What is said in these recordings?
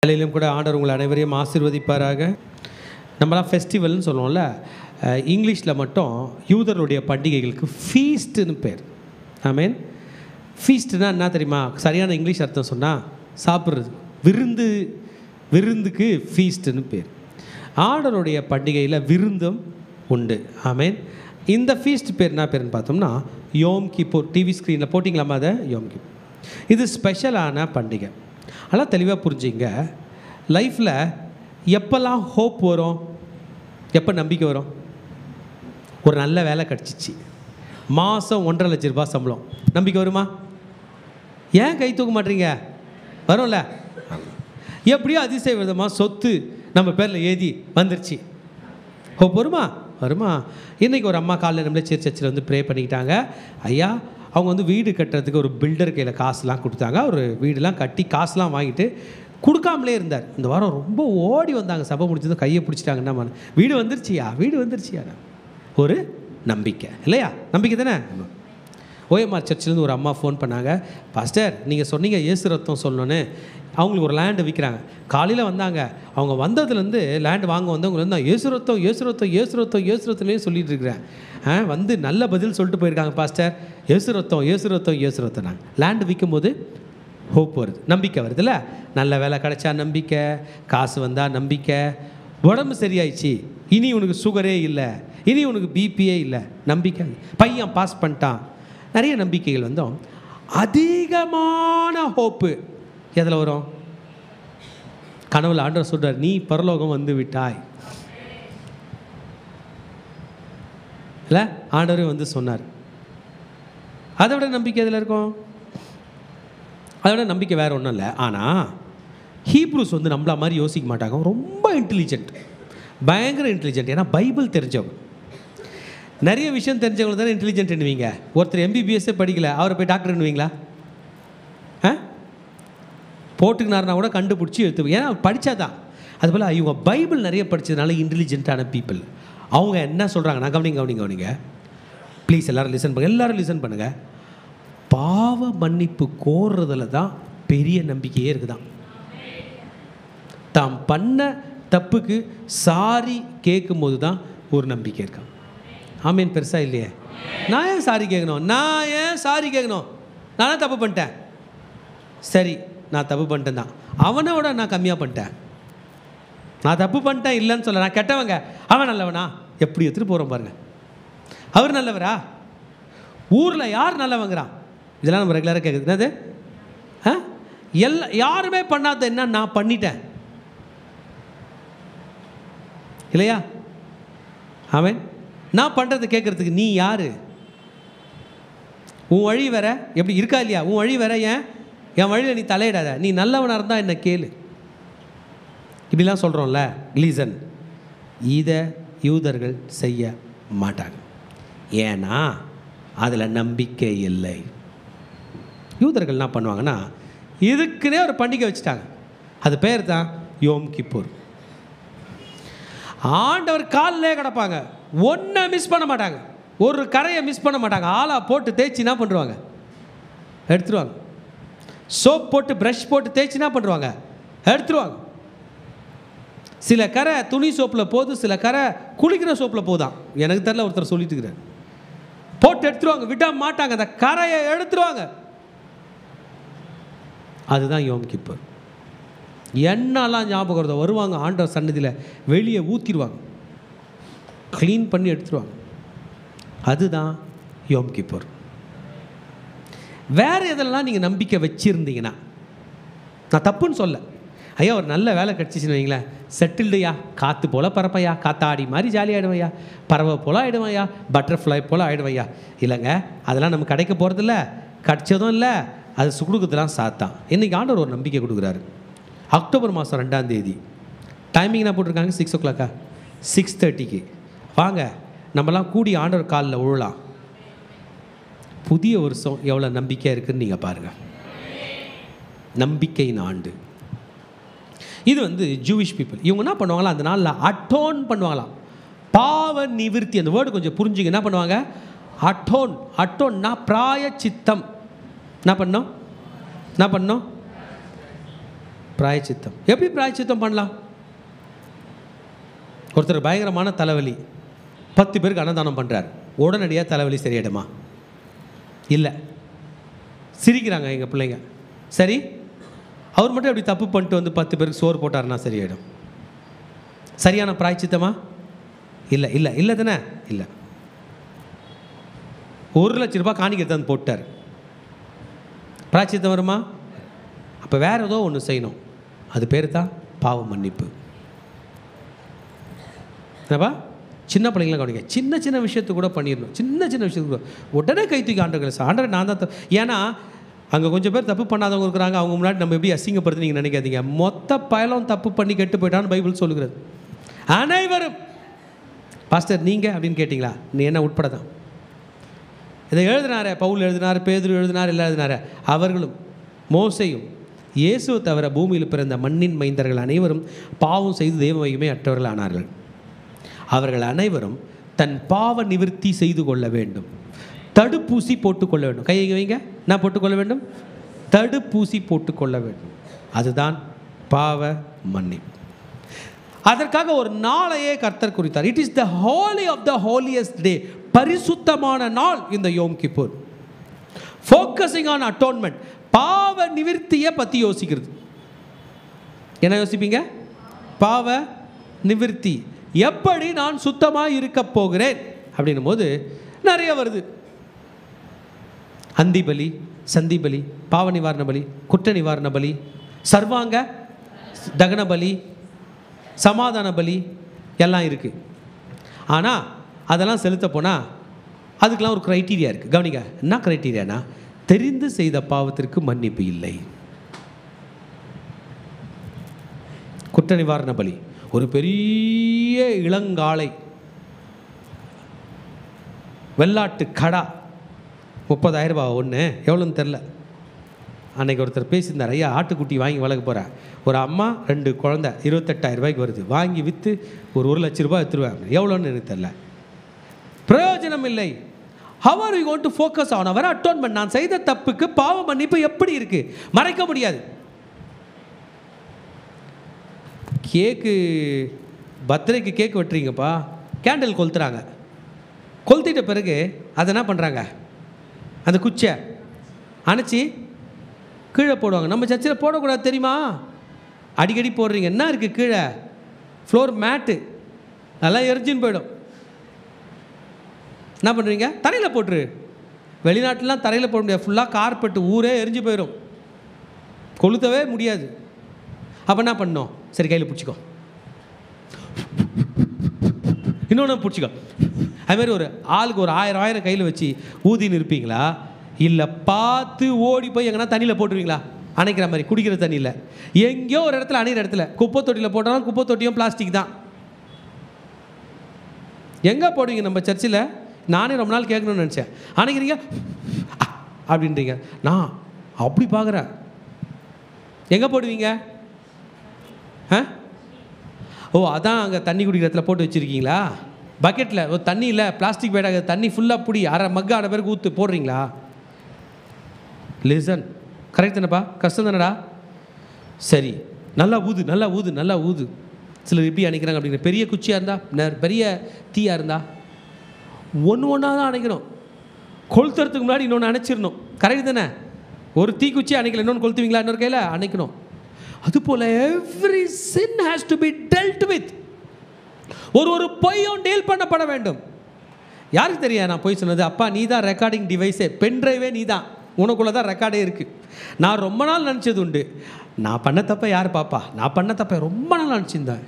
வேலையிலும் கூட ஆண்டவர் உங்களை அனைவரையும் ஆசீர்வதிப்பாராக. நம்மளாம் ஃபெஸ்டிவல்னு சொல்லுவோம்ல, இங்கிலீஷில் மட்டும் யூதருடைய பண்டிகைகளுக்கு ஃபீஸ்ட்டுன்னு பேர். ஆமீன். ஃபீஸ்ட்டுனா என்ன தெரியுமா? சரியான இங்கிலீஷ் அர்த்தம் சொன்னால் சாப்பிட்றது, விருந்துக்கு ஃபீஸ்ட்டுன்னு பேர். ஆண்டவருடைய பண்டிகையில் விருந்தும் உண்டு. ஆமீன். இந்த ஃபீஸ்ட் பேர் என்ன பேருன்னு பார்த்தோம்னா யோம் கிப்பூர். டிவி ஸ்க்ரீனில் போட்டிங்களாமா அதை? யோம் கிப்பூர். இது ஸ்பெஷலான பண்டிகை. அதெல்லாம் தெளிவாக புரிஞ்சுங்க. லைஃப்பில் எப்போல்லாம் ஹோப் வரும், எப்போ நம்பிக்கை வரும்? ஒரு நல்ல வேலை கிடச்சிச்சு, மாதம் 1.5 லட்ச ரூபாய் சம்பளம், நம்பிக்கை வருமா? ஏன் கை தூக்க மாட்டீங்க? வரும்ல. எப்படியோ அதிசய விதமாக சொத்து நம்ம பேரில் ஏதி வந்துருச்சு, ஹோப் வருமா? வருமா? இன்றைக்கி ஒரு அம்மா காலையில் நம்மளே சர்ச்சில் வந்து ப்ரே பண்ணிக்கிட்டாங்க. ஐயா, அவங்க வந்து வீடு கட்டுறதுக்கு ஒரு பில்டர் கையில் காசுலாம் கொடுத்தாங்க. ஒரு வீடெலாம் கட்டி காசுலாம் வாங்கிட்டு கொடுக்காமலே இருந்தார். இந்த வாரம் ரொம்ப ஓடி வந்தாங்க, சபை முடிச்சதும் கையை பிடிச்சிட்டாங்க. என்ன வீடு வந்துருச்சியா, வீடு வந்துருச்சியா? ஒரு நம்பிக்கை இல்லையா? நம்பிக்கை தானே. ஓஎம்ஆர் சர்ச்சிலேருந்து ஒரு அம்மா ஃபோன் பண்ணாங்க. பாஸ்டர், நீங்கள் சொன்னீங்க இயேசு ரத்தம் சொல்லணுன்னு. அவங்களுக்கு ஒரு லேண்டு விற்கிறாங்க. காலையில் வந்தாங்க. அவங்க வந்ததுலேருந்து லேண்டு வாங்க வந்தவங்க வந்து இயேசு ரத்தம் இயேசு ரத்தம் இயேசு ரத்தம் இயேசு ரத்தம்னே சொல்லிட்டு இருக்கிறேன். வந்து நல்ல பதில் சொல்லிட்டு போயிருக்காங்க. பாஸ்டர், இயேசு ரத்தம் இயேசு ரத்தம் இயேசு ரத்தம். நாங்கள் லேண்டு விற்கும் போது ஹோப் வருது, நம்பிக்கை வருதுல்ல. நல்ல வேலை கிடைச்சா நம்பிக்கை, காசு வந்தால் நம்பிக்கை, உடம்பு சரியாயிடுச்சு, இனி உனக்கு சுகரே இல்லை, இனி உனக்கு பிபியே இல்லை, நம்பிக்கை. பையன் பாஸ் பண்ணிட்டான், நிறைய நம்பிக்கைகள் வந்தோம். அதிகமான ஹோப்பு எதில் வரும்? கனவுல ஆண்டவர் சொல்றார், நீ பரலோகம் வந்து விட்டாய் இல்லை? ஆண்டவரே வந்து சொன்னார். அதை விட நம்பிக்கை எதில் இருக்கும்? அதை விட நம்பிக்கை வேறு ஒன்றும் இல்லை. ஆனால் ஹீப்ரூஸ் வந்து நம்மள மாதிரி யோசிக்க மாட்டாங்க. ரொம்ப இன்டெலிஜென்ட், பயங்கர இன்டெலிஜென்ட். ஏன்னா பைபிள் தெரிஞ்சவங்க, நிறைய விஷயம் தெரிஞ்சவங்க தானே இன்டெலிஜென்ட் என்னவீங்க. ஒருத்தர் எம்பிபிஎஸ்ஸே படிக்கல, அவரை போய் டாக்டர் என்னவீங்களா? போட்டுக்கினார்னா கூட கண்டுபிடிச்சி எடுத்து, ஏன்னா படித்தா தான். அதுபோல் இவங்க பைபிள் நிறைய படித்ததுனால இன்டெலிஜென்ட்டான பீப்புள். அவங்க என்ன சொல்கிறாங்க, நான் கவனிங்க ப்ளீஸ் எல்லோரும் லிசன் பண்ணுங்கள், எல்லோரும் லிசன் பண்ணுங்கள். பாவ மன்னிப்பு கோர்றதுல தான் பெரிய நம்பிக்கையே இருக்குதான். தாம் பண்ண தப்புக்கு சாரி கேட்கும் போது தான் ஒரு நம்பிக்கை இருக்கான். ஆமீன். பெருசாக இல்லையே? நான் ஏன் சாரி கேட்கணும்? நானே தப்பு பண்ணிட்டேன். சரி, நான் தப்பு பண்ணிட்டேன் தான், அவனோட நான் கம்மியாக பண்ணிட்டேன். நான் தப்பு பண்ணிட்டேன் இல்லைன்னு சொல்ல, நான் கெட்டவங்க, அவன் நல்லவனா? எப்படி எடுத்துகிட்டு போகிறோம் பாருங்க. அவர் நல்லவரா? ஊரில் யார் நல்லவங்கிறான்? இதெல்லாம் நம்ம ரெகுலராக கேட்குது. என்னது? யாருமே பண்ணாத என்ன நான் பண்ணிட்டேன் இல்லையா? ஆமீன். நான் பண்ணுறது கேட்குறதுக்கு நீ யார்? உன் வழி வேற, எப்படி இருக்கா இல்லையா? உன் வழி வேற, என் வழியில் நீ தலையிடாத. நீ நல்லவனாக இருந்தால் என்ன கேளு. இப்படிலாம் சொல்கிறோம்ல. லீசன், இதை யூதர்கள் செய்ய மாட்டாங்க. ஏன்னா அதில் நம்பிக்கை இல்லை. யூதர்கள் என்ன பண்ணுவாங்கன்னா, இதுக்குன்னே ஒரு பண்டிகை வச்சுட்டாங்க. அது பேர் தான் யோம் கிப்பூர். ஆண்டவர் காலிலே கிடப்பாங்க, ஒன்றை மிஸ் பண்ண மாட்டாங்க, ஒரு கரையை மிஸ் பண்ண மாட்டாங்க. ஆளா போட்டு தேய்ச்சி என்ன பண்ணுவாங்க? எடுத்துருவாங்க. சோப் போட்டு ப்ரஷ் போட்டு தேய்ச்சி என்ன பண்ணுவாங்க? எடுத்துருவாங்க. சில கரை துணி சோப்பில் போகுது, சில கரை குளிக்கிற சோப்பில் போகுதான். எனக்கு தெரியல, ஒருத்தர் சொல்லிட்டு இருக்கிறார். போட்டு எடுத்துருவாங்க, விட மாட்டாங்க, அந்த கரையை எடுத்துருவாங்க. அதுதான் யோம் கிப்பூர். என்னெல்லாம் ஞாபகம் வருதோ வருவாங்க, ஆண்டவர் சன்னதியில் வெளியே ஊற்றிடுவாங்க, க்ளீன் பண்ணி எடுத்துருவாங்க. அதுதான் யோம் கிப்பூர். வேறு எதெல்லாம் நீங்கள் நம்பிக்கை வச்சுருந்தீங்கன்னா, நான் தப்புன்னு சொல்ல, ஐயா ஒரு நல்ல வேலை கிடச்சிச்சின்னு வைங்களேன், செட்டில்டுயா, காற்று போல் பறப்பையா, காத்தாடி மாதிரி ஜாலி ஆகிடுவையா, பறவை போல் ஆகிடுவையா, பட்டர்ஃப்ளை போல் ஆகிடுவையா. இல்லைங்க, அதெல்லாம் நம்ம கிடைக்க போகிறதில்ல, கிடச்சதும் இல்லை, அது கொடுக்குறதுலாம் சாத்தான். இன்றைக்கி ஆண்டவர் ஒரு நம்பிக்கை கொடுக்குறாரு. அக்டோபர் மாதம் 2ஆம் தேதி டைமிங் என்ன போட்டிருக்காங்க? 6 o'clock, 6:30 வாங்க, நம்மலாம் கூடி ஆண்டவர் காலில் விழலாம். புதிய வருஷம் எவ்வளோ நம்பிக்கையாக இருக்குதுன்னு நீங்கள் பாருங்கள். நம்பிக்கையின் ஆண்டு இது. வந்து ஜூவிஷ் பீப்புள் இவங்க என்ன பண்ணுவாங்களா, அந்த நாளில் அட்டோன் பண்ணுவாங்களாம், பாவ நிவிர்த்தி. அந்த வேர்டு கொஞ்சம் புரிஞ்சுங்க. என்ன பண்ணுவாங்க? அட்டோன்னா பிராய சித்தம். என்ன பண்ணோம்? பிராயச்சித்தம். எப்படி பிராயச்சித்தம் பண்ணலாம்? ஒருத்தர் பயங்கரமான தலைவலி, 10 பேருக்கு அன்னதானம் பண்ணுறார், உடனடியாக தலைவலி சரியாயிடுமா? இல்லை. சிரிக்கிறாங்க எங்கள் பிள்ளைங்க, சரி அவர் மட்டும் அப்படி தப்பு பண்ணிட்டு வந்து 10 பேருக்கு சோறு போட்டாருன்னா சரியாயிடும். சரியான பிராயச்சித்தமா? இல்லை இல்லை இல்லை தானே? இல்லை. 1,00,000 ரூபாய் காணிக்கை தான் போட்டார், பிராயச்சித்தம் வருமா? அப்போ வேறு ஏதோ ஒன்று செய்யணும். அது பேர் தான் பாவ மன்னிப்பு. என்னப்பா சின்ன பிள்ளைங்களாம் கவனிக்க, சின்ன சின்ன விஷயத்துக்கு கூட பண்ணிடணும். சின்ன சின்ன விஷயத்துக்கு கூட உடனே கை தூக்கி ஆண்டவர்கள் ஆண்டவர் நான் தான். ஏன்னா அங்கே கொஞ்சம் பேர் தப்பு பண்ணாதவங்க இருக்கிறாங்க, அவங்க முன்னாடி நம்ம எப்படி அசிங்கப்படுத்து நீங்கள் நினைக்காதீங்க. மொத்த பயலும் தப்பு பண்ணி கெட்டு போயிட்டான்னு பைபிள் சொல்லுகிறது. அனைவரும் பாஸ்டர் நீங்கள் அப்படின்னு கேட்டிங்களா? நீ என்ன உட்பட தான் இதை எழுதினார, பவுல் எழுதினார், பேதுரு எழுதினார், எல்லாம் எழுதினார. அவர்களும் மோசையும் இயேசுவை தவிர பூமியில் பிறந்த மண்ணின் மைந்தர்கள் அனைவரும் பாவம் செய்து தெய்வ மகிமை அற்றவர்கள் ஆனார்கள். அவர்கள் அனைவரும் தன் பாவ நிவர்த்தி செய்து கொள்ள வேண்டும், தடுப்பூசி போட்டுக்கொள்ள வேண்டும். கையை வைங்க. நான் போட்டுக்கொள்ள வேண்டும், தடுப்பூசி போட்டுக்கொள்ள வேண்டும். அதுதான் பாவ மன்னிப்பு. அதற்காக ஒரு நாளையே கர்த்தர் குறித்தார். It is the holy of the holiest day. பரிசுத்தமான நாள் இந்த Yom Kippur. Focusing on atonement, பாவ நிவர்த்தியை பற்றி யோசிக்கிறது. என்ன யோசிப்பீங்க? பாவ நிவர்த்தி. எப்படி நான் சுத்தமாக இருக்க போகிறேன் அப்படின்னும் போது நிறைய வருது. அந்தி பலி, சந்தி பலி, பாவ நிவாரண பலி, குற்ற நிவாரண பலி, சர்வாங்க தகன பலி, சமாதான பலி எல்லாம் இருக்குது. ஆனால் அதெல்லாம் செலுத்த போனால் அதுக்கெல்லாம் ஒரு க்ரைட்டீரியா இருக்குது. கவனிங்க, என்ன க்ரைட்டீரியானா, தெரிந்து செய்த பாவத்திற்கு மன்னிப்பு இல்லை. குற்ற நிவாரண பலி, ஒரு பெரிய இளங்காளை, வெள்ளாட்டு கடா, 30,000 ரூபா ஒன்று, எவ்வளோன்னு தெரில. அன்றைக்கி ஒருத்தர் பேசியிருந்தார், ஐயா ஆட்டுக்குட்டி வாங்கி வளர்க்க போகிறேன், ஒரு அம்மா 2 குழந்தை 28,000 ரூபாய்க்கு வருது, வாங்கி விற்று ஒரு 1,00,000 ரூபாய் எடுத்துருவாங்க. எவ்வளோன்னு எனக்கு தெரில. பிரயோஜனம் இல்லை. How are we going to focus on our atonement? நான் செய்த தப்புக்கு பாவ மன்னிப்பு எப்படி இருக்குது? மறைக்க முடியாது. கேக்கு, பர்த்டேக்கு கேக் வெட்டுறீங்கப்பா, கேண்டில் கொளுத்துறாங்க. கொளுத்திட்ட பிறகு அதை என்ன பண்ணுறாங்க? அந்த குச்சை அணைச்சி கீழே போடுவாங்க. நம்ம சர்ச்சில் போடக்கூடாது தெரியுமா? அடிக்கடி போடுறீங்க. என்ன இருக்குது கீழே? ஃப்ளோர் மேட்டு, நல்லா எரிஞ்சின்னு போயிடும். என்ன பண்ணுறீங்க? தரையில் போட்டுரு. வெளிநாட்டிலாம் தரையில் போட முடியாது, ஃபுல்லாக கார்பெட்டு, ஊரே எரிஞ்சு போயிடும், கொளுத்தவே முடியாது. அப்போ என்ன பண்ணோம்? சரி கையில் பிடிச்சிக்கோ, இன்னொன்று பிடிச்சிக்கோ. அதுமாதிரி ஒரு ஆளுக்கு ஒரு 1000 கையில் வச்சு ஊதின்னு இருப்பீங்களா? இல்லை பார்த்து ஓடி போய் எங்கன்னா தண்ணியில் போட்டுருவீங்களா? அணைக்கிற மாதிரி, குடிக்கிற தண்ணியில் எங்கேயோ ஒரு இடத்துல, அணைகிற இடத்துல. குப்பை தொட்டியில் போட்டாலும் குப்பை தொட்டியும் பிளாஸ்டிக் தான். எங்கே போடுவீங்க? நம்ம சர்ச்சில் நானே ரொம்ப நாள் கேட்கணும்னு நினச்சேன். அணைக்கிறீங்க அப்படின்றீங்க, நான் அப்படி பார்க்குறேன். எங்கே போடுவீங்க? ஓ அதான் அங்கே தண்ணி குடிக்கிற இடத்துல போட்டு வச்சுருக்கீங்களா? பக்கெட்டில் ஒரு தண்ணி இல்லை, பிளாஸ்டிக் பேடாக தண்ணி ஃபுல்லாக பிடி, அரை மக்கு 6 பேருக்கு ஊற்று போடுறீங்களா? லிசன், கரெக்ட் தானேப்பா? கஷ்டம் தானடா? சரி, நல்லா ஊது, நல்லா ஊது, நல்லா ஊது. சிலர் எப்படி அணைக்கிறாங்க அப்படிங்கிற, பெரிய குச்சியாக இருந்தால், பெரிய தீயாக இருந்தால் ஒன்று ஒன்றா தான் அணைக்கணும். கொளுத்துறதுக்கு முன்னாடி இன்னொன்று அணைச்சிடணும். கரெக்ட் தானே? ஒரு தீக்குச்சி அணைக்கல, இன்னொன்று கொளுத்துவீங்களா? இன்னொரு கையில் அணைக்கணும். அதுபோல் every sin has to be dealt with. ஒரு பொய்யும் டீல் பண்ணப்பட வேண்டும். யாருக்கு தெரியாது நான் பொய் சொன்னது? அப்பா நீ தான் ரெக்கார்டிங் டிவைஸே, பென் ட்ரைவே நீ தான், உனக்குள்ளே தான் ரெக்கார்டே இருக்குது. நான் ரொம்ப நாள் நினச்சது உண்டு, நான் பண்ண தப்ப யார் பாப்பா, நான் பண்ண தப்ப ரொம்ப நாள் நினச்சிருந்தேன்.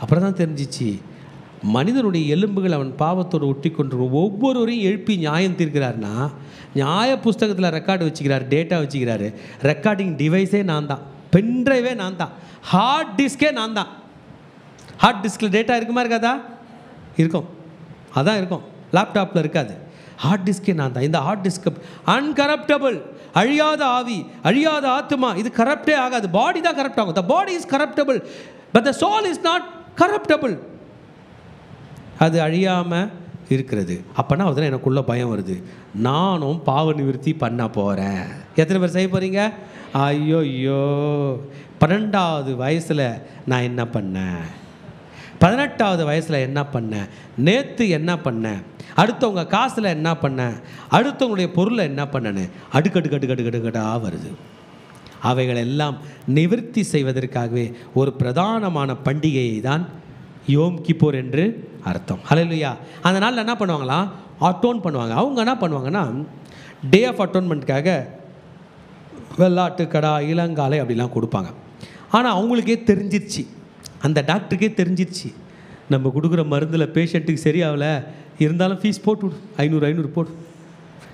அப்புறம் தான் தெரிஞ்சிச்சு, மனிதனுடைய எலும்புகள் அவன் பாவத்தோடு ஒட்டி கொண்டு ஒவ்வொருவரையும் எழுப்பி நியாயம் தீர்க்கிறார்னா, நியாய புஸ்தகத்தில் ரெக்கார்டு வச்சுக்கிறார், டேட்டா வச்சுக்கிறாரு. ரெக்கார்டிங் டிவைஸே நான் தான், பென்ட்ரைவே நான் தான், ஹார்ட் டிஸ்கே நான் தான். ஹார்ட் டிஸ்கில் டேட்டா இருக்குமா இருக்காதா? இருக்கும், அதான் இருக்கும். லேப்டாப்பில் இருக்காது. ஹார்ட் டிஸ்கே நான் தான். இந்த ஹார்ட் டிஸ்க் அன்கரப்டபிள், அழியாத ஆவி, அழியாத ஆத்மா, இது கரப்டே ஆகாது. பாடி தான் கரப்ட் ஆகும். The body is corruptible but the soul is not corruptible. அது அழியாமல் இருக்கிறது. அப்போனா அதில் எனக்குள்ள பயம் வருது, நானும் பாவ நிவர்த்தி பண்ண போகிறேன். எத்தனை பேர் செய்ய போகிறீங்க? ஐயோ 12வது வயசில் நான் என்ன பண்ணேன், 18வது வயசில் என்ன பண்ணேன், நேற்று என்ன பண்ணேன், அடுத்தவங்க காசில் என்ன பண்ணேன், அடுத்தவங்களுடைய பொருளை என்ன பண்ணேன்னு அடுக்கடுக்கடுக்கடுக்கடுக்கடாக வருது. அவைகள் எல்லாம் நிவர்த்தி செய்வதற்காகவே ஒரு பிரதானமான பண்டிகையை தான் யோம் கிப்போர் என்று அர்த்தம். ஹல்லேலூயா. அந்த நாளில் என்ன பண்ணுவாங்களாம், அட்டோன் பண்ணுவாங்க. அவங்க என்ன பண்ணுவாங்கன்னா, டே ஆஃப் அட்டோன்மெண்ட்காக வெள்ளாட்டு கடா இளங்காலை அப்படிலாம் கொடுப்பாங்க. ஆனால் அவங்களுக்கே தெரிஞ்சிருச்சு, அந்த டாக்டருக்கே தெரிஞ்சிருச்சு, நம்ம கொடுக்குற மருந்தில் பேஷண்ட்டுக்கு சரியாகலை, இருந்தாலும் ஃபீஸ் போட்டு விடு, 500 போடு,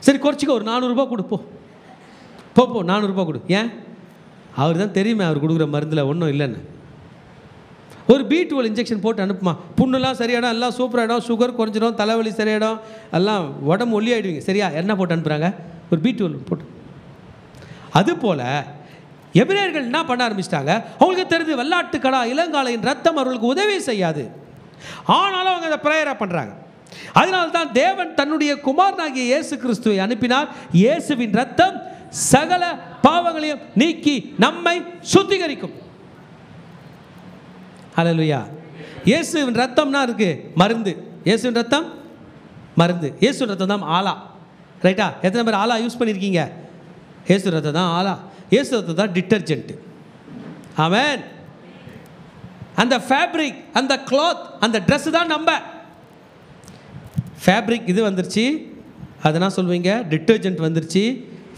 சரி குறைச்சிக்க, ஒரு 400 ரூபா கொடு, போ 400 ரூபா கொடு. ஏன்? அவர் தான் தெரியுமே அவர் கொடுக்குற மருந்தில் ஒன்றும் இல்லைன்னு. ஒரு B12 இன்ஜெக்ஷன் போட்டு அனுப்புமா, புண்ணெல்லாம் சரியாயிடும், எல்லாம் சூப்பராகிடும், சுகர் குறைஞ்சிடும், தலைவலி சரியாயிடும், எல்லாம் உடம்பு ஒல்லி ஆகிடுவீங்க. சரியா? என்ன போட்டு அனுப்புகிறாங்க? ஒரு B12 போட்டு. அதுபோல் எபிரேயர்கள் என்ன பண்ண ஆரம்பிச்சிட்டாங்க, அவங்களுக்கு தெரிஞ்சு வெள்ளாட்டு கடா இளங்காலையின் ரத்தம் அவர்களுக்கு உதவி செய்யாது, ஆனாலும் அவங்க அதை ப்ரேயராக பண்ணுறாங்க. அதனால்தான் தேவன் தன்னுடைய குமாரனாகிய இயேசு கிறிஸ்துவை அனுப்பினார். இயேசுவின் ரத்தம் சகல பாவங்களையும் நீக்கி நம்மை சுத்திகரிக்கும். ஹல்லேலூயா. இயேசுவின் ரத்தம்னா இருக்கு மருந்து. இயேசுவின் ரத்தம் மருந்து. இயேசுவின் ரத்தம் தான் ஆலா. ரைட்டா? எத்தனை பேர் ஆலா யூஸ் பண்ணியிருக்கீங்க? இயேசு ரத்தம் தான் ஆலா, இயேசு ரத்தம் தான் டிட்டர்ஜென்ட். ஆமென். அந்த ஃபேப்ரிக், அந்த கிளாத், அந்த ட்ரெஸ் தான் நம்ம ஃபேப்ரிக். இது வந்துருச்சு, அதனால் சொல்வீங்க டிட்டர்ஜென்ட் வந்துருச்சு,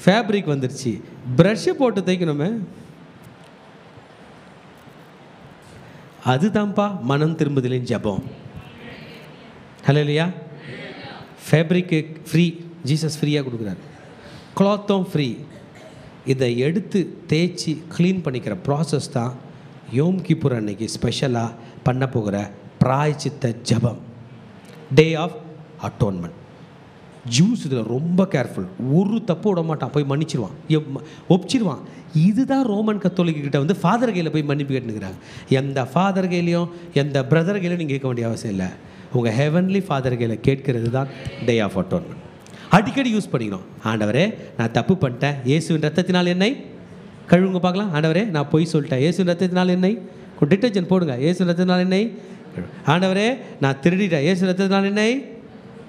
ஃபேப்ரிக் வந்துருச்சு. ப்ரஷ்ஷு போட்டு தைக்கணுமே, அதுதான்ப்பா மனம் திரும்புதலின் ஜெபம். ஹல்லேலூயா. ஃபேப்ரிக்கு ஃப்ரீ, ஜீசஸ் ஃப்ரீயாக கொடுக்குறாரு. கிளாத்தும் ஃப்ரீ. இதை எடுத்து தேய்ச்சி க்ளீன் பண்ணிக்கிற ப்ராசஸ் தான் யோம் கிப்பூர் அன்னைக்கு ஸ்பெஷலாக பண்ண போகிற பிராயச்சித்த ஜபம், டே ஆஃப் அட்டோன்மெண்ட். ஜூஸ் இதில் ரொம்ப கேர்ஃபுல், ஒரு தப்பு விட மாட்டான், போய் மன்னிச்சிருவான், ஒப்பிச்சிருவான். இதுதான் ரோமன் கத்தோலிக்கிட்ட வந்து ஃபாதர் கையில் போய் மன்னிப்பு கேட்டுக்கிறாங்க. எந்த ஃபாதர் கையிலையும் எந்த பிரதர் கையிலையும் நீங்கள் கேட்க வேண்டிய அவசியம் இல்லை, உங்கள் ஹெவன்லி ஃபாதர் கையில் கேட்கறது தான் டே ஆஃப் அட்டோன்மெண்ட். அடிக்கடி யூஸ் பண்ணிக்கணும். ஆண்டவரே நான் தப்பு பண்ணிட்டேன், இயேசுவின் ரத்தத்தினால் என்னை கழுவுங்க பார்க்கலாம். ஆண்டவரே நான் பொய் சொல்லிட்டேன், இயேசுவின் ரத்தத்தினால் என்னை, டிட்டர்ஜென்ட் போடுங்க, இயேசுவின் ரத்தத்தினால் என்னை கழுவும். ஆண்டவரே நான் திருடிட்டேன், இயேசுவின் ரத்தத்தினால் என்னை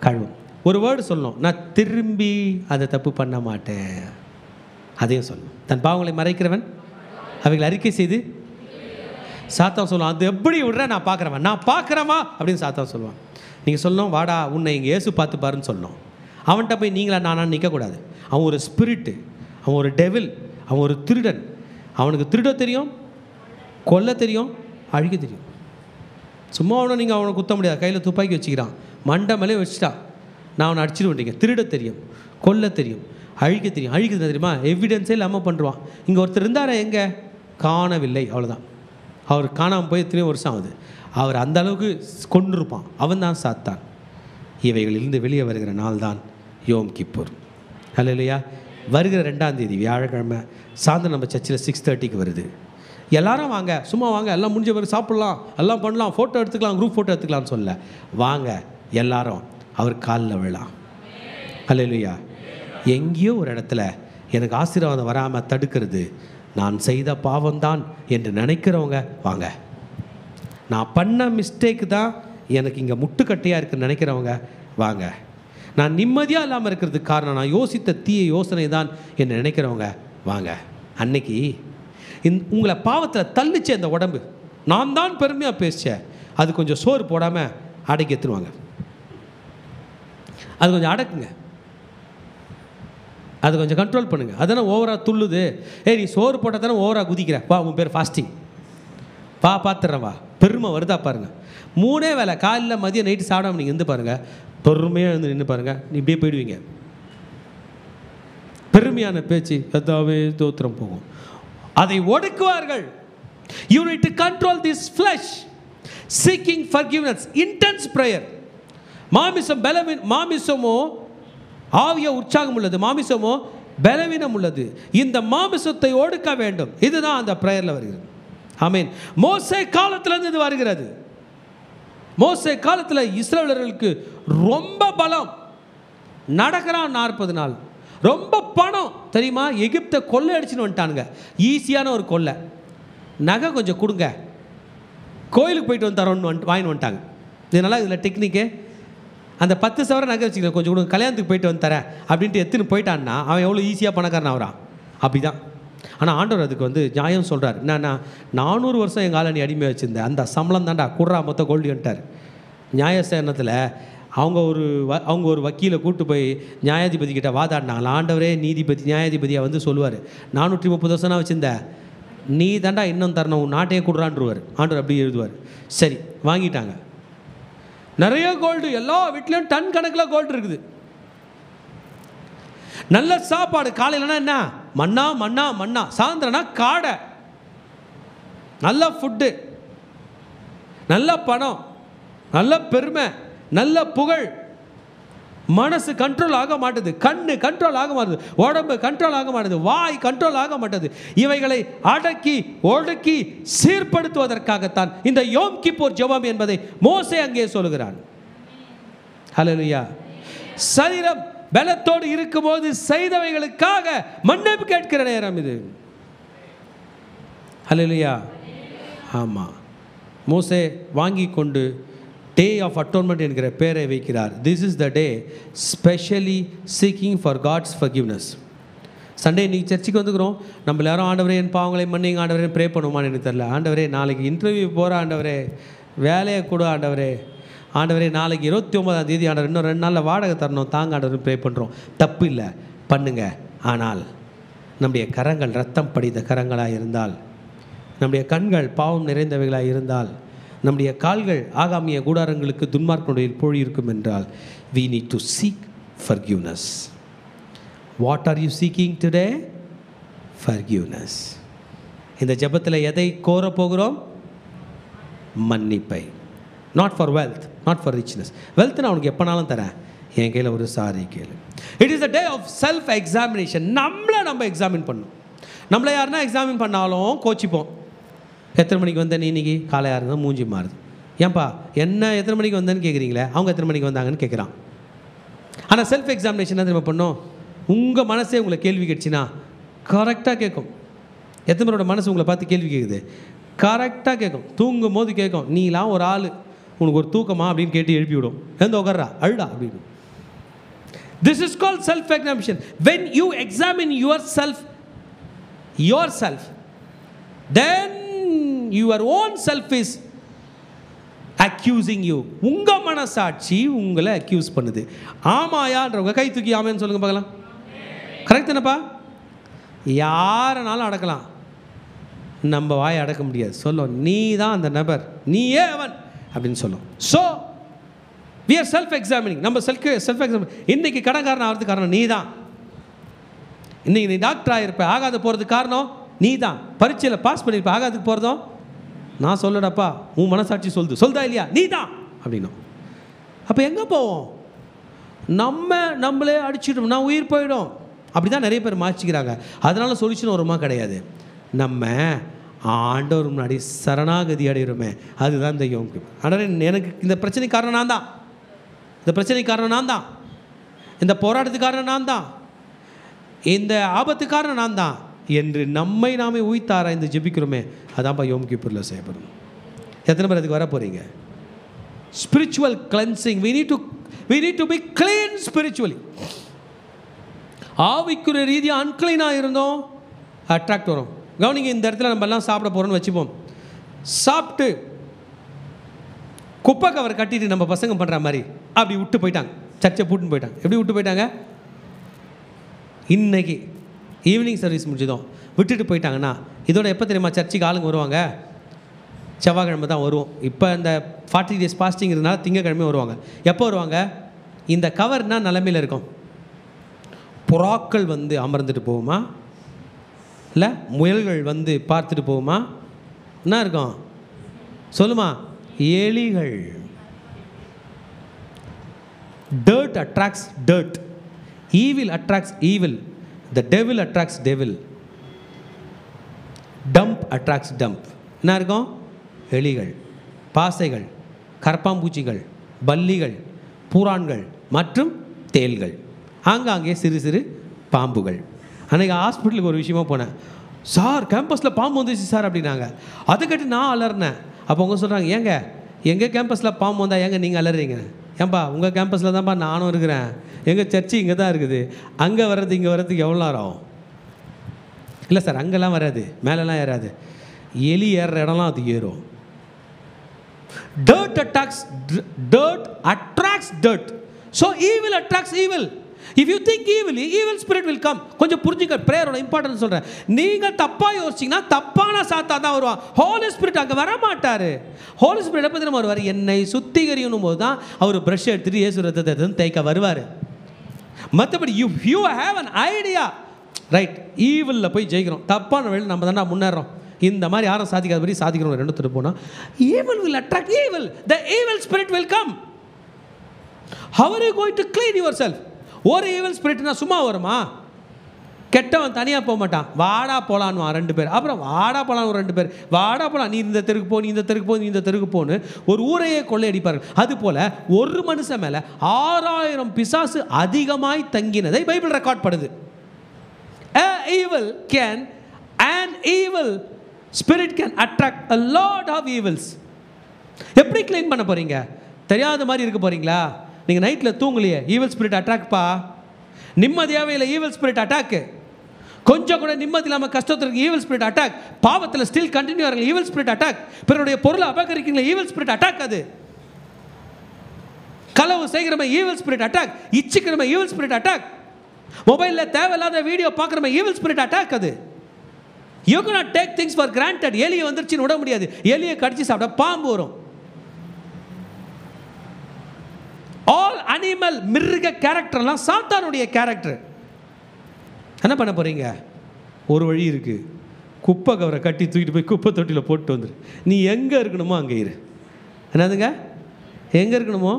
கழுவும். ஒரு வேர்டு சொல்லணும், நான் திரும்பி அதை தப்பு பண்ண மாட்டேன், அதையும் சொல்லணும். தன் பாவங்களை மறைக்கிறவன் அவைகளை அறிக்கை செய்து சாத்தான் சொல்லுவான், அது எப்படி விடுற, நான் பார்க்குறவன், நான் பார்க்குறவா அப்படின்னு சாத்தான் சொல்லுவான். நீங்கள் சொல்லணும், வாடா உன்னை இங்கே இயேசு பார்த்து பாருன்னு சொல்லணும். அவன்கிட்ட போய் நீங்களா நானான்னு நிற்கக்கூடாது. அவன் ஒரு ஸ்பிரிட்டு, அவன் ஒரு டெவில், அவன் ஒரு திருடன். அவனுக்கு திருட தெரியும், கொல்ல தெரியும், அழிக்க தெரியும். சும்மா அவனை நீங்கள் அவனை குத்த முடியாது. கையில் துப்பாக்கி வச்சுக்கிறான், மண்டை மேலே வச்சுட்டான், நான் அவனை அடிச்சிட்டு வந்துட்டீங்க. திருட தெரியும், கொல்ல தெரியும், அழிக்க தெரியும். அழிக்கிறது தெரியுமா? எவிடன்ஸே இல்லாமல் பண்ணுறான். இங்கே ஒருத்தர் இருந்தாரே, எங்கே காணவில்லை, அவ்வளோதான். அவர் காணாமல் போய் எத்தனையோ வருஷம் ஆகுது. அவர் அந்த அளவுக்கு கொண்டு இருப்பான். அவன் தான் சாத்தான். இவைகளிலிருந்து வெளியே வருகிற நாள் தான் யோம் கிப்பூர். ஹல்லேலூயா. வருகிற 2ஆம் தேதி வியாழக்கிழமை சாயந்தரம் நம்ம சர்ச்சில் 6:30க்கு வருது. எல்லாரும் வாங்க, சும்மா வாங்க, எல்லாம் முடிஞ்ச பிறகு சாப்பிட்லாம், எல்லாம் பண்ணலாம், ஃபோட்டோ எடுத்துக்கலாம், குரூப் ஃபோட்டோ எடுத்துக்கலாம்னு சொல்ல, வாங்க எல்லாரும் அவர் காலில் விழலாம். ஹல்லேலூயா. எங்கேயோ ஒரு இடத்துல எனக்கு ஆசீர்வாதம் வராமல் தடுக்கிறது நான் செய்த பாவம்தான் என்று நினைக்கிறவங்க வாங்க. நான் பண்ண மிஸ்டேக்கு தான் எனக்கு இங்கே முட்டுக்கட்டையாக இருக்குன்னு நினைக்கிறவங்க வாங்க. நான் நிம்மதியாக இல்லாமல் இருக்கிறதுக்கு காரணம் நான் யோசித்த தீய யோசனை தான் என்று நினைக்கிறவங்க வாங்க. அன்னைக்கு உங்களை பாவத்தில் தள்ளிச்ச அந்த உடம்பு, நான் தான் பெருமையாக பேசிச்சேன், அது கொஞ்சம் சோறு போடாமல் அடக்கி எடுத்துருவாங்க. அது கொஞ்சம் அடக்குங்க, அது கொஞ்சம் கண்ட்ரோல் பண்ணுங்கள். அதனால் ஓவராக துள்ளுது, நீ சோறு போட்டால் தானே ஓவராக குதிக்கிற, வா உன் பேர் ஃபாஸ்டிங், வா பார்த்துட்றேன், வா. பெருமை வருதா பாருங்கள். 3 வேளை காலையில் மதியம் நைட்டு சாப்பிடாம நீங்கள் இருந்து பாருங்கள், பொறுமையாக இருந்து நின்று பாருங்கள், நீ இப்படியே போயிடுவீங்க. பெருமையான பேச்சு எதாவே தோத்திரம் போகும். அதை ஒடுக்குவார்கள். You need to control this flesh, seeking forgiveness, intense prayer. மாமிசமோ ஆவிய உற்சாகம் உள்ளது, மாமிசமோ பலவீனம் உள்ளது. இந்த மாமிசத்தை ஒடுக்க வேண்டும். இதுதான் அந்த பிரேயரில் வருகிறது. ஆமென். மோசே காலத்திலிருந்து இது வருகிறது. மோசே காலத்தில் இஸ்ரவேலர்களுக்கு ரொம்ப பலம், நடக்கிறான் 40 நாள், ரொம்ப பணம் தெரியுமா? எகிப்தை கொள்ளை அடிச்சுன்னு வந்துட்டானுங்க. ஈஸியான ஒரு கொள்ளை. நகை கொஞ்சம் கொடுங்க, கோயிலுக்கு போயிட்டு வந்து தரோன்னு வாங்கிட்டு வந்துட்டாங்க. இதனால் இதில் டெக்னிக்கு, அந்த 10 சவரன் நகை வச்சுக்கலாம், கொஞ்சம் கொடுங்க, கல்யாணத்துக்கு போயிட்டு வந்து தரேன் அப்படின்ட்டு எடுத்துன்னு போயிட்டான்னா அவன் எவ்வளோ ஈஸியாக பணக்காரன் ஆகிறான். அப்படி தான். ஆனால் ஆண்டவர் அதுக்கு நியாயம் சொல்கிறார். என்னன்னா 400 வருஷம் எங்கள் ஆளை நீ அடிமை வச்சுருந்தேன், அந்த சம்பளம் தான்டா குர்ரா மொத்த கோல்டுன்ட்டார். நியாயசேனத்தில் அவங்க ஒரு வக்கீலை கூப்பிட்டு போய் நியாயாதிபதி கிட்ட வாதாடினாங்களா. ஆண்டவரே நியாயாதிபதியாக சொல்லுவார், 430 வருஷம்னா வச்சுருந்த, நீ தாண்டா இன்னும் தரணும், உன் நாட்டையே கொடுறான்ருவார். ஆண்டவர் அப்படி எழுதுவார். சரி, வாங்கிட்டாங்க. நிறைய கோல்டு, எல்லா வீட்லேயும் டன் கணக்கில் கோல்டு இருக்குது. நல்ல சாப்பாடு, காலையிலனா என்ன மண்ணா மண்ணா மண்ணா, சாயந்தரம்னா காடை, நல்ல ஃபுட்டு, நல்ல பணம், நல்ல பெருமை, நல்ல புகழ். மனசு கண்ட்ரோல் ஆக மாட்டுது, கண்ணு கண்ட்ரோல் ஆக மாட்டுது, உடம்பு கண்ட்ரோல் ஆக மாட்டுது, வாய் கண்ட்ரோல் ஆக மாட்டது. இவைகளை அடக்கி ஒடுக்கி சீர்படுத்துவதற்காகத்தான் இந்த யோம் கிப்பூர் ஜெபம் என்பதை மோசே அங்கே சொல்லுகிறான். ஹல்லேலூயா. சரீரம் பலத்தோடு இருக்கும்போது செய்தவைகளுக்காக மன்னிப்பு கேட்கிற நேரம் இது. ஹல்லேலூயா. ஆமாம், மோசே வாங்கி கொண்டு டே ஆஃப் அட்டோன்மெண்ட் என்கிற பேரை வைக்கிறார். This is the day specially seeking for God's forgiveness. Sunday இன்றைக்கி சர்ச்சுக்கு வந்துக்கிறோம், நம்ம எல்லாரும் ஆண்டவரே என் பாவங்களை மன்னிங்க ஆண்டவரே ப்ரே பண்ணுவோமான்னு எனக்கு தெரில. ஆண்டவரே நாளைக்கு இன்டர்வியூ போகிற ஆண்டவரே, வேலையை கொடு ஆண்டவரே, ஆண்டவரே நாளைக்கு 29ஆம் தேதி ஆண்டவர் இன்னும் 2 நாளில் வாடகை தரணும் தாங்க ஆண்டவர் ப்ரே பண்ணுறோம். தப்பு இல்லை, பண்ணுங்க. ஆனால் நம்முடைய கரங்கள் ரத்தம் படித்த கரங்களாக இருந்தால், நம்முடைய கண்கள் பாவம் நிறைந்தவைகளாக இருந்தால், நம்முடைய கால்கள் ஆகாமிய கூடாரங்களுக்கு துன்மார்க்கனுடைய பொழி இருக்கும் என்றால், we need to seek forgiveness. What are you seeking today? Forgiveness. இந்த ஜெபத்தில் எதை கோர போகிறோம்? மன்னிப்பை. Not for wealth, not for richness. wealth நான் உனக்கு எப்போனாலும் தரேன், என் கையில் ஒரு சாரி கேளு. It is a day of self examination. நம்ம எக்ஸாமின் பண்ணணும். நம்மளை யாருன்னா எக்ஸாமின் பண்ணாலும் கோச்சிப்போம். எத்தனை மணிக்கு வந்தேன் நீ இன்றைக்கி? காலையாக இருந்தால் மூஞ்சி மாறுது. ஏன்பா என்ன எத்தனை மணிக்கு வந்தேன்னு கேட்குறீங்களே, அவங்க எத்தனை மணிக்கு வந்தாங்கன்னு கேட்குறான். ஆனால் செல்ஃப் எக்ஸாமினேஷன் தான் திரும்ப பண்ணோம். உங்கள் மனசே உங்களை கேள்வி கேட்டுச்சுன்னா கரெக்டாக கேட்கும். எத்தனை பேரோட மனசு உங்களை பார்த்து கேள்வி கேட்குது? கரெக்டாக கேட்கும். தூங்கும் போது கேட்கும், நீலாம் ஒரு ஆள், உனக்கு ஒரு தூக்கமா அப்படின்னு கேட்டு எழுப்பி விடும். எந்த உட்கார்றா அழுடா அப்படின்னு. This is called self examination. When you examine yourself, then your own self is accusing you. உங்க மனசாட்சி உங்களை அக்யூஸ் பண்ணுது. ஆமாயான்றவங்க கை தூக்கி ஆமேன்னு சொல்லுங்க பார்க்கலாம். கரெக்ட் தானப்பா? யாரனாலும் அடக்கலாம், நம்ம வாயை அடக்க முடியாது. சொல்லும் நீ தான் அந்த நபர், நீயே அவன் அப்படின்னு சொல்லும். So we are self examining. நம்ம செல்ஃப் எக்ஸாமின். இன்றைக்கி கடன்காரன் ஆகிறதுக்கு காரணம் நீ தான். இன்றைக்கி நீ டாக்டர் ஆகிருப்ப ஆகாத போகிறதுக்கு காரணம் நீ தான். பரீட்சையில் பாஸ் பண்ணியிருப்ப ஆகாதுக்கு போகிறதும் நான் சொல்லடப்பா, உன் மனசாட்சி சொல்லுதா இல்லையா? நீ தான் அப்படின்னும். அப்போ எங்கே போவோம்? நம்மளே அடிச்சிட்டோம்னா உயிர் போயிடும். அப்படி தான் நிறைய பேர் மாற்றிக்கிறாங்க. அதனால் சொல்யூஷன் வருமா? கிடையாது. நம்ம ஆண்டவர் முன்னாடி சரணாகதி அடைகிறோமே, அதுதான் இந்த யோம் கிப்பூர். ஆனால் எனக்கு இந்த பிரச்சனைக்கு காரணம் நான் தான், இந்த பிரச்சனைக்கு காரணம் நான் தான், இந்த போராட்டத்துக்கு காரணம் நான் தான், இந்த ஆபத்துக்கு காரணம் நான் தான் என்று நம்மை நாமே உய்த்தாராய்ந்து ஜெபிக்கிறோமே, அதான்ப்பா யோம் கிப்பூரில் செய்யப்படும். எத்தனை பேர் அதுக்கு வர போகிறீங்க? Spiritual cleansing. we need to be clean spiritually. ஆவிக்குரிய ரீதியாக அன்கிளீனாக இருந்தோம் அட்ராக்ட் வரும். கவனிங்க, இந்த இடத்துல நம்ம எல்லாம் சாப்பிட போகிறோம்னு வச்சுப்போம். சாப்பிட்டு குப்பை கவர் கட்டிட்டு நம்ம பசங்க பண்ணுற மாதிரி அப்படி விட்டு போயிட்டாங்க, சர்ச்சை பூட்டுன்னு போயிட்டாங்க. எப்படி விட்டு போயிட்டாங்க? இன்னைக்கு ஈவினிங் சர்வீஸ் முடிஞ்சதும் விட்டுட்டு போயிட்டாங்கன்னா இதோட எப்போ தெரியுமா சர்ச்சுக்கு ஆளுங்க வருவாங்க? செவ்வாய்க்கிழமை தான் வருவோம். இப்போ இந்த 40 days ஃபாஸ்டிங் இருந்தால் திங்கக்கிழமை வருவாங்க. எப்போ வருவாங்க? இந்த கவர்னா நிலைமையில் இருக்கும். புறாக்கள் வந்து அமர்ந்துட்டு போகுமா, இல்லை முயல்கள் வந்து பார்த்துட்டு போகுமா, என்ன இருக்கும் சொல்லுமா? எலிகள். Dirt attracts dirt. Evil attracts evil. The devil attracts devil. Dump attracts dump. என்ன இருக்கும்? எலிகள், பாசைகள், கரப்பாம்பூச்சிகள், பல்லிகள், பூரான்கள் மற்றும் தேள்கள், ஆங்காங்கே சிறு சிறு பாம்புகள். அன்றைக்கி ஹாஸ்பிட்டலுக்கு ஒரு விஷயமா போனேன். சார் கேம்பஸில் பாம்பு வந்துச்சு சார் அப்படின்னாங்க. அதை கேட்டு நான் அலறினேன். அப்போ அவங்க சொல்கிறாங்க, ஏங்க எங்கள் கேம்பஸில் பாம்பு வந்தால் ஏங்க நீங்கள் அலறீங்க? ஏன்பா உங்கள் கேம்பஸில் தான்ப்பா நானும் இருக்கிறேன், எங்கள் சர்ச்சு இங்கே தான் இருக்குது, அங்கே வர்றது இங்கே வர்றதுக்கு எவ்வளோ நேரம் ஆகும்? இல்லை சார் அங்கெல்லாம் வராது, மேலெலாம் ஏறாது, எலி ஏறுற இடம்லாம் அது ஏறும். Dirt attracts dirt. So evil attracts evil. If you think evilly, evil spirit will come. கொஞ்சம் புரிஞ்சுக்க, பிரேயரோட இம்பார்ட்டன்ஸ் சொல்கிறேன். நீங்கள் தப்பாக யோசிச்சிங்கன்னா தப்பான சாத்தா தான் வருவான். ஹோலி ஸ்பிரிட் அங்கே வர மாட்டார். ஹோலி ஸ்பிரிட் எப்போ நம்ம வருவார்? என்னை சுத்திகரியும் போது தான் அவர் ப்ரஷ் எடுத்துகிட்டு இயேசு ரத்தத்தை தேய்க்க வருவார். மற்றபடி you have an idea, right, ஈவிலில் போய் ஜெயிக்கிறோம், தப்பான வழியில் நம்ம தானே முன்னேறோம், இந்த மாதிரி யாரும் சாதிக்காதபடி சாதிக்கிறோம் ரெண்டு திட்டு போனால், evil will attract evil. The evil spirit will come. How are you going to clean yourself? ஒரு ஈவில் ஸ்பிரிட்னா சும்மா வருமா? கெட்டவன் தனியாக போக மாட்டான், வாடா போலான்னு ரெண்டு பேர், அப்புறம் வாடா போலான்னு ஒரு ரெண்டு பேர், வாடா போலாம், நீ இந்த தெருக்கு போ, நீ இந்த தெருக்கு போ, நீ இந்த தெருக்கு போன்னு ஒரு ஊரையே கொள்ளையடிப்பார்கள். அதுபோல் ஒரு மனுஷன் மேலே 6000 பிசாசு அதிகமாய் தங்கினதை பைபிள் ரெக்கார்ட் பண்ணுது. An evil spirit can attract a lot of evils. எப்படி க்ளீன் பண்ண போறீங்க? தெரியாத மாதிரி இருக்க போறீங்களா? நீங்க நைட்ல தூங்கலையே, ஈவில் ஸ்பிரிட் அட்டாக் பா. நிம்மதியாவே இல்லை, ஈவில் ஸ்பிரிட் அட்டாக். கொஞ்சம் கூட நிம்மதி இல்லாமல் கஷ்டத்திற்கு ஈவில் ஸ்பிரிட் அட்டாக். பாவத்தில் ஸ்டில் கண்டினியூ ஆகிறீங்க, ஈவில் ஸ்பிரிட் அட்டாக். பிறருடைய பொருளை அபகரிக்கிறீங்களா, ஈவில் ஸ்பிரிட் அட்டாக். அது களவு செய்கிறமே ஈவில் ஸ்பிரிட் அட்டாக். இச்சிக்கிறமே ஈவில் ஸ்பிரிட் அட்டாக். மொபைலில் தேவையில்லாத வீடியோ பார்க்குறமே ஈவில் ஸ்பிரிட் அட்டாக். அது you cannot take things for granted. எலியை வந்துருச்சுன்னு விட முடியாது, எலியை கடிச்சு சாப்பிட பாம்பு வரும். ஆல் அனிமல் மிருக கேரக்டர்லாம் சாத்தானுடைய கேரக்டர். என்ன பண்ண போறீங்க? ஒரு வழி இருக்கு, குப்பை கவரை கட்டி தூக்கிட்டு போய் குப்பை தொட்டியில் போட்டு வந்துரு. நீ எங்கே இருக்கணுமோ அங்கே இரு. என்னதுங்க? எங்கே இருக்கணுமோ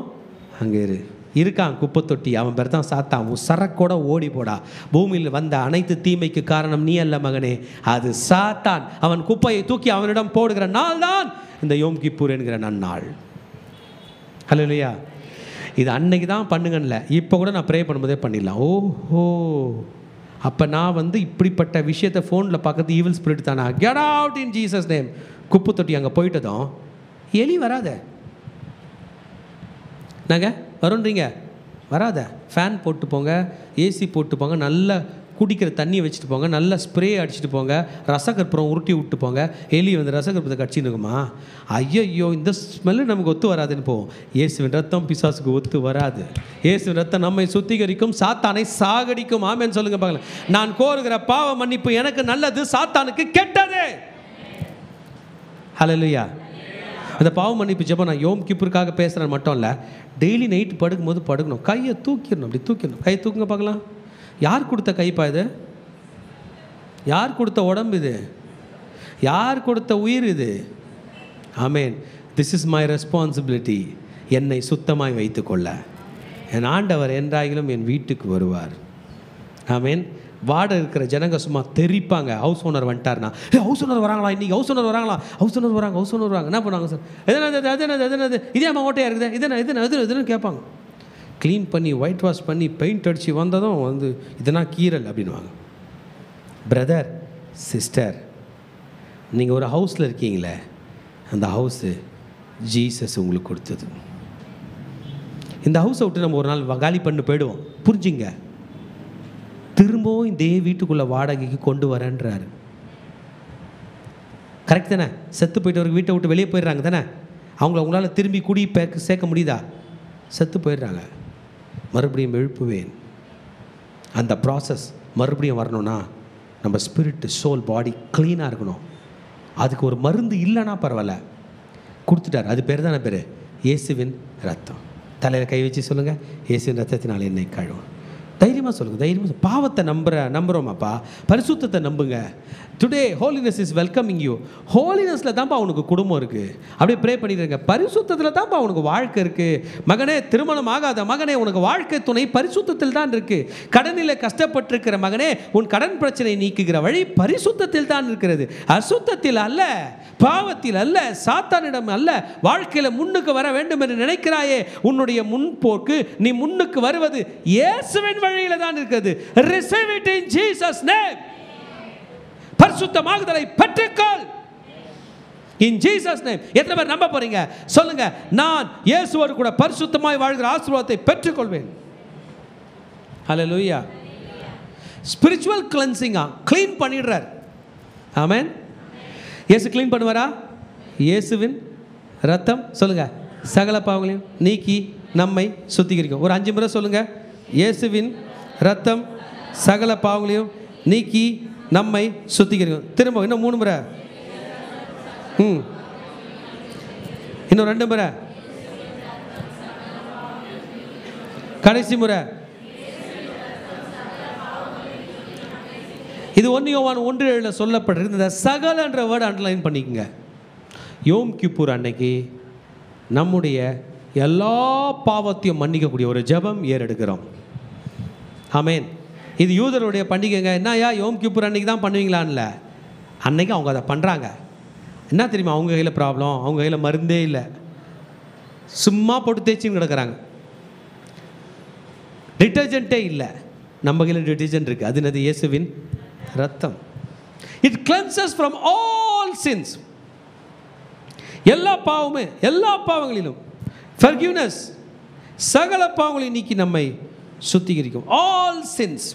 அங்கே இரு. இருக்கான் குப்பை தொட்டி, அவன் பேர் தான் சாத்தான். சரக்கோட ஓடி போடா. பூமியில் வந்த அனைத்து தீமைக்கு காரணம் நீ அல்ல மகனே, அது சாத்தான். அவன் குப்பையை தூக்கி அவனிடம் போடுகிற நாள் தான் இந்த யோம் கிப்பூர் என்கிற நன்னாள். ஹல்லேலூயா. இது அன்னைக்கு தான் பண்ணுங்கன்ல, இப்போ கூட நான் ப்ரே பண்ணும்போதே பண்ணிடலாம். ஓஹோ, அப்போ நான் இப்படிப்பட்ட விஷயத்தை ஃபோனில் பார்க்கறது ஈவில் ஸ்பிரிட் தானா? Get out in Jesus name. குப்பை தொட்டி அங்கே போயிட்டதும் எலி வராத. நாங்கள் வரும்ன்றீங்க, வராத. ஃபேன் போட்டு போங்க, ஏசி போட்டு போங்க, நல்லா குடிக்கிற தண்ணியை வச்சுட்டு போங்க, நல்லா ஸ்ப்ரே அடிச்சுட்டு போங்க, ரசகற்புரம் உருட்டி விட்டு போங்க. எலி ரசகற்புரத்தை கடிச்சின்னு இருக்குமா? ஐயோ இந்த ஸ்மெல்லு நமக்கு ஒத்து வராதுன்னு போவோம். இயேசுவின் ரத்தம் பிசாசுக்கு ஒத்து வராது. இயேசுவின் ரத்தம் நம்மை சுத்திகரிக்கும், சாத்தானை சாகடிக்கும். ஆமென் சொல்லுங்க பார்க்கலாம். நான் கோருகிற பாவ மன்னிப்பு எனக்கு நல்லது, சாத்தானுக்கு கெட்டது. ஹல்லேலூயா. அந்த பாவ மன்னிப்பு ஜெபம் நான் யோம் கிப்பூருக்காக பேசுகிறேன் மட்டும் இல்லை, டெய்லி நைட்டு படுக்கும்போது படுக்கணும். கையை தூக்கிடணும், அப்படி தூக்கிடணும். கையை தூக்குங்க பார்க்கலாம். யார் கொடுத்த கைப்பா இது? யார் கொடுத்த உடம்பு இது? யார் கொடுத்த உயிர் இது? Amen. This is my responsibility. என்னை சுத்தமாய் வைத்துக்கொள்ள என் ஆண்டவர் என்றாகிலும் என் வீட்டுக்கு வருவார். ஆமேன். வாட இருக்கிற ஜனங்க சும்மா தெரிப்பாங்க. ஹவுஸ் ஓனர் வந்துட்டார்னா, ஹவுஸ் ஓனர் வராங்களா இன்றைக்கி, ஹவுஸ் ஓனர் வராங்களா, ஹவுஸ் ஓனர் வராங்க, ஹவுஸ் ஓனர் வராங்க. என்ன பண்ணுவாங்க? சார் எதுனது இதே அம்மா ஓட்டையாக இருக்குது, எதுன்னு கேட்பாங்க. க்ளீன் பண்ணி ஒயிட் வாஷ் பண்ணி பெயிண்ட் அடித்து வந்ததும் இதெல்லாம் கீரல் அப்படின்வாங்க. பிரதர் சிஸ்டர், நீங்கள் ஒரு ஹவுஸில் இருக்கீங்களே, அந்த ஹவுஸு ஜீசஸ் உங்களுக்கு கொடுத்தது. இந்த ஹவுஸை விட்டு நம்ம ஒரு நாள் காலி பண்ணி போயிடுவோம். புரிஞ்சுங்க. திரும்பவும் இதே வீட்டுக்குள்ளே வாடகைக்கு கொண்டு வரேன்றாரு. கரெக்ட் தானே? செத்து போயிட்டு வீட்டை விட்டு வெளியே போயிடுறாங்க தானே? அவங்களால திரும்பி குடி சேர்க்க முடியுதா? செத்து போயிடுறாங்க. மறுபடியும் எழுப்புவேன். அந்த ப்ராசஸ் மறுபடியும் வரணும்னா நம்ம ஸ்பிரிட், சோல், பாடி க்ளீனாக இருக்கணும். அதுக்கு ஒரு மருந்து இல்லைன்னா பரவாயில்ல, கொடுத்துட்டார். அது பேர் தானே பேர், இயேசுவின் ரத்தம். தலையில் கை வச்சு சொல்லுங்கள், இயேசுவின் ரத்தத்தினால் என்னை கழுவும். தைரியமாக சொல்லுங்கள், தைரியமாக. பாவத்தை நம்புகிறோமாப்பா, பரிசுத்தத்தை நம்புங்க. Today holiness is welcoming you. ஹோலினஸில் தான்ப்பா உனக்கு குடும்பம் இருக்குது. அப்படியே ப்ரே பண்ணிடுங்க. பரிசுத்தத்தில் தான்ப்பா உனக்கு வாழ்க்கை இருக்குது. மகனே, திருமணம் ஆகாத மகனே, உனக்கு வாழ்க்கை துணை பரிசுத்தத்தில் தான் இருக்குது. கடனில் கஷ்டப்பட்டிருக்கிற மகனே, உன் கடன் பிரச்சனை நீக்குகிற வழி பரிசுத்தத்தில் தான் இருக்கிறது. அசுத்தத்தில் அல்ல, பாவத்தில் அல்ல, சாத்தானிடம் அல்ல. வாழ்க்கையில் முன்னுக்கு வர வேண்டும் என்று நினைக்கிறாயே, உன்னுடைய முன்போக்கு, நீ முன்னுக்கு வருவது இயேசுவின் வழியில் தான் இருக்கிறது. Receive it in Jesus name. பரிசுத்தமாகுதலை பெற்றுக்கொள். In Jesus name. எத்தனை பேர் நம்ப போறீங்க? சொல்லுங்க, நான் இயேசுவோடு கூட பரிசுத்தமாய் வாழ்கிற ஆசீர்வாதத்தை பெற்றுக்கொள்வேன். ஹல்லேலூயா. Spiritual கிளென்சிங்கா, clean பண்ணிடுறார். ஆமென். இயேசு க்ளீன் பண்ணுவாரா? இயேசுவின் ரத்தம் சொல்லுங்க சகல பாவங்களையும் நீக்கி நம்மை சுத்திகரிக்கும். ஒரு 5 முறை சொல்லுங்க. இயேசுவின் ரத்தம் சகல பாவங்களையும் நீக்கி நம்மை சுத்திகரிக்கும். திரும்ப இன்னும் 3 முறை. இன்னும் 2 முறை. கடைசி முறை. இது 1 யோவான் 1:7 சொல்லப்பட்டிருக்கு. இந்த சகலன்ற வேர்டு அண்டர்லைன் பண்ணிக்கங்க. யோம் கிப்பூர் அன்னைக்கு நம்முடைய எல்லா பாவத்தையும் மன்னிக்கக்கூடிய ஒரு ஜெபம் ஏறெடுக்கிறோம். ஆமென். இது யூதருடைய பண்டிகைங்க. என்னயா யோம் கிப்பூர் அன்னைக்கு தான் பண்ணுவீங்களான்ல, அன்னைக்கு அவங்க அதை பண்ணுறாங்க. என்ன தெரியுமா? அவங்க கையில் ப்ராப்ளம், அவங்க கையில் மருந்தே இல்லை, சும்மா போட்டு தேய்ச்சின்னு கிடக்கிறாங்க. டிட்டர்ஜென்ட்டே இல்லை, நம்ம கையில் டிட்டர்ஜென்ட் இருக்குது. அது என்னது? இயேசுவின் ரத்தம். It cleanses from all since. எல்லா பாவமே, எல்லா பாவங்களிலும் ஃபர்கிவ்னஸ், சகல பாவங்களை நீக்கி நம்மை சுத்திகரிக்கும். All sins.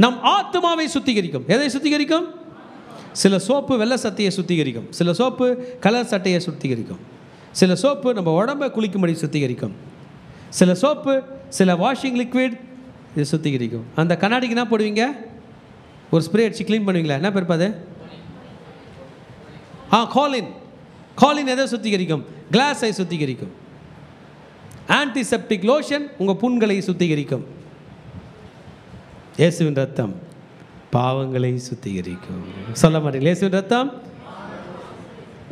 நம் ஆத்மாவை சுத்திகரிக்கும். எதை சுத்திகரிக்கும்? சில சோப்பு வெள்ளை சட்டையை சுத்திகரிக்கும், சில சோப்பு கலர் சட்டையை சுத்திகரிக்கும், சில சோப்பு நம்ம உடம்பை குளிக்கும்படி சுத்திகரிக்கும், சில சோப்பு சில வாஷிங் லிக்விட் இது சுத்திகரிக்கும். அந்த கண்ணாடிக்கு என்ன போடுவீங்க? ஒரு ஸ்ப்ரே அடிச்சு க்ளீன் பண்ணுவீங்களா? என்ன பேர் அது? காலின். காலின் எதை சுத்திகரிக்கும்? கிளாஸை சுத்திகரிக்கும். ஆன்டிசெப்டிக் லோஷன் உங்கள் புண்களை சுத்திகரிக்கும். இயேசுவின் ரத்தம் பாவங்களை சுத்திகரிக்கும். சொல்ல மாட்டீங்களா? இயேசுவின் ரத்தம்.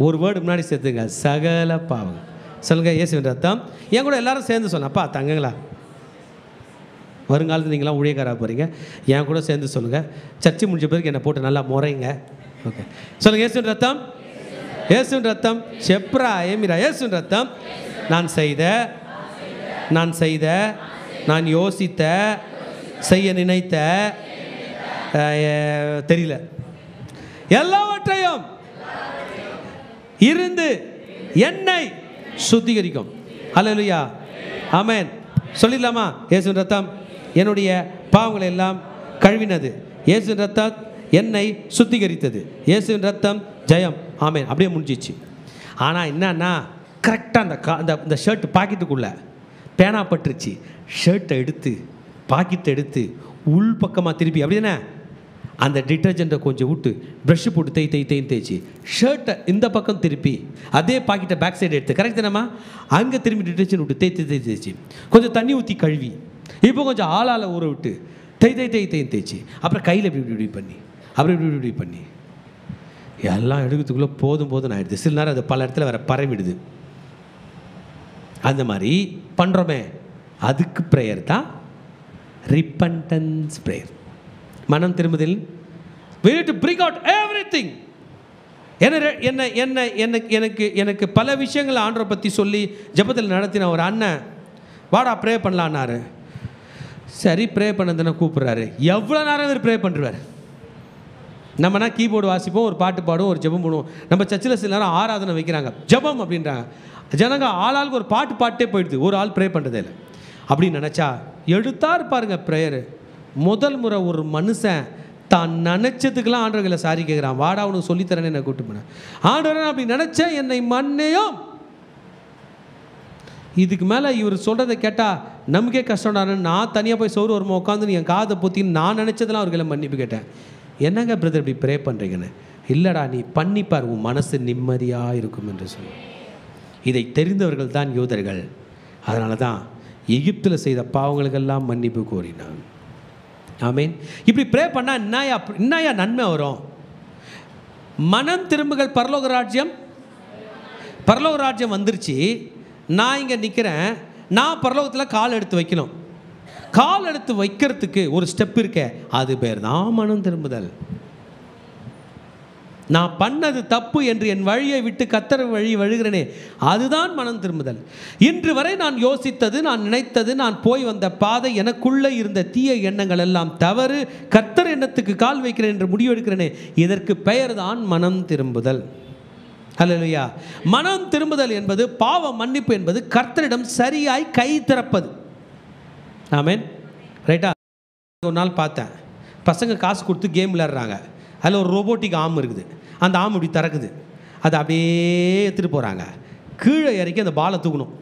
ஒரு வேர்டு முன்னாடி சேர்த்துங்க, சகல பாவம். சொல்லுங்க, இயேசுவின் ரத்தம். என் கூட எல்லாரும் சேர்ந்து சொன்ன, அப்பா தங்கங்களா, வருங்காலத்தில் நீங்களாம் ஊழியக்காராக போகிறீங்க, என் கூட சேர்ந்து சொல்லுங்கள். சர்ச்சை முடிஞ்ச பிறகு என்னை போட்டு நல்லா முறைங்க. ஓகே, சொல்லுங்கள். இயேசுவின் ரத்தம். இயேசுவின் ரத்தம். செப்ரா ஏமிரா. இயேசுவின் ரத்தம். நான் செய்த நான் யோசித்த செய்ய நினைத்த தெரியல எல்லாவற்றையும் இருந்து என்னை சுத்திகரிக்கும். அல்லேலூயா. ஆமென். சொல்லிடலாமா? இயேசுவின் ரத்தம் என்னுடைய பாவங்களை எல்லாம் கழுவினது. இயேசுவின் ரத்தம் என்னை சுத்திகரித்தது. இயேசுவின் ரத்தம் ஜெயம். ஆமென். அப்படியே முடிஞ்சிச்சு. ஆனால் என்னன்னா, கரெக்டாக அந்த ஷர்ட் பாக்கெட்டுக்குள்ளே பேனா பட்டுருச்சு. ஷர்ட்டை எடுத்து பாக்கெட்டை எடுத்து உள் பக்கமாக திருப்பி அப்படின்னா அந்த டிட்டர்ஜெண்ட்டை கொஞ்சம் விட்டு ப்ரஷ்ஷு போட்டு தேய்ச்சி ஷர்ட்டை இந்த பக்கம் திருப்பி அதே பாக்கெட்டை பேக் சைடு எடுத்து கரெக்ட் தானம்மா, அங்கே திரும்பி டிட்டர்ஜெண்ட் விட்டு தேய்ச்சி கொஞ்சம் தண்ணி ஊற்றி கழுவி இப்போ கொஞ்சம் ஆளால் ஊற விட்டு தேய்ச்சி அப்புறம் கையில் இப்படி பண்ணி அப்புறம் இப்படி பண்ணி எல்லாம் எடுக்கிறதுக்குள்ளே போதும் ஆகிடுது. சில நேரம் அது பல இடத்துல வேறு பரவிடுது. அந்த மாதிரி பண்ணுறோமே, அதுக்கு ப்ரேயர் தான் ரிப்பன்டன்ஸ் ப்ரேயர், மனம் திரும்புதல். we need to bring out everything. எனக்கு பல விஷயங்கள் ஆண்டவரை பற்றி சொல்லி ஜெபத்தில் நடத்தின ஒரு அண்ணன், வாடா ப்ரே பண்ணலான்னாரு. சரி ப்ரே பண்ணதுன்னு கூப்பிட்றாரு. எவ்வளோ நேரம் இவர் ப்ரே பண்ணுறாரு? நம்மனா கீபோர்டு வாசிப்போம், ஒரு பாட்டு பாடுவோம், ஒரு ஜெபம் பண்ணுவோம். நம்ம சர்ச்சில் சில நேரம் ஆராதனை வைக்கிறாங்க, ஜெபம் அப்படின்றாங்க. ஜனங்க ஆளாளுக்கு ஒரு பாட்டே போயிடுது, ஒரு ஆள் ப்ரே பண்ணுறதே இல்லை அப்படின்னு நினச்சா எடுத்தார் பாருங்க ப்ரேயரு. முதல் முறை ஒரு மனுஷன் தான் நினச்சதுக்கெல்லாம் ஆண்டவர்களை சாரி கேட்குறான். வாடா அவனுக்கு சொல்லித்தரேன்னு என்னை கூப்பிட்டு போனேன். ஆண்டவரே அப்படி நினச்சேன், என்னை மன்னியும். இதுக்கு மேலே இவர் சொல்கிறத கேட்டால் நமக்கே கஷ்டம்டான்னு நான் தனியாக போய் சோறு வருமா உட்காந்து என் காதை பொத்தின்னு நான் நினச்சதெல்லாம் அவர்களை மன்னிப்பு கேட்டேன். என்னங்க பிரதர் இப்படி ப்ரே பண்ணுறீங்கன்னு. இல்லைடா நீ பண்ணிப்பார், உன் மனசு நிம்மதியாக இருக்கும் என்று சொல்லி. இதை தெரிந்தவர்கள் தான் யூதர்கள். அதனால தான் எகிப்தில் செய்த பாவங்களுக்கெல்லாம் மன்னிப்பு கோரினான். ஆமீன். இப்படி ப்ரே பண்ணால் என்னையா நன்மை வரும்? மனம் திரும்புகள். பரலோக ராஜ்யம் வந்துருச்சு. நான் இங்கே நிற்கிறேன். நான் பரலோகத்தில் கால் எடுத்து வைக்கணும். கால் எடுத்து வைக்கிறதுக்கு ஒரு ஸ்டெப் இருக்க, அது பேர் தான் மனம் திரும்புதல். நான் பண்ணது தப்பு என்று என் வழியை விட்டு கர்த்தர் வழி வழுகிறேனே, அதுதான் மனம் திரும்புதல். இன்று வரை நான் யோசித்தது, நான் நினைத்தது, நான் போய் வந்த பாதை, எனக்குள்ளே இருந்த தீய எண்ணங்கள் எல்லாம் தவறு. கர்த்தர் எண்ணத்துக்கு கால் வைக்கிறேன் என்று முடிவு எடுக்கிறேனே, இதற்கு பெயர் தான் மனம் திரும்புதல். ஹல்லேலூயா. மனம் திரும்புதல் என்பது, பாவ மன்னிப்பு என்பது கர்த்தரிடம் சரியாய் கை திறப்பது. ஆமென். ரைட்டா? ஒரு நாள் பார்த்தேன், பசங்க காசு கொடுத்து கேம் விளையாடுறாங்க. அதில் ஒரு ரோபோட்டிக் ஆம் இருக்குது. அந்த ஆம் இப்படி திறக்குது. அதை அப்படியே எடுத்துகிட்டு போகிறாங்க. கீழே இறக்கி அந்த பாலை தூக்கணும்.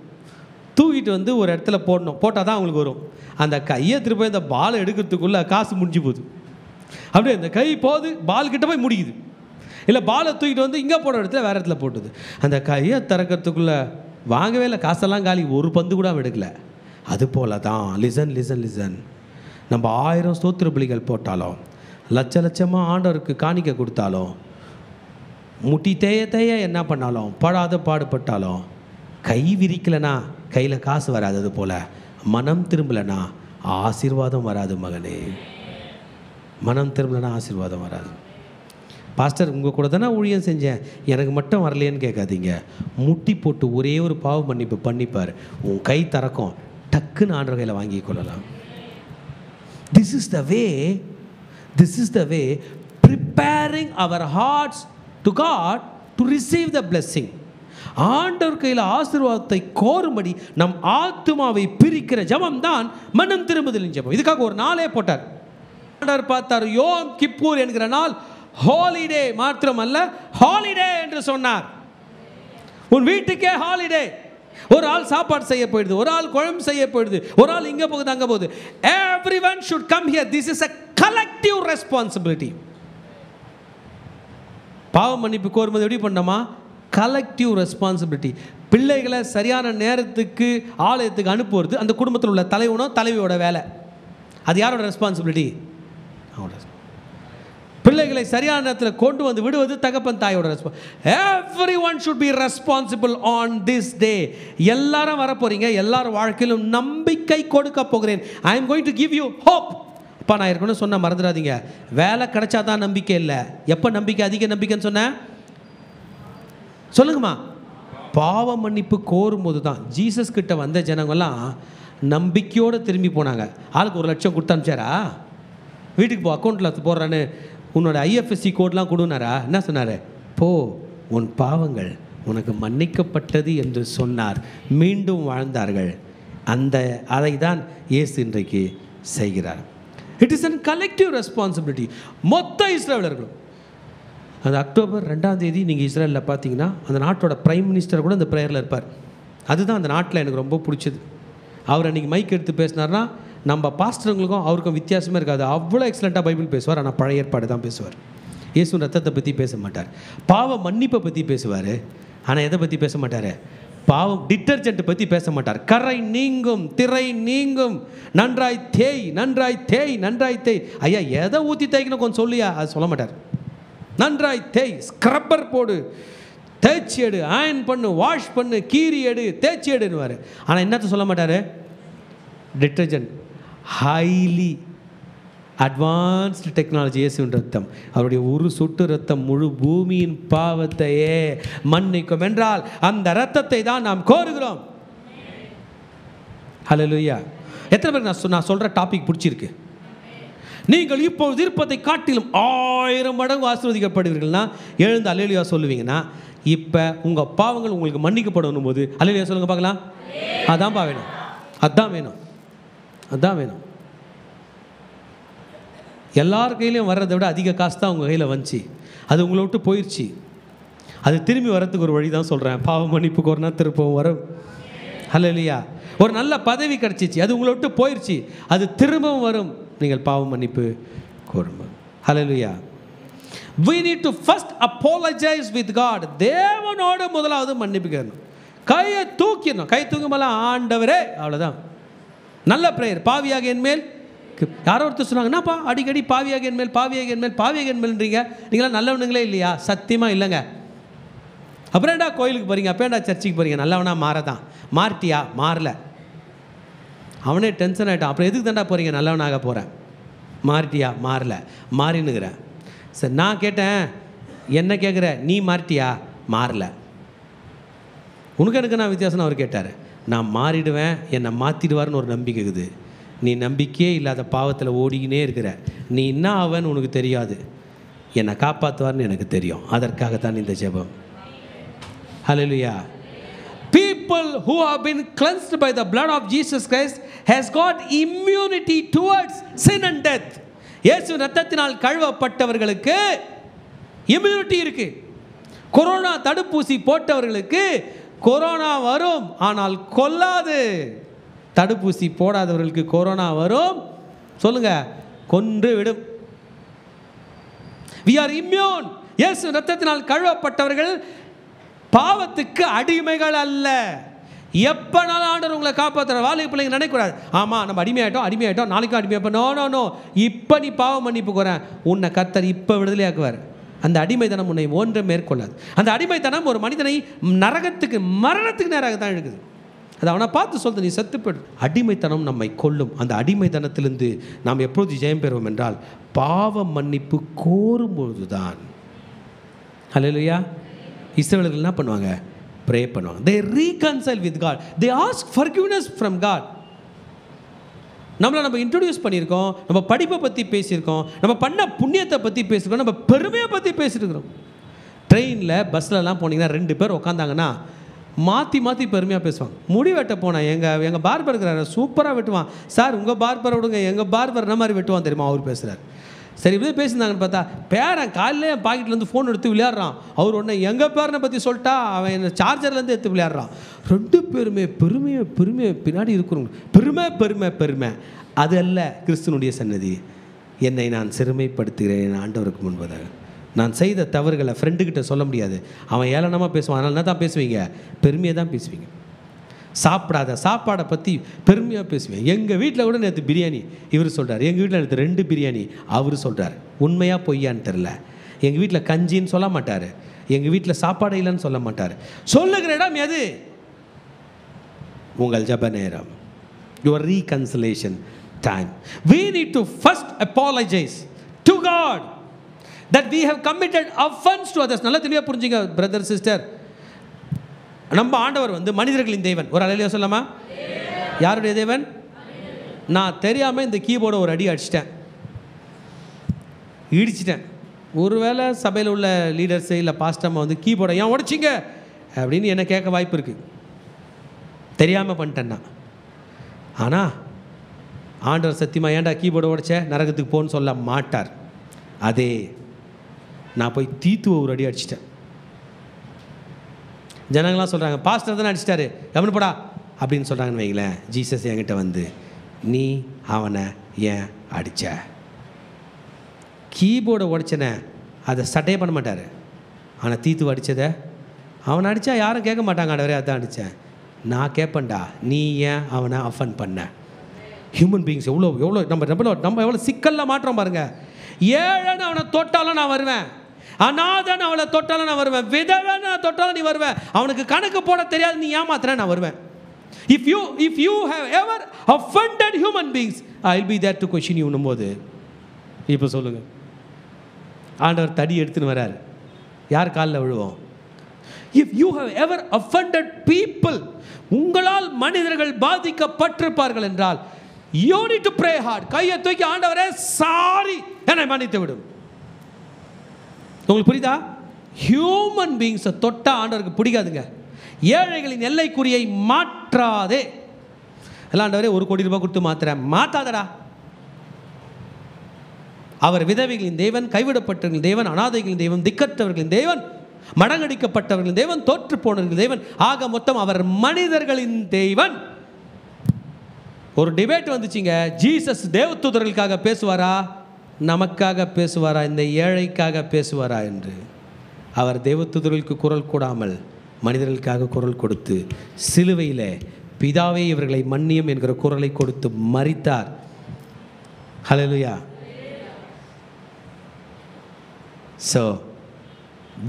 தூக்கிட்டு வந்து ஒரு இடத்துல போடணும். போட்டால் தான் அவங்களுக்கு வரும். அந்த கையை எடுத்துகிட்டு போய் அந்த பாலை எடுக்கிறதுக்குள்ளே காசு முடிஞ்சு போகுது. அப்படியே அந்த கை போகுது, பால் கிட்ட போய் முடிக்குது. இல்லை பாலை தூக்கிட்டு வந்து இங்கே போடுற இடத்துல வேறு இடத்துல போட்டுது. அந்த கையை திறக்கிறதுக்குள்ளே வாங்கவே இல்லை, காசெல்லாம் காலி, ஒரு பந்து கூட எடுக்கலை. அது போல தான் லிசன் லிசன் லிசன், நம்ம 1000 ஸ்தோத்திர பலிகள் போட்டாலும், லட்சமாக ஆண்டவருக்கு காணிக்க கொடுத்தாலும், முட்டி தேய தேய என்ன பண்ணாலும், படாத பாடுபட்டாலும், கை விரிக்கலைனா கையில் காசு வராது. அது போல் மனம் திரும்பலைனா ஆசீர்வாதம் வராது மகனே. மனம் திரும்பலைனா ஆசீர்வாதம் வராது. பாஸ்டர் உங்கள் கூட தானே ஊழியம் செஞ்சேன், எனக்கு மட்டும் வரலையேன்னு கேட்காதீங்க. முட்டி போட்டு ஒரே ஒரு பாவ மன்னிப்பு பண்ணிப்பார், உன் கை திறக்கும், டக்குன்னு ஆண்டவர் கையில் வாங்கி கொள்ளலாம். This is the way preparing our hearts to God to receive the blessing. ஆண்டவர் கையில் ஆசீர்வாதத்தை கோரும்படி நம் ஆத்துமாவை பிரிக்கிற ஜெபம் தான் மனம் திரும்புதலின் ஜெபம். இதுக்காக ஒரு நாளே போட்டார். ஆண்டவர் பார்த்தார், யோம் கிப்பூர் என்கிற நாள் ஹாலிடே மாத்திரமல்ல, ஹாலிடே என்று சொன்னார். உன் வீட்டுக்கே ஹாலிடே. ஒரு ஆள் சாப்பாடு செய்ய போயிடுது, ஒரு ஆள் குழம்பு செய்ய போயிடுது, ஒரு ஆள் இங்கே போகுது அங்கே போகுது. Everyone should come here. This is a collective responsibility. பாவ மன்னிப்பு கோரும்போது எப்படி பண்ணோமா? Collective responsibility. பிள்ளைகளை சரியான நேரத்துக்கு ஆலயத்துக்கு அனுப்புவது அந்த குடும்பத்தில் உள்ள தலைவனோ தலைவியோட வேலை. அது யாரோட ரெஸ்பான்சிபிலிட்டி? அவரோட. பிள்ளைகளை சரியான நேரத்தில் கொண்டு வந்து விடுவது தகப்பன் தாயோட responsibility. Everyone should be responsible on this day. எல்லாரும் வரப்போறீங்க, எல்லாரும் வாழ்க்கையிலும் நம்பிக்கை கொடுக்க போகிறேன். I am going to give you hope. அப்பா நான் ஏற்கனவே சொன்ன மறந்துடாதீங்க, வேலை கிடைச்சாதான் நம்பிக்கை இல்லை. எப்போ நம்பிக்கை அதிக நம்பிக்கைன்னு சொன்னேன் சொல்லுங்கம்மா? பாவ மன்னிப்பு கோரும்போது தான். ஜீசஸ் கிட்ட வந்த ஜனங்கள்லாம் நம்பிக்கையோடு திரும்பி போனாங்க. ஆளுக்கு 1 லட்சம் கொடுத்து அனுப்பிச்சாரா? வீட்டுக்கு போ, அக்கௌண்ட்டில் போடுறான்னு உன்னோட ஐஎஃப்எஸ்சி கோட்லாம் கொடுனாரா? என்ன சொன்னார்? போ, உன் பாவங்கள் உனக்கு மன்னிக்கப்பட்டது என்று சொன்னார். மீண்டும் வாழ்ந்தார்கள். அதை தான் இயேசு இன்றைக்கு செய்கிறார். It is an collective responsibility. மொத்த இஸ்ரவேலர்களும் அந்த அக்டோபர் 2ஆம் தேதி நீங்கள் இஸ்ரேலில் பார்த்தீங்கன்னா அந்த நாட்டோட பிரைம் மினிஸ்டர் கூட அந்த ப்ரேயரில் இருப்பார். அதுதான் அந்த நாட்டில் எனக்கு ரொம்ப பிடிச்சது. அவர் அன்றைக்கி மைக் எடுத்து பேசினார்னா நம்ம பாஸ்டருங்களுக்கும் அவருக்கும் வித்தியாசமே இருக்காது. அவ்வளோ எக்ஸலண்ட்டாக பைபிள் பேசுவார். ஆனால் பழைய ஏற்பாடு தான் பேசுவார். இயேசு ரத்தத்தை பற்றி பேச மாட்டார். பாவ மன்னிப்பை பற்றி பேசுவார். ஆனால் எதை பற்றி பேச மாட்டார்? பாவம் டிட்டர்ஜென்ட் பற்றி பேச மாட்டார். கரை நீங்கும், திரை நீங்கும், நன்றாய் தேய், நன்றாய் தேய், நன்றாய் தேய். ஐயா எதை ஊற்றி தேய்க்கணும் கொஞ்சம் சொல்லியா? அது சொல்ல மாட்டார். நன்றாய் தேய், ஸ்க்ரப்பர் போடு, தேய்ச்சி எடு, அயன் பண்ணு, வாஷ் பண்ணு, கீரி எடு, தேய்ச்சி எடுன்னுவார். ஆனால் என்னத்தை சொல்ல மாட்டார்? Detergent, highly advanced technology. இயேசுவின் ரத்தம், அவருடைய ஒரு சொட்டு ரத்தம் முழு பூமியின் பாவத்தையே மன்னிக்கும் என்றால் அந்த ரத்தத்தை தான் நாம் கோருகிறோம். ஹல்லேலூயா. எத்தனை பேருக்கு நான் சொல்கிற டாபிக் பிடிச்சிருக்கு? நீங்கள் இப்பொழுது இருப்பதை காட்டிலும் 1000 மடங்கு ஆசீர்வதிக்கப்படுவீர்கள்னா எழுந்து அல்லேலூயா சொல்லுவீங்கன்னா, இப்போ உங்கள் பாவங்கள் உங்களுக்கு மன்னிக்கப்படணும் போது அல்லேலூயா சொல்லுங்க பார்க்கலாம். அதான்ப்பா வேணும், அதான் வேணும், அதான் வேணும். எல்லார் கையிலையும் வர்றதை விட அதிக காசு தான் உங்கள் கையில் வந்துச்சு. அது உங்களை விட்டு போயிடுச்சு. அது திரும்பி வர்றதுக்கு ஒரு வழி தான் சொல்கிறேன். பாவ மன்னிப்புக்கு ஒரு நாள் திருப்பவும் வரும். ஹல்லேலூயா. ஒரு நல்ல பதவி கிடச்சிச்சு, அது உங்களை விட்டு போயிடுச்சு, அது திரும்பவும் வரும். நீங்கள் பாவ மன்னிப்பு கோரும்போது. ஹல்லேலூயா. We need to first apologize with God. தேவனோடு முதலாவது மன்னிப்பு கேட்கணும். கையை தூக்கிடணும். கை தூக்கும்போது ஆண்டவரே, அவ்வளோதான். நல்ல பிரேயர். பாவியாக என் மேல். யாரோ ஒருத்தர் சொன்னாங்க, என்னப்பா அடிக்கடி பாவியாக என் மேல், பாவியாக என் மேல், பாவியாக என் மேல்ன்றீங்க, நீங்களாம் நல்லவனுங்களே இல்லையா? சத்தியமாக இல்லைங்க. அப்புறம் ஏன்டா கோயிலுக்கு போகிறீங்க, அப்போ ஏன்டா சர்ச்சுக்கு போகிறீங்க? நல்லவனா மாறதான். மாறிட்டியா? மாறல. அவனே டென்ஷன் ஆகிட்டான். அப்புறம் எதுக்கு தாண்டா போகிறீங்க? நல்லவனாக போகிறேன். மாறிட்டியா? மாறல. மாறினுக்கிறேன். சரி, நான் கேட்டேன், என்ன கேட்குற? நீ மாறிட்டியா? மாறல. உனக்கு எனக்கு நான் வித்தியாசம்னு அவர் கேட்டார். நான் மாறிடுவேன், என்னை மாற்றிடுவார்னு ஒரு நம்பிக்கை இருக்குது. நீ நம்பிக்கையே இல்லாத பாவத்தில் ஓடிக்கினே இருக்கிற. நீ என்ன ஆவன்னு உனக்கு தெரியாது, என்னை காப்பாற்றுவார்னு எனக்கு தெரியும். அதற்காகத்தான் இந்த ஜெபம். ஹல்லேலூயா. People who have been cleansed by the blood of Jesus Christ has got immunity towards sin and death. இயேசு இரத்தத்தினால் கழுவப்பட்டவர்களுக்கு இம்யூனிட்டி இருக்கு. கொரோனா தடுப்பூசி போட்டவர்களுக்கு கொரோனா வரும், ஆனால் கொல்லாது. தடுப்பூசி போடாதவர்களுக்கு கொரோனா வரும், சொல்லுங்க, கொன்று விடும். We are immune. இயேசு இரத்தத்தினால் கழுவப்பட்டவர்கள் பாவத்துக்கு அடிமைகள் அல்ல. எப்பனாலும் ஆண்டவர் உங்களை காப்பாற்றுற. வாலிப பிள்ளைங்க நினைக்கூடாது, ஆமாம் நம்ம அடிமையாயிட்டோம் நாளைக்கும் அடிமையாப்போ. நோ, இப்போ நீ பாவம் மன்னிப்பு போகிறேன், உன்னை கர்த்தர் இப்போ விடுதலையாக்குவார். அந்த அடிமைத்தனம் உன்னை ஒன்றும் மேற்கொள்ளாது. அந்த அடிமைத்தனம் ஒரு மனிதனை நரகத்துக்கு, மரணத்துக்கு நேராக தான் இழுக்குது. அது அவனை பார்த்து சொல்லுது, நீ செத்து போய்டு. அடிமைத்தனம் நம்மை கொல்லும். அந்த அடிமைத்தனத்திலிருந்து நாம் எப்பொழுது ஜெயம் பெறுவோம் என்றால் பாவ மன்னிப்பு கோரும்பொழுது தான். ஹல்லேலூயா. இஸ்ரவேலர்கள் என்ன பண்ணுவாங்க? ப்ரே பண்ணுவாங்க. they reconcile with God, they ask forgiveness from God. நம்ம இன்ட்ரோடியூஸ் பண்ணியிருக்கோம், நம்ம படிப்பை பற்றி பேசியிருக்கோம், நம்ம பண்ண புண்ணியத்தை பற்றி பேசியிருக்கோம், நம்ம பெருமையை பற்றி பேசியிருக்கிறோம். ட்ரெயினில் பஸ்லலாம் போனீங்கன்னா 2 பேர் உட்காந்தாங்கன்னா மாற்றி பெருமையாக பேசுவாங்க. முடி வெட்ட போனேன், எங்கள் பார்பர் இருக்கிறாரு, சூப்பராக வெட்டுவான் சார், உங்கள் பார்பரை விடுங்க, எங்கள் பார்பர் என்ன மாதிரி வெட்டுவான் தெரியுமா அவர் பேசுகிறார். சரி, இப்படி பேசியிருந்தாங்கன்னு பார்த்தா பேரன் காலையில் என் பாக்கெட்லேருந்து ஃபோன் எடுத்து விளையாடுறான். அவர் ஒன்று எங்கள் பேரனை பற்றி சொல்லிட்டா அவன் என்ன சார்ஜர்லேருந்து எடுத்து விளையாடுறான். 2 பேருமே பெருமையை பின்னாடி இருக்கிறவங்க பெருமை. அது அல்ல கிறிஸ்துனுடைய சன்னதி. என்னை நான் சிறுமைப்படுத்துகிறேன் ஆண்டவருக்கு முன்பதாக. நான் செய்த தவறுகளை ஃப்ரெண்டுக்கிட்ட சொல்ல முடியாது, அவன் ஏளனமாக பேசுவான். அதனால என்ன தான் பேசுவீங்க? பெருமையை தான் பேசுவீங்க. சாப்பிடாத சாப்பாடை பற்றி பெருமையாக பேசுவேன். எங்கள் வீட்டில் கூட நேற்று பிரியாணி, இவர் சொல்கிறார். எங்கள் வீட்டில் நேற்று 2 பிரியாணி, அவர் சொல்கிறார். உண்மையாக பொய்யான்னு தெரில. எங்கள் வீட்டில் கஞ்சின்னு சொல்ல மாட்டார், எங்கள் வீட்டில் சாப்பாடு இல்லைன்னு சொல்ல மாட்டார். சொல்லுகிற இடம் எது? உங்கள் ஜெப நேரம், your reconciliation time. We need to first apologize to God that we have committed offense to others. நல்லா தெளிவாக புரிஞ்சுங்க பிரதர் சிஸ்டர். நம்ம ஆண்டவர் மனிதர்களின் தேவன். ஒரு அல்லேலூயா சொல்லாமா? யாருடைய தேவன்? நான் தெரியாமல் இந்த கீபோர்டை ஒரு அடி இடிச்சிட்டேன். ஒருவேளை சபையில் உள்ள லீடர்ஸு இல்லை பாஸ்டம்மா கீபோர்டை ஏன் உடைச்சிங்க அப்படின்னு என்ன கேட்க வாய்ப்பு இருக்குது. தெரியாமல் பண்ணிட்டேன்னா. ஆனால் ஆண்டவர் சத்தியமாக ஏன்டா கீபோர்டை உடைச்ச, நரகத்துக்கு போன்னு சொல்ல மாட்டார். அதே நான் போய் தீத்துவ ஒரு அடி அடிச்சிட்டேன். ஜனங்களாம் சொல்கிறாங்க, பாஸ்டர் தானே அடிச்சிட்டாரு, கவனிப்படா அப்படின்னு சொல்கிறாங்கன்னு வைங்களேன். ஜீசஸ் என்கிட்ட நீ அவனை ஏன் அடித்த? கீபோர்டை உடைச்சனை அதை சட்டையே பண்ண மாட்டார். ஆனால் தீத்து அடித்ததை அவனை அடித்தா யாரும் கேட்க மாட்டாங்க, ஆண்டவரே அதான் அடித்தேன். நான் கேட்பேன்டா, நீ ஏன் அவனை அஃபன் பண்ண? ஹியூமன் பீயிங்ஸ் எவ்வளோ நம்ம எவ்வளோ சிக்கலில் மாற்றோம் பாருங்கள். ஏழைன்னு அவனை தொட்டாலும் நான் வருவேன், அநாதன் அவளை தொட்டாலும் நான் வருவேன், விதவன் நான் தொட்டாலும் நீ வருவேன். அவனுக்கு கணக்கு போட தெரியாது, நீ ஏமாத்துற, நான் வருவேன். If you have ever offended human beings, I will be there to question you. போது இப்போ சொல்லுங்க, ஆண்டவர் தடி எடுத்துன்னு வரார், யார் காலில் விழுவோம்? If you have ever offended people, உங்களால் மனிதர்கள் பாதிக்கப்பட்டிருப்பார்கள் என்றால் you need to pray hard. கையை தூக்கி ஆண்டவரே சாரி என்னை மன்னித்து விடும். உங்களுக்கு புரியுதா? ஹியூமன் பீயிங்ஸை தொட்டா ஆண்டவருக்கு பிடிக்காதுங்க. ஏழைகளின் எல்லைக்குறியை மாற்றாதே. எல்லாம் ஆண்டவரே 1 கோடி ரூபாய் கொடுத்து மாத்துறேன், மாத்தாதடா. அவர் விதவைகளின் தேவன், கைவிடப்பட்டவர்களின் தேவன், அநாதைகளின் தேவன், திக்கற்றவர்களின் தேவன், மடங்கடிக்கப்பட்டவர்களின் தேவன், தோற்று போனவர்களின் தேவன், ஆக மொத்தம் அவர் மனிதர்களின் தேவன். ஒரு டிபேட் வந்துச்சுங்க, ஜீசஸ் தேவதூதர்களுக்காக பேசுவாரா, நமக்காக பேசுவாரா, இந்த ஏழைக்காக பேசுவாரா என்று. அவர் தேவதூதர்களுக்கு குரல் கூடாமல் மனிதர்களுக்காக குரல் கொடுத்து சிலுவையில் பிதாவே இவர்களை மன்னியும் என்கிற குரலை கொடுத்து மரித்தார். ஹல்லேலூயா. So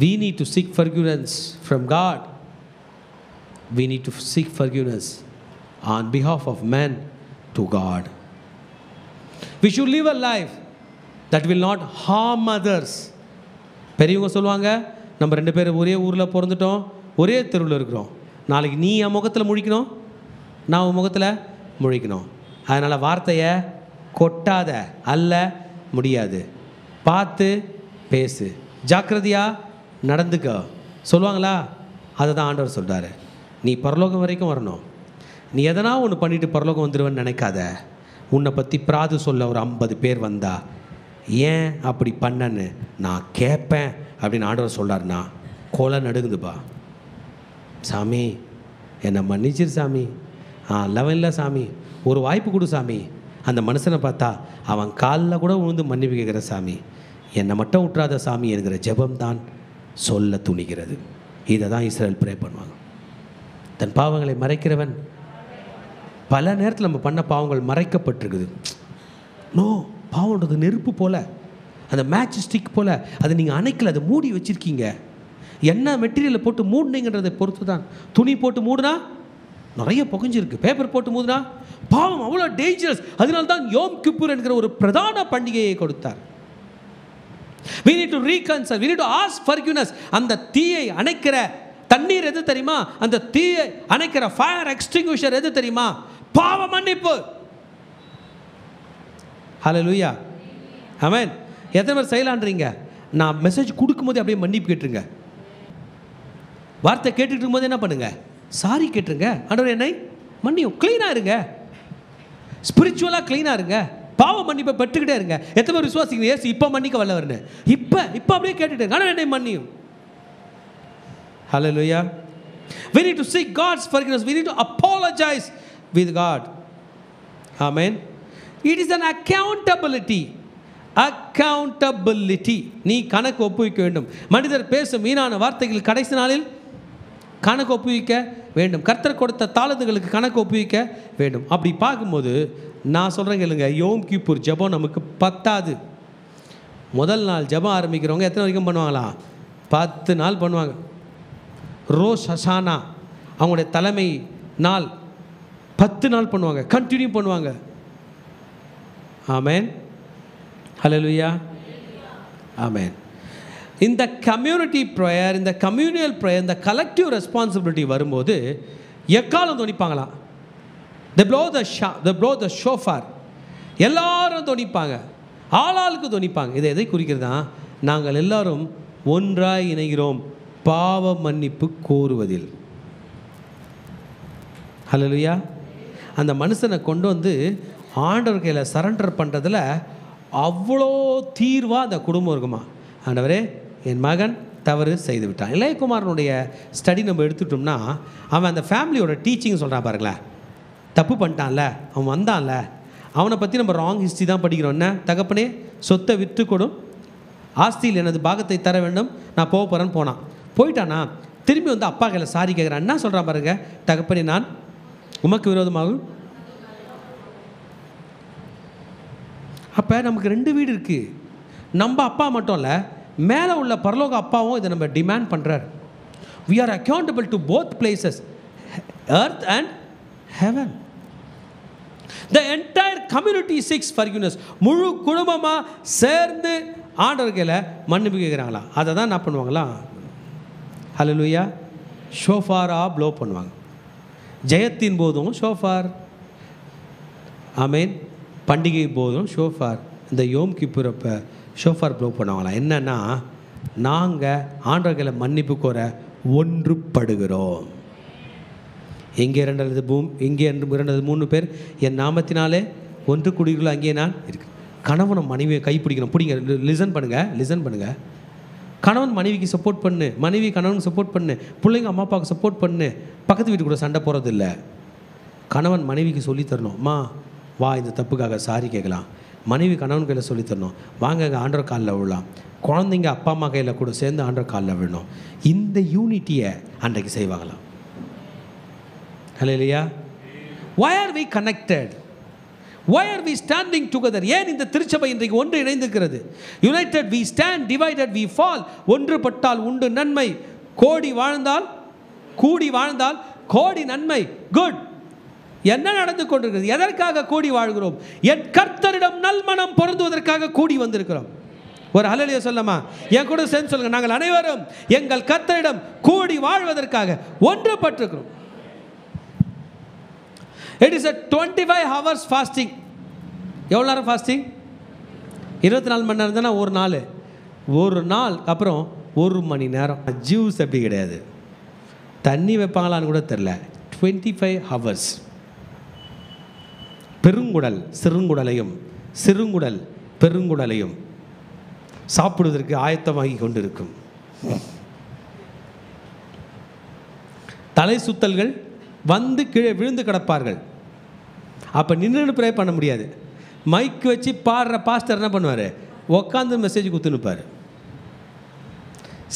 we need to seek forgiveness from God. We need to seek forgiveness on behalf of men to God. We should live a life that will not harm others. பெரியவங்க சொல்லுவாங்க, நம்ம 2 பேரும் ஒரே ஊரில் பிறந்துட்டோம், ஒரே தெருவில் இருக்கிறோம், நாளைக்கு நீ என் முகத்தில் முழிக்கணும், நான் உன் முகத்தில் முழிக்கணும். அதனால் வார்த்தையை கொட்டாத, அல்ல முடியாது. பார்த்து பேசு, ஜாக்கிரதையா நடந்துக்க சொல்லுவாங்களா? அதை தான் ஆண்டவர் சொல்கிறாரு. நீ பரலோகம் வரைக்கும் வரணும். நீ எதனா ஒன்று பண்ணிவிட்டு பரலோகம் வந்துடுவேன்னு நினைக்காத. உன்னை பற்றி பிராது சொல்ல ஒரு 50 பேர் வந்தா ஏன் அப்படி பண்ணன்னு நான் கேட்பேன் அப்படின்னு ஆண்டவர் சொல்கிறாருன்னா கொலை நடுங்குதுப்பா. சாமி என்னை மன்னிச்சிரு சாமி, லெவனில் சாமி ஒரு வாய்ப்பு கொடு சாமி. அந்த மனுஷனை பார்த்தா அவன் காலில் கூட விழுந்து மன்னிப்பு கேட்குற சாமி, என்னை மட்டும் விட்டுறாத சாமி என்கிற ஜெபம்தான் சொல்ல துணிகிறது. இதை தான் இஸ்ரேல் ப்ரே பண்ணுவாங்க. தன் பாவங்களை மறைக்கிறவன். பல நேரத்தில் நம்ம பண்ண பாவங்கள் மறைக்கப்பட்டிருக்குது. நோ, பாவன்றது நெருப்பு போல், அந்த மேட்ச் ஸ்டிக் போல், அதை நீங்கள் அணைக்கல, அதை மூடி வச்சுருக்கீங்க. என்ன மெட்டீரியலை போட்டு மூடினீங்கன்றதை பொறுத்து தான். துணி போட்டு மூடுனா நிறைய புகைஞ்சிருக்கு, பேப்பர் போட்டு மூடுனா பாவம் அவ்வளோ டேஞ்சரஸ். அதனால தான் யோம் கிப்பூர் என்கிற ஒரு பிரதான பண்டிகையை கொடுத்தார். We need to reconcile, we need to ask forgiveness. அந்த தீயை அணைக்கிற தண்ணீர் எது தெரியுமா? அந்த தீயை அணைக்கிற ஃபயர் எக்ஸ்டிங்விஷர் எது தெரியுமா? பாவ மன்னிப்பு. ஹல்லேலூயா, ஆமென். எத்தனை பேர் செய்யலான்றீங்க? நான் மெசேஜ் கொடுக்கும்போது அப்படியே மன்னிப்பு கேட்டுருங்க. வார்த்தை கேட்டுட்டு இருக்கும்போது என்ன பண்ணுங்க? சாரி கேட்டுருங்க. ஆண்டவரே என்னை மன்னியும். க்ளீனாக இருங்க, ஸ்பிரிச்சுவலாக க்ளீனாக இருங்க, பாவ மன்னிப்பை பெற்றுக்கிட்டே இருங்க. எத்தனை பேர் விசுவாசிங்க ஏசு இப்போ மன்னிக்க வல்லவர்னு? இப்போ அப்படியே கேட்டுட்டு ஆண்டவரே என்னை மன்னியும். ஹல்லேலூயா. We need to seek God's forgiveness. We need to apologize with God. Amen. It is an accountability. நீ கணக்கு ஒப்புவிக்க வேண்டும். மனிதர் பேசும் வீணான வார்த்தைகள் கடைசி நாளில் கணக்கு ஒப்புவிக்க வேண்டும். கர்த்தர் கொடுத்த தாளந்துகளுக்கு கணக்கு ஒப்புவிக்க வேண்டும். அப்படி பார்க்கும்போது நான் சொல்கிறேன் கேளுங்க, யோம் கிப்பூர் ஜெபம் நமக்கு பத்தாது. முதல் நாள் ஜெபம் ஆரம்பிக்கிறவங்க எத்தனை வரைக்கும் பண்ணுவாங்களா? 10 நாள் பண்ணுவாங்க. ரோஷ் ஹசானா அவங்களுடைய தலைமை நாள் 10 நாள் பண்ணுவாங்க, கண்டினியூ பண்ணுவாங்க. ஆமென், ஹல்லேலூயா, ஆமென். இந்த கம்யூனிட்டி ப்ரேயர், இந்த கம்யூனியல் ப்ரேயர், இந்த கலெக்டிவ் ரெஸ்பான்சிபிலிட்டி வரும்போது எக்காலம் துணிப்பாங்களாம். they blow the shofar. எல்லாரும் துணிப்பாங்க, ஆளாளுக்கு துணிப்பாங்க. இதை எதை குறிக்கிறதா? நாங்கள் எல்லாரும் ஒன்றாய் இணைகிறோம் பாவ மன்னிப்பு கோருவதில். ஹல்லேலூயா. அந்த மனுஷனை கொண்டு வந்து ஆண்டவர் கையில் சரண்டர் பண்ணுறதுல அவ்வளோ தீர்வாக அந்த குடும்பம் இருக்குமா. ஆண்டவரே என் மகன் தவறு செய்து விட்டான். இளையகுமாரனுடைய ஸ்டடி நம்ம எடுத்துட்டோம்னா அவன் அந்த ஃபேமிலியோட டீச்சிங் சொல்கிறான் பாருங்களேன். தப்பு பண்ணிட்டான்ல, அவன் வந்தான்ல, அவனை பற்றி நம்ம ராங் ஹிஸ்ட்ரி தான் படிக்கிறோம். என்ன? தகப்பனே சொத்தை விற்று கொடும், ஆஸ்தியில் எனது பாகத்தை தர வேண்டும், நான் போக போகிறேன்னு போனான். போயிட்டானா திரும்பி வந்து அப்பா கையில் சாரி கேட்குறான். என்ன சொல்கிறான் பாருங்க, தகப்பனே நான் உமக்கு விரோதமாகும். அப்போ நமக்கு 2 வீடு இருக்குது. நம்ம அப்பா மட்டும் இல்லை, மேலே உள்ள பரலோக அப்பாவும் இதை நம்ம டிமாண்ட் பண்ணுறார். we are accountable to both places, earth and heaven. the entire community seeks forgiveness. முழு குடும்பமாக சேர்ந்து ஆண்டவர்களை மன்னிப்பு கேட்குறாங்களா? அதை தான் என்ன பண்ணுவாங்களா? ஹல்லேலூயா. ஷோஃபாராக ப்ளோ பண்ணுவாங்க. ஜெயத்தின் போதும் ஷோஃபார், ஆமென். பண்டிகை போதும் ஷோஃபார். இந்த யோம் கிப்பூர் அப்போ ஷோஃபார் ப்ளோ பண்ணுவாங்களா? என்னன்னா, நாங்கள் ஆண்டவர்களை மன்னிப்பு கோர ஒன்றுபடுகிறோம். எங்கே 2 பேர் என் நாமத்தினாலே ஒன்று கூடுகிறோம் அங்கே நான் இருக்கு. கணவன் மனைவியை கைப்பிடிக்கணும். பிடிங்க, லிசன் பண்ணுங்கள். கணவன் மனைவிக்கு சப்போர்ட் பண்ணு, மனைவி கணவனுக்கு சப்போர்ட் பண்ணு, பிள்ளைங்க அம்மா அப்பாவுக்கு சப்போர்ட் பண்ணு. பக்கத்து வீட்டு கூட சண்டை போகிறது இல்லை. கணவன் மனைவிக்கு சொல்லித்தரணும், அம்மா வா இந்த தப்புக்காக சாரி கேட்கலாம். மனைவி கணவன் கையில் சொல்லித்தரணும், வாங்க ஆண்டவர் காலில் விழலாம். குழந்தைங்க அப்பா அம்மா கையில் கூட சேர்ந்து ஆண்டவர் காலில் விழணும். இந்த யூனிட்டியை அன்றைக்கு செய்வாங்களாம். ஹல்லேலூயா. why are we connected? why are we standing together? ஏன் இந்த திருச்சபை இன்றைக்கு ஒன்று இணைந்திருக்கிறது? united we stand, divided we fall. ஒன்றுபட்டால் உண்டு நன்மை, கூடி வாழ்ந்தால் கோடி நன்மை. குட். என்ன நடந்து கொண்டிருக்கிறது? எதற்காக கூடி வாழ்கிறோம்? என் கர்த்தரிடம் நல்மனம் பொருந்துவதற்காக கூடி வந்திருக்கிறோம். ஒரு ஹல்லேலூயா சொல்லமா? என் கூட சேர்ந்து சொல்லுங்க, நாங்கள் அனைவரும் எங்கள் கர்த்தரிடம் கூடி வாழ்வதற்காக ஒன்றுபட்டிருக்கிறோம். It is a 25 hours fasting. எவ்வளோ நேரம் ஃபாஸ்டிங்? 24 மணி நேரம் தானே ஒரு நாள். ஒரு நாள் அப்புறம் 1 மணி நேரம். ஜூஸ் அப்படி கிடையாது, தண்ணி வைப்பாங்களான்னு கூட தெரில. 25 hours. பெருங்குடல் சிறுங்குடலையும் சிறுங்குடல் பெருங்குடலையும் சாப்பிடுவதற்கு ஆயத்தமாகி கொண்டிருக்கும். தலை சுத்தல்கள் வந்து கீழே விழுந்து கிடப்பார்கள். அப்போ நின்று ப்ரே பண்ண முடியாது. மைக் வச்சு பாடுற பாஸ்டர் என்ன பண்ணுவார்? உட்காந்து message குத்துனுப்பார்.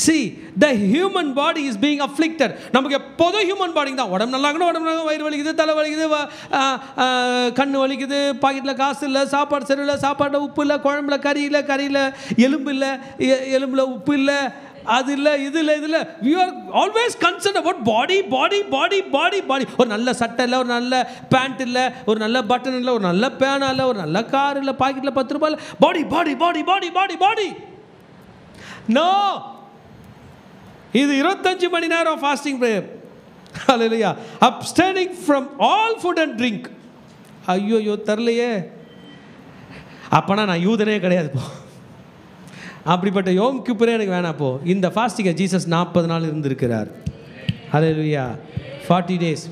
See, the human body is being afflicted. நமக்கு எப்போதும் ஹியூமன் பாடி தான். உடம்பு நல்லா இருக்கணும், உடம்பு நல்லா, வயிறு வலிக்குது, தலை வலிக்குது, கண்ணு வலிக்குது, பாக்கெட்டில் காசு இல்லை, சாப்பாடு சரியில்லை, சாப்பாட்டில் உப்பு இல்லை, குழம்புல கறி இல்லை, கறியில் எலும்பு இல்லை, எலும்பில் உப்பு இல்லை, அது இல்லை, இது இல்லை, இது இல்லை. We are always concerned about body. ஒரு நல்ல சட்டை இல்லை, ஒரு நல்ல பேண்ட் இல்லை, ஒரு நல்ல பட்டன் இல்லை, ஒரு நல்ல பேனா இல்லை, ஒரு நல்ல கார் இல்லை, பாக்கெட்டில் 10 ரூபாய் இல்லை. பாடி. நோ, இது 25 மணி நேரம் fasting prayer. Hallelujah. Abstaining from all food and drink. ஐயோ தரலையே, அப்போனா நான் யூதனே கிடையாது போ. அப்படிப்பட்ட யோம் கிப்புரே எனக்கு வேணாம் போ. இந்த ஃபாஸ்டிங்கை ஜீசஸ் 40 நாள் இருந்திருக்கிறார். ஹல்லேலூயா. 40 days.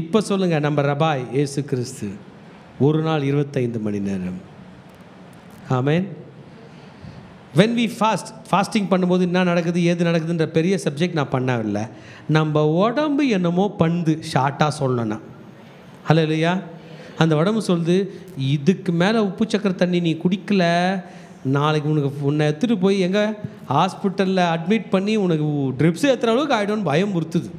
இப்போ சொல்லுங்கள், நம்ம ரபாய் இயேசு கிறிஸ்து ஒரு நாள் 25 மணி நேரம். ஆமென். when we ஃபாஸ்டிங் பண்ணும்போது என்ன நடக்குது ஏது நடக்குதுன்ற பெரிய சப்ஜெக்ட் நான் பண்ணவில்லை. நம்ம உடம்பு என்னமோ பந்து ஷார்ட்டாக சொல்லணும்னா, ஹல்லேலூயா, அந்த உடம்பு சொல்லுது, இதுக்கு மேலே உப்பு சக்கரை தண்ணி நீ குடிக்கல, நாளைக்கு உன்னை எடுத்துகிட்டு போய் எங்கே ஹாஸ்பிட்டலில் அட்மிட் பண்ணி உனக்கு ட்ரிப்ஸ் ஏற்றுற அளவுக்கு ஆகிடும்னு பயம் உறுத்துது.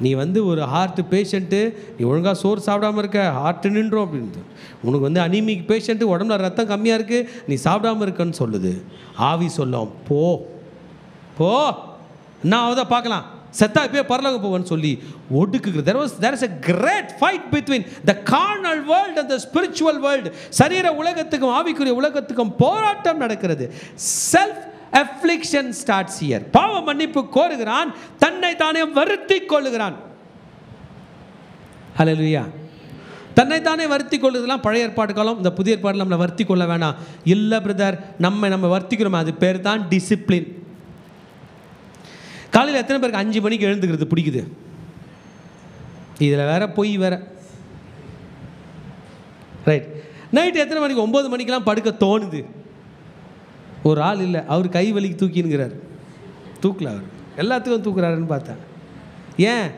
நீ ஒரு ஹார்ட் பேஷண்ட்டு, நீ ஒழுங்காக சோறு சாப்பிடாமல் இருக்க, ஹார்ட்டு நின்றோம் அப்படின்ட்டு. உனக்கு அனிமிக் பேஷண்ட்டு, உடம்புல ரத்தம் கம்மியாக இருக்குது, நீ சாப்பிடாமல் இருக்கன்னு சொல்லுது. ஆவி சொல்லும், போ நான் அவதான் பார்க்கலாம், செத்தா இப்போயே பரலோகம் போவேன்னு சொல்லி ஒடுக்குகிறது. there is a great fight between the carnal world and the spiritual world. சரீர உலகத்துக்கும் ஆவிக்குரிய உலகத்துக்கும் போராட்டம் நடக்கிறது. Self affliction starts here. பாவ மன்னிப்பு கோருகிறான், தன்னை தானே வருத்திக் கொள்ளுகிறான். ஹல்லேலூயா. தன்னை தானே வருத்தி கொள்ளுதெல்லாம் பழைய ஏற்பாடு காலம். இந்த புதிய ஏற்பாடு நம்மளை வருத்தி கொள்ள வேணாம். இல்லை பிரதர், நம்ம வருத்திக்கிறோம், அது பேர் தான் டிசிப்ளின். காலையில் எத்தனை பேருக்கு 5 மணிக்கு எழுந்துக்கிறது பிடிக்குது? இதில் வேற போய் வேற ரைட். நைட்டு எத்தனை மணிக்கு 9 மணிக்கெலாம் படுக்க தோணுது? ஒரு ஆள் இல்லை, அவர் கை வலிக்கு தூக்கினுங்கிறார். தூக்கல, அவர் எல்லாத்துக்கும் தூக்குறாருன்னு பார்த்தேன். ஏன்?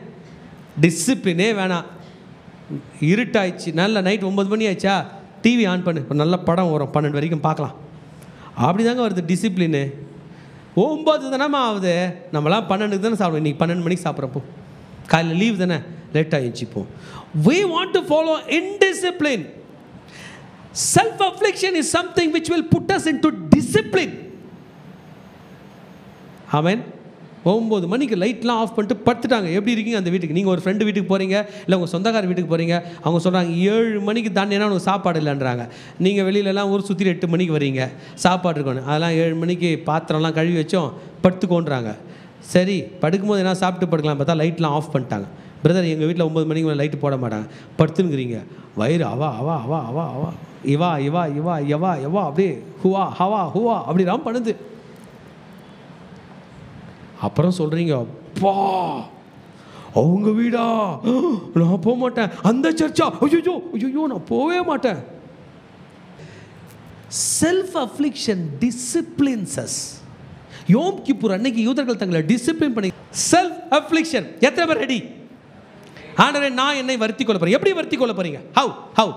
டிசிப்ளினே வேணாம். இருட்டாயிடுச்சு, நல்ல நைட் 9 மணி ஆயிடுச்சா, டிவி ஆன் பண்ணு, இப்போ நல்ல படம் வரும், 12 வரைக்கும் பார்க்கலாம். அப்படி தாங்க வருது டிசிப்ளினு. 9 தானே ஆகுது, நம்மளாம் 12 தானே சாப்பிடுவோம். இன்றைக்கி 12 மணிக்கு சாப்பிட்றப்போ, காலையில் லீவ் தானே, லேட்டாக எழுச்சிப்போம். We want to follow indiscipline. Self-affliction is something which will put us into discipline. Amen. 9 மணிக்கு லைட்லாம் ஆஃப் பண்ணிட்டு படுத்துட்டாங்க. எப்படி இருக்கீங்க அந்த வீட்டுக்கு? நீங்கள் ஒரு ஃப்ரெண்டு வீட்டுக்கு போகிறீங்க, இல்லை உங்கள் சொந்தக்கார வீட்டுக்கு போகிறீங்க, அவங்க சொல்கிறாங்க 7 மணிக்கு தாண்டினா உனக்கு சாப்பாடு இல்லைன்றாங்க. நீங்கள் வெளியிலலாம் ஊர் சுற்றி 8 மணிக்கு வரீங்க, சாப்பாடு இருக்கணும். அதெல்லாம் 7 மணிக்கு பாத்திரம்லாம் கழுவி வச்சோம், படுத்துக்கோன்றாங்க. சரி, படுக்கும்போது என்ன சாப்பிட்டு படுக்கலாம் பார்த்தா லைட்லாம் ஆஃப் பண்ணிட்டாங்க. பிரதர், எங்கள் வீட்டில் 9 மணிக்கு மேலே லைட்டு போட மாட்டாங்க, படுத்துனுங்கிறீங்க. வயிறு அவா அவா அவா அவா அவா இவா இவா இவா எவா எவா அப்படியே ஹுவா ஹவா ஹுவா அப்படிலாம் பண்ணுது. அப்புறம் சொல்கிறீங்க, அப்பா அவங்க வீடா, நான் போக மாட்டேன். அந்த சர்ச்சா, ஐயோ ஐயோ நான் போகவே மாட்டேன். Self affliction disciplines us. Yom Kippur அன்னைக்கு யூதர்கள் தங்களை டிசிப்ளின் பண்ணி. செல்ஃப் அஃப்ளிக்ஷன் எத்தனை பேர் ரெடி? ஆண்டவரே, நான் என்னை வருத்தி கொள்ள போகிறேன். எப்படி வருத்தி கொள்ள போகிறீங்க? ஹவ்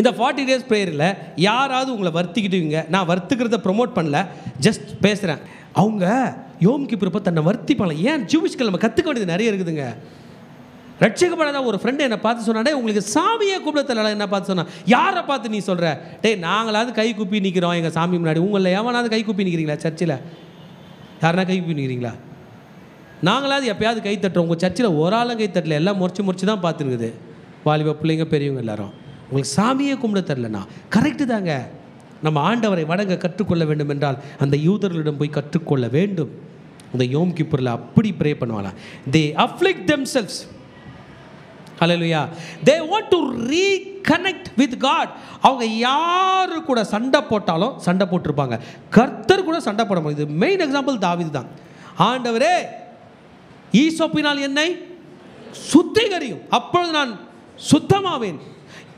இந்த 40 days ப்ரேயரில் யாராவது உங்களை வருத்திக்கிட்டுவீங்க? நான் வருத்துக்கிறத ப்ரொமோட் பண்ணல, ஜஸ்ட் பேசுகிறேன். அவங்க யோம் கிப்புரப்போ தன்னை வருத்திப்பாங்க. ஏன்? ஜூவிஷ்கள் நம்ம கற்றுக்க வேண்டியது நிறைய இருக்குதுங்க. ரட்சிக்கப்படாத ஒரு ஃப்ரெண்டு என்னை பார்த்து சொன்னாடே, உங்களுக்கு சாமியே கூப்பிடத்தில் என்ன பார்த்து சொன்னா, யாரை பார்த்து நீ சொல்கிற? டே, நாங்களாவது கை கூப்பி நிற்கிறோம் எங்கள் சாமி முன்னாடி, உங்களில் எவனாவது கை கூப்பி நிற்கிறீங்களா? சர்ச்சில் யாருனா கை கூப்பி நிற்கிறீங்களா? நாங்களாவது எப்போயாவது கை தட்டுறோம். உங்கள் சர்ச்சில் ஒரு ஆளும் கை தட்டல, எல்லாம் முறிச்சு தான் பார்த்துருக்குது. வாலிப பிள்ளைங்க பெரியவங்க எல்லாரும். உங்களுக்கு சாமியே கும்பிட தரலண்ணா. கரெக்டு தாங்க. நம்ம ஆண்டவரை வணங்க கற்றுக்கொள்ள வேண்டும் என்றால் அந்த யூதர்களிடம் போய் கற்றுக்கொள்ள வேண்டும். இந்த யோம் கிப்புரில் அப்படி ப்ரே பண்ணுவாங்க. They afflict themselves. Hallelujah. they want to reconnect with God. அவங்க யாரு கூட சண்டை போட்டாலும் சண்டை போட்டிருப்பாங்க, கர்த்தர் கூட சண்டை போட முடியாது. மெயின் எக்ஸாம்பிள் தாவீது தான். ஆண்டவரே ஈசோப்பினால் என்னை சுத்திகரியும், அப்பொழுது நான் சுத்தமாவேன்.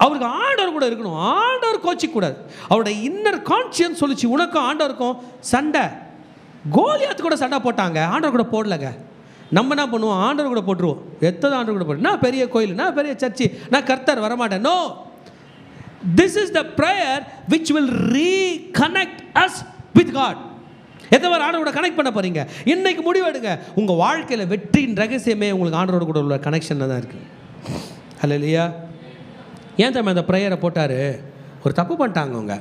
அவருக்கு ஆண்டவர் கூட இருக்கணும், ஆண்டவர் கோச்சிக்க கூடாது. அவருடைய இன்னர் கான்சியன்ஸ் சொல்லிச்சு, உனக்கும் ஆண்டவருக்கும் சண்டை. கோலியாத்து கூட சண்டை போட்டாங்க, ஆண்டவர் கூட போடலங்க. நம்ம என்ன பண்ணுவோம், ஆண்டவர் கூட போட்டுருவோம். எத்தனை ஆண்டவர் கூட போட்டு, நான் பெரிய கோயில், நான் பெரிய சர்ச்சு, நான் கர்த்தர் வரமாட்டேன். No, this is the prayer which will reconnect us with God. எத்தனை ஆண்டவர் கூட கனெக்ட் பண்ண போறீங்க? இன்னைக்கு முடிவெடுங்க. உங்கள் வாழ்க்கையில் வெற்றியின் ரகசியமே உங்களுக்கு ஆண்டவரோட கூட உள்ள கனெக்ஷனில் தான் இருக்குது. ஹல்லேலூயா. ஏன் தம்பி அந்த ப்ரேயரை போட்டார்? ஒரு தப்பு பண்ணிட்டாங்க அவங்க.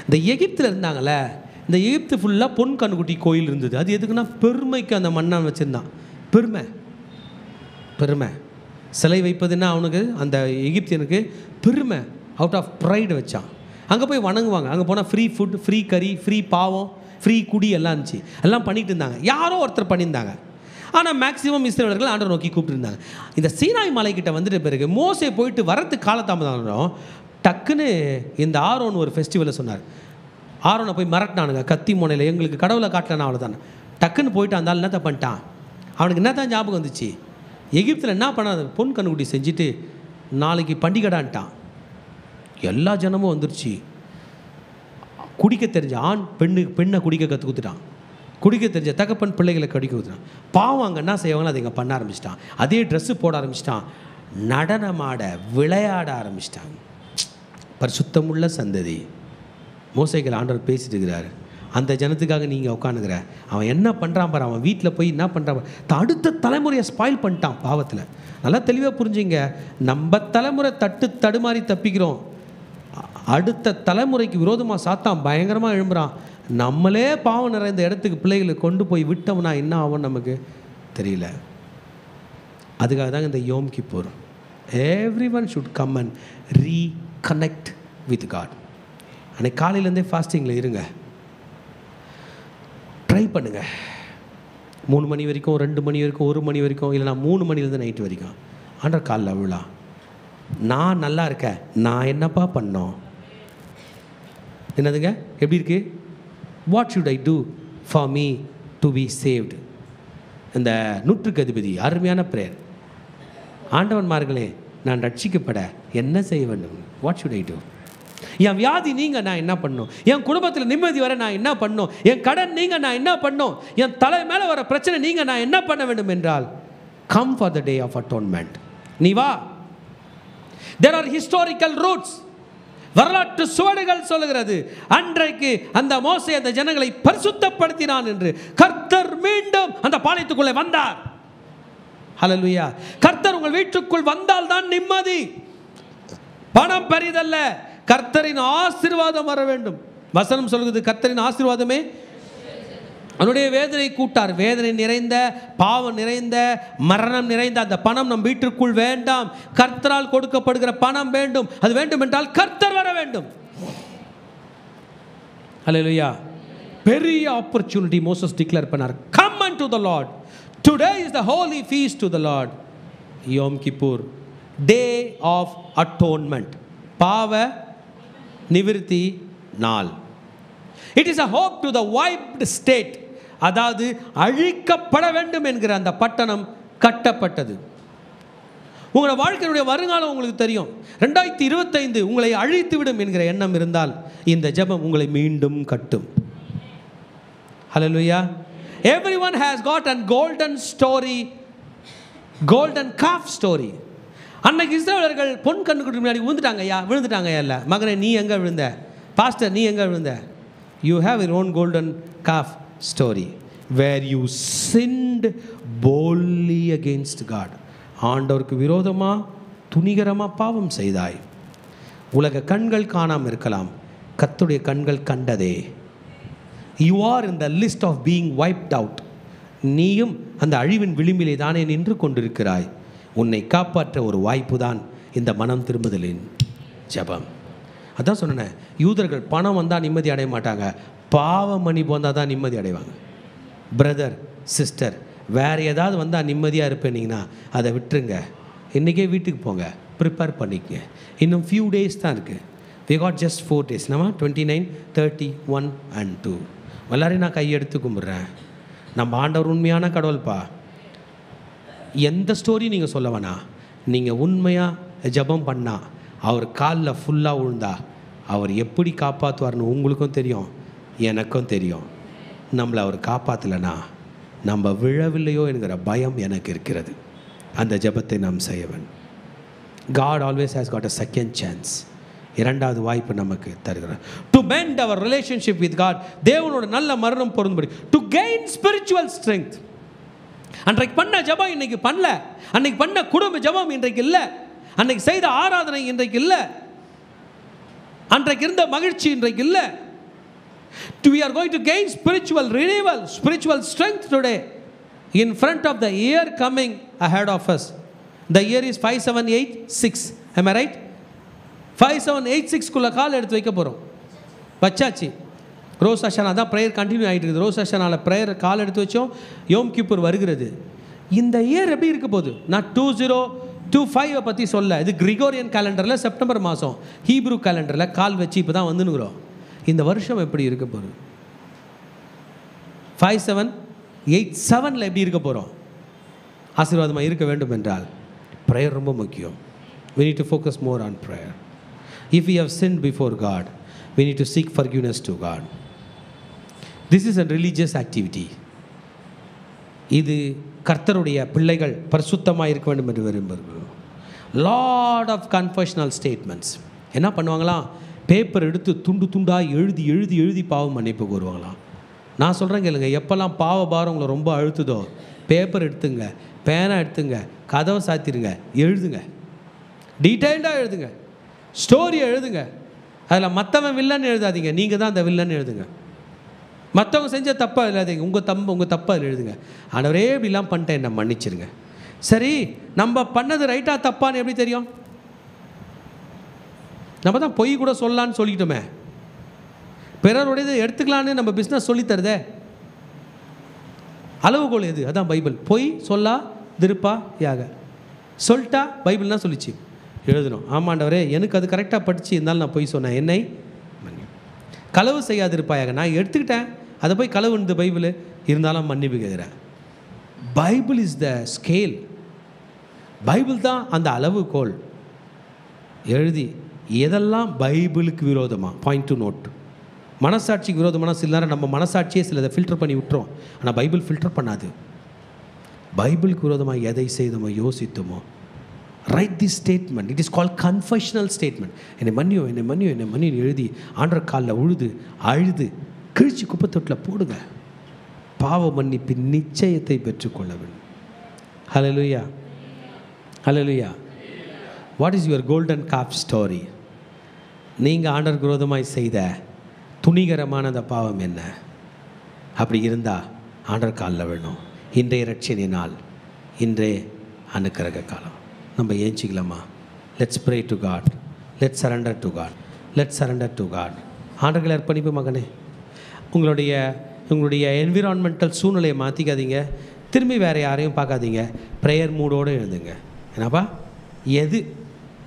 இந்த எகிப்தில் இருந்தாங்களே, இந்த எகிப்து ஃபுல்லாக பொன் கண்ணுக்குட்டி கோயில் இருந்தது. அது எதுக்குன்னா பெருமைக்கு அந்த மண்ணான் வச்சுருந்தான். பெருமை சிலை வைப்பதுன்னா அவனுக்கு, அந்த எகிப்தியனுக்கு பெருமை, அவுட் ஆஃப் ப்ரைடு வச்சான். அங்கே போய் வணங்குவாங்க. அங்கே போனால் ஃப்ரீ ஃபுட், ஃப்ரீ கறி, ஃப்ரீ பாவம், ஃப்ரீ குடி எல்லாம் இருந்துச்சு. எல்லாம் பண்ணிட்டு இருந்தாங்க. யாரோ ஒருத்தர் பண்ணியிருந்தாங்க. ஆனால் மேக்ஸிமம் இஸ்ரவேலர்கள் ஆண்டவரை நோக்கி கூப்பிட்டுருந்தாங்க. இந்த சீனாய் மலைக்கிட்ட வந்துட்ட பிறகு மோசே போயிட்டு வரத்துக்கு காலதாமதம். டக்குன்னு இந்த ஆரோன் ஒரு ஃபெஸ்டிவலை சொன்னார். ஆரோனை போய் மிரட்டினானுங்க கத்தி முனையில், எங்களுக்கு கடவுளை காட்டலன்னா அவ்வளோதானே. டக்குன்னு போயிட்டு அந்த ஆள் என்னத்தை பண்ணிட்டான், அவனுக்கு என்ன தான் ஞாபகம் வந்துச்சு, எகிப்தில் என்ன பண்ணாது, பொன் கண்ணுக்குட்டி செஞ்சுட்டு நாளைக்கு பண்டிகைடான்ட்டான். எல்லா ஜனமும் வந்துருச்சு. குடிக்க தெரிஞ்ச ஆண் பெண்ணை குடிக்க கற்று கொடுத்துட்டான். குடிக்க தெரிஞ்ச தகப்பன் பிள்ளைகளை கடிக்க கொடுத்துட்டான். பாவம் அங்கே என்ன செய்வாங்களோ அதை இங்கே பண்ண ஆரம்பிச்சிட்டான். அதே ட்ரெஸ்ஸு போட ஆரம்பிச்சிட்டான். நடனமாட விளையாட ஆரம்பிச்சிட்டாங்க. பரிசுத்தமுள்ள சந்ததி. மோசேக்கு ஆண்டவர் பேசிட்டு இருக்கிறாரு. அந்த ஜனத்துக்காக நீங்கள் உட்காந்துக்கிற, அவன் என்ன பண்ணுறான் பாரு, அவன் வீட்டில் போய் என்ன பண்ணுறான், அடுத்த தலைமுறையை ஸ்பாயில் பண்ணிட்டான் பாவத்தில். நல்லா தெளிவாக புரிஞ்சுங்க. நம்ம தலைமுறை தடுமாறி தப்பிக்கிறோம், அடுத்த தலைமுறைக்கு விரோதமாக சாத்தான் பயங்கரமாக எழும்புறான். நம்மளே பாவம் நிறைந்த இடத்துக்கு பிள்ளைகளை கொண்டு போய் விட்டோம்னா என்ன ஆகும் நமக்கு தெரியல. அதுக்காக தான் இந்த Yom Kippur. Everyone should come and reconnect with God. அன்னைக்கு காலையிலேருந்தே ஃபாஸ்டிங்கில் இருங்க, ட்ரை பண்ணுங்க. 3 மணி வரைக்கும், 2 மணி வரைக்கும், 1 மணி வரைக்கும், இல்லைனா 3 மணிலேருந்து நைட்டு வரைக்கும். ஆண்டவர் காலில் விழா, நான் நல்லா இருக்கேன், நான் என்னப்பா பண்ணோம், என்னதுங்க எப்படி இருக்கு, what should I do for me to be saved. இந்த 100க்கு அதிபதி அருமையான பிரேயர். ஆண்டவன்மார்களே, நான் ரட்சிக்கப்பட என்ன செய்ய வேண்டும், வாட் ஷுட் ஐ டூ. என் வியாதி நீங்க நான் என்ன பண்ணும், என் குடும்பத்தில் நிம்மதி வர நான் என்ன பண்ணும், என் கடன் நீங்க நான் என்ன பண்ணும், என் தலை மேலே வர பிரச்சனை நீங்க நான் என்ன பண்ண வேண்டும் என்றால், come for the day of atonement. நீ வா. There are historical roots. வரலாற்று சுவடுகள் சொல்லுகிறது, அன்றைக்கு அந்த மோசே அந்த ஜனங்களை பரிசுத்தப்படுத்தினான் என்று. கர்த்தர் மீண்டும் அந்த பாளையத்துக்குள்ளே வந்தார். ஹல்லேலூயா. கர்த்தர் உங்கள் வீட்டுக்குள் வந்தால் தான் நிம்மதி. பணம் பெரிதல்ல, கர்த்தரின் ஆசீர்வாதம் வர வேண்டும். வசனம் சொல்லுகிறது, கர்த்தரின் ஆசீர்வாதமே அவனுடைய வேதனை கூட்டார். வேதனை நிறைந்த, பாவம் நிறைந்த, மரணம் நிறைந்த அந்த பணம் நம் வீட்டிற்குள் வேண்டாம். கர்த்தரால் கொடுக்கப்படுகிற பணம் வேண்டும். அது வேண்டும் என்றால் கர்த்தர் வர வேண்டும். ஹல்லேலூயா. பெரிய ஆப்பர்ச்சுனிட்டி மோசஸ் டிக்ளேர் பண்ணார். Come unto the Lord. Today is the holy feast to the Lord. Yom Kippur, day of atonement. பாவ நிவிர்த்தி நாள். It is a hope to the wiped state. அதாவது அழிக்கப்பட வேண்டும் என்கிற அந்த பட்டணம் கட்டப்பட்டது. உங்களோட வாழ்க்கையினுடைய வருங்காலம் உங்களுக்கு தெரியும். 2025 உங்களை அழித்து விடும் என்கிற எண்ணம் இருந்தால் இந்த ஜெபம் உங்களை மீண்டும் கட்டும். ஹல்லேலூயா. Everyone has got a golden story, golden calf story. அன்னைக்கு இஸ்ரவேலர்கள் பொன் கண்ணுக்குட்டி முன்னாடி விழுந்துட்டாங்க. இல்லை மகனே, நீ எங்கே விழுந்த, பாஸ்டர் நீ எங்கே விழுந்த. You have your own golden calf story where you sinned boldly against God. ஆண்டவருக்கு விரோதமா துணிகரமா பாவம் செய்தாய். உலக கண்கள் காணாமல் இருக்கலாம், கர்த்தருடைய கண்கள் கண்டதே. You are in the list of being wiped out. நீயும் அந்த அழிவின் விளிம்பிலே தானே நின்று கொண்டிருக்கிறாய். உன்னை காப்பாற்ற ஒரு வாய்ப்பு தான் இந்த மனம் திரும்புதலின் ஜெபம். அதான் சொன்னேன், யூதர்கள் பணம் வந்தால் நிம்மதி அடைய மாட்டாங்க, பாவ மன்னிப்பு வந்தால் தான் நிம்மதி அடைவாங்க. பிரதர் சிஸ்டர், வேறு ஏதாவது வந்தால் நிம்மதியாக இருப்பேனீங்கன்னா அதை விட்டுருங்க. இன்றைக்கே வீட்டுக்கு போங்க, ப்ரிப்பேர் பண்ணிக்கங்க. இன்னும் ஃபியூ டேஸ் தான் இருக்குது. we got just 4 days. நம்ம 29, 30, 1 and 2 எல்லாரையும் நான் கையெடுத்து கும்பிட்றேன். நம்ம ஆண்டவர் உண்மையான கடவுள்ப்பா. எந்த ஸ்டோரி நீங்கள் சொல்ல வேணாம், நீங்கள் உண்மையாக ஜெபம் பண்ணால் அவர் காலில் ஃபுல்லாக விழுந்தா அவர் எப்படி காப்பாற்றுவார்னு உங்களுக்கும் தெரியும், எனக்கும் தெரியும். நம்மளை அவர் காப்பாற்றலைன்னா நம்ம விழவில்லையோ என்கிற பயம் எனக்கு இருக்கிறது. அந்த ஜெபத்தை நாம் செய்ய வேண்டும். God always has got a second chance. இரண்டாவது வாய்ப்பு நமக்கு தருகிறார். To mend our relationship with God, தேவனோட நல்ல மரணம் பொருந்தும்படி, டு gain spiritual strength. அன்றைக்கு பண்ண ஜெபம் இன்னைக்கு பண்ணல, அன்னைக்கு பண்ண குடும்ப ஜெபம் இன்றைக்கு இல்லை, அன்னைக்கு செய்த ஆராதனை இன்றைக்கு இல்லை, அன்றைக்கு இருந்த மகிழ்ச்சி இன்றைக்கு இல்லை. We are going to gain spiritual renewal, spiritual strength today in front of the year coming ahead of us. The year is 5786. Am I right? 5786 குள்ள கால் எடுத்து வைக்க போகிறோம். வச்சாச்சு. ரோஸ் அஷானா தான் ப்ரேயர் கண்டினியூ ஆகிட்டு இருக்குது. ரோஸ் அஷானாவில் ப்ரேயர் கால் எடுத்து வச்சோம். யோம் கிப்பூர் வருகிறது. இந்த இயர் எப்படி இருக்க போகுது? நான் 2025 பற்றி சொல்ல. இது கிரிகோரியன் கேலண்டரில் செப்டம்பர் மாதம், ஹீப்ரூ கேலண்டரில் கால் வச்சு இப்போ தான் வந்துனுக்குறோம். இந்த வருஷம் எப்படி இருக்க போகுது? 5787 எப்படி இருக்க போகிறோம்? ஆசீர்வாதமாக இருக்க வேண்டும் என்றால் ப்ரேயர் ரொம்ப முக்கியம். We need to focus more on prayer. If we have sinned before God, we need to seek forgiveness to God. This is a religious activity. இது கர்த்தருடைய பிள்ளைகள் பரிசுத்தமாக இருக்க வேண்டும் என்று விரும்புகிறோம். Lot of confessional statements. என்ன பண்ணுவாங்களாம்? பேப்பர் எடுத்து துண்டு துண்டாக எழுதி எழுதி எழுதி பாவம் மன்னிப்பு கூறுவாங்களாம். நான் சொல்கிறேன் கேளுங்க, எப்போல்லாம் பாவ பாரம் உங்களை ரொம்ப அழுத்துதோ பேப்பர் எடுத்துங்க, பேனா எடுத்துங்க, கதவை சாத்திருங்க, எழுதுங்க, டீட்டெயில்டாக எழுதுங்க, ஸ்டோரியை எழுதுங்க. அதில் மற்றவன் வில்லன்னு எழுதாதீங்க, நீங்கள் தான் அந்த வில்லன்னு எழுதுங்க. மற்றவங்க செஞ்ச தப்பாக எழுதாதீங்க, உங்கள் தப்பாக அதில் எழுதுங்க. ஆண்டவரே இப்படிலாம் பண்ணிட்டேன், என்ன மன்னிச்சிருங்க. சரி, நம்ம பண்ணது ரைட்டாக தப்பான்னு எப்படி தெரியும்? நம்ம தான் பொய் கூட சொல்லலான்னு சொல்லிக்கிட்டோமே. பிறருடையது எடுத்துக்கலான்னு நம்ம பிஸ்னஸ் சொல்லித்தருதே. அளவுகோல் எது? அதான் பைபிள். பொய் சொல்லா திருப்பா யாக சொல்லிட்டா பைபிள்லாம் சொல்லிச்சு, எழுதணும். ஆமாண்டவரே எனக்கு அது கரெக்டாக படித்து இருந்தாலும் நான் பொய் சொன்னேன், என்னை மன்னி. களவு செய்யாதிருப்பாயாக, நான் எடுத்துக்கிட்டேன், அதை போய் களவுண்டு பைபிள் இருந்தாலும் மன்னிப்பு கேட்குறேன். Bible is the scale. Bible தான் அந்த அளவுகோல். எழுதி எதெல்லாம் பைபிளுக்கு விரோதமாக, பாயிண்ட் டு நோட். மனசாட்சிக்கு விரோதமான சில நேரம் நம்ம மனசாட்சியே சிலதை ஃபில்டர் பண்ணி விட்டுறோம். ஆனால் பைபிள் ஃபில்டர் பண்ணாது. பைபிளுக்கு விரோதமாக எதை செய்தோமோ யோசித்தோமோ, right this statement. It is called confessional statement. என்னை மன்னியோ, என்னை மன்னியோ, என்னை மன்னியோ எழுதி ஆண்டவர் காலில் உழுது அழுது கிழிச்சு குப்பத்தொட்டில் போடுங்க. பாவ மன்னிப்பின் நிச்சயத்தை பெற்றுக்கொள்ள வேண்டும். Hallelujah, hallelujah. What is your golden calf story? நீங்கள் ஆண்டவருக்கு விரோதமாய் செய்த துணிகரமான அந்த பாவம் என்ன? அப்படி இருந்தால் ஆண்டவர் காலில் வேணும். இன்றைய ரட்சணை நாள், இன்றைய அனுக்கிரக காலம். நம்ம ஏஞ்சிக்கலாமா? Let's pray to God, let's surrender to God, let's surrender to God. ஆண்டவர்களை அர்ப்பணிப்பு மகனே. உங்களுடைய என்விரான்மெண்டல் சூழ்நிலையை மாற்றிக்காதீங்க. திரும்பி வேறு யாரையும் பார்க்காதீங்க. ப்ரேயர் மூடோடு எழுதுங்க. என்னப்பா, எது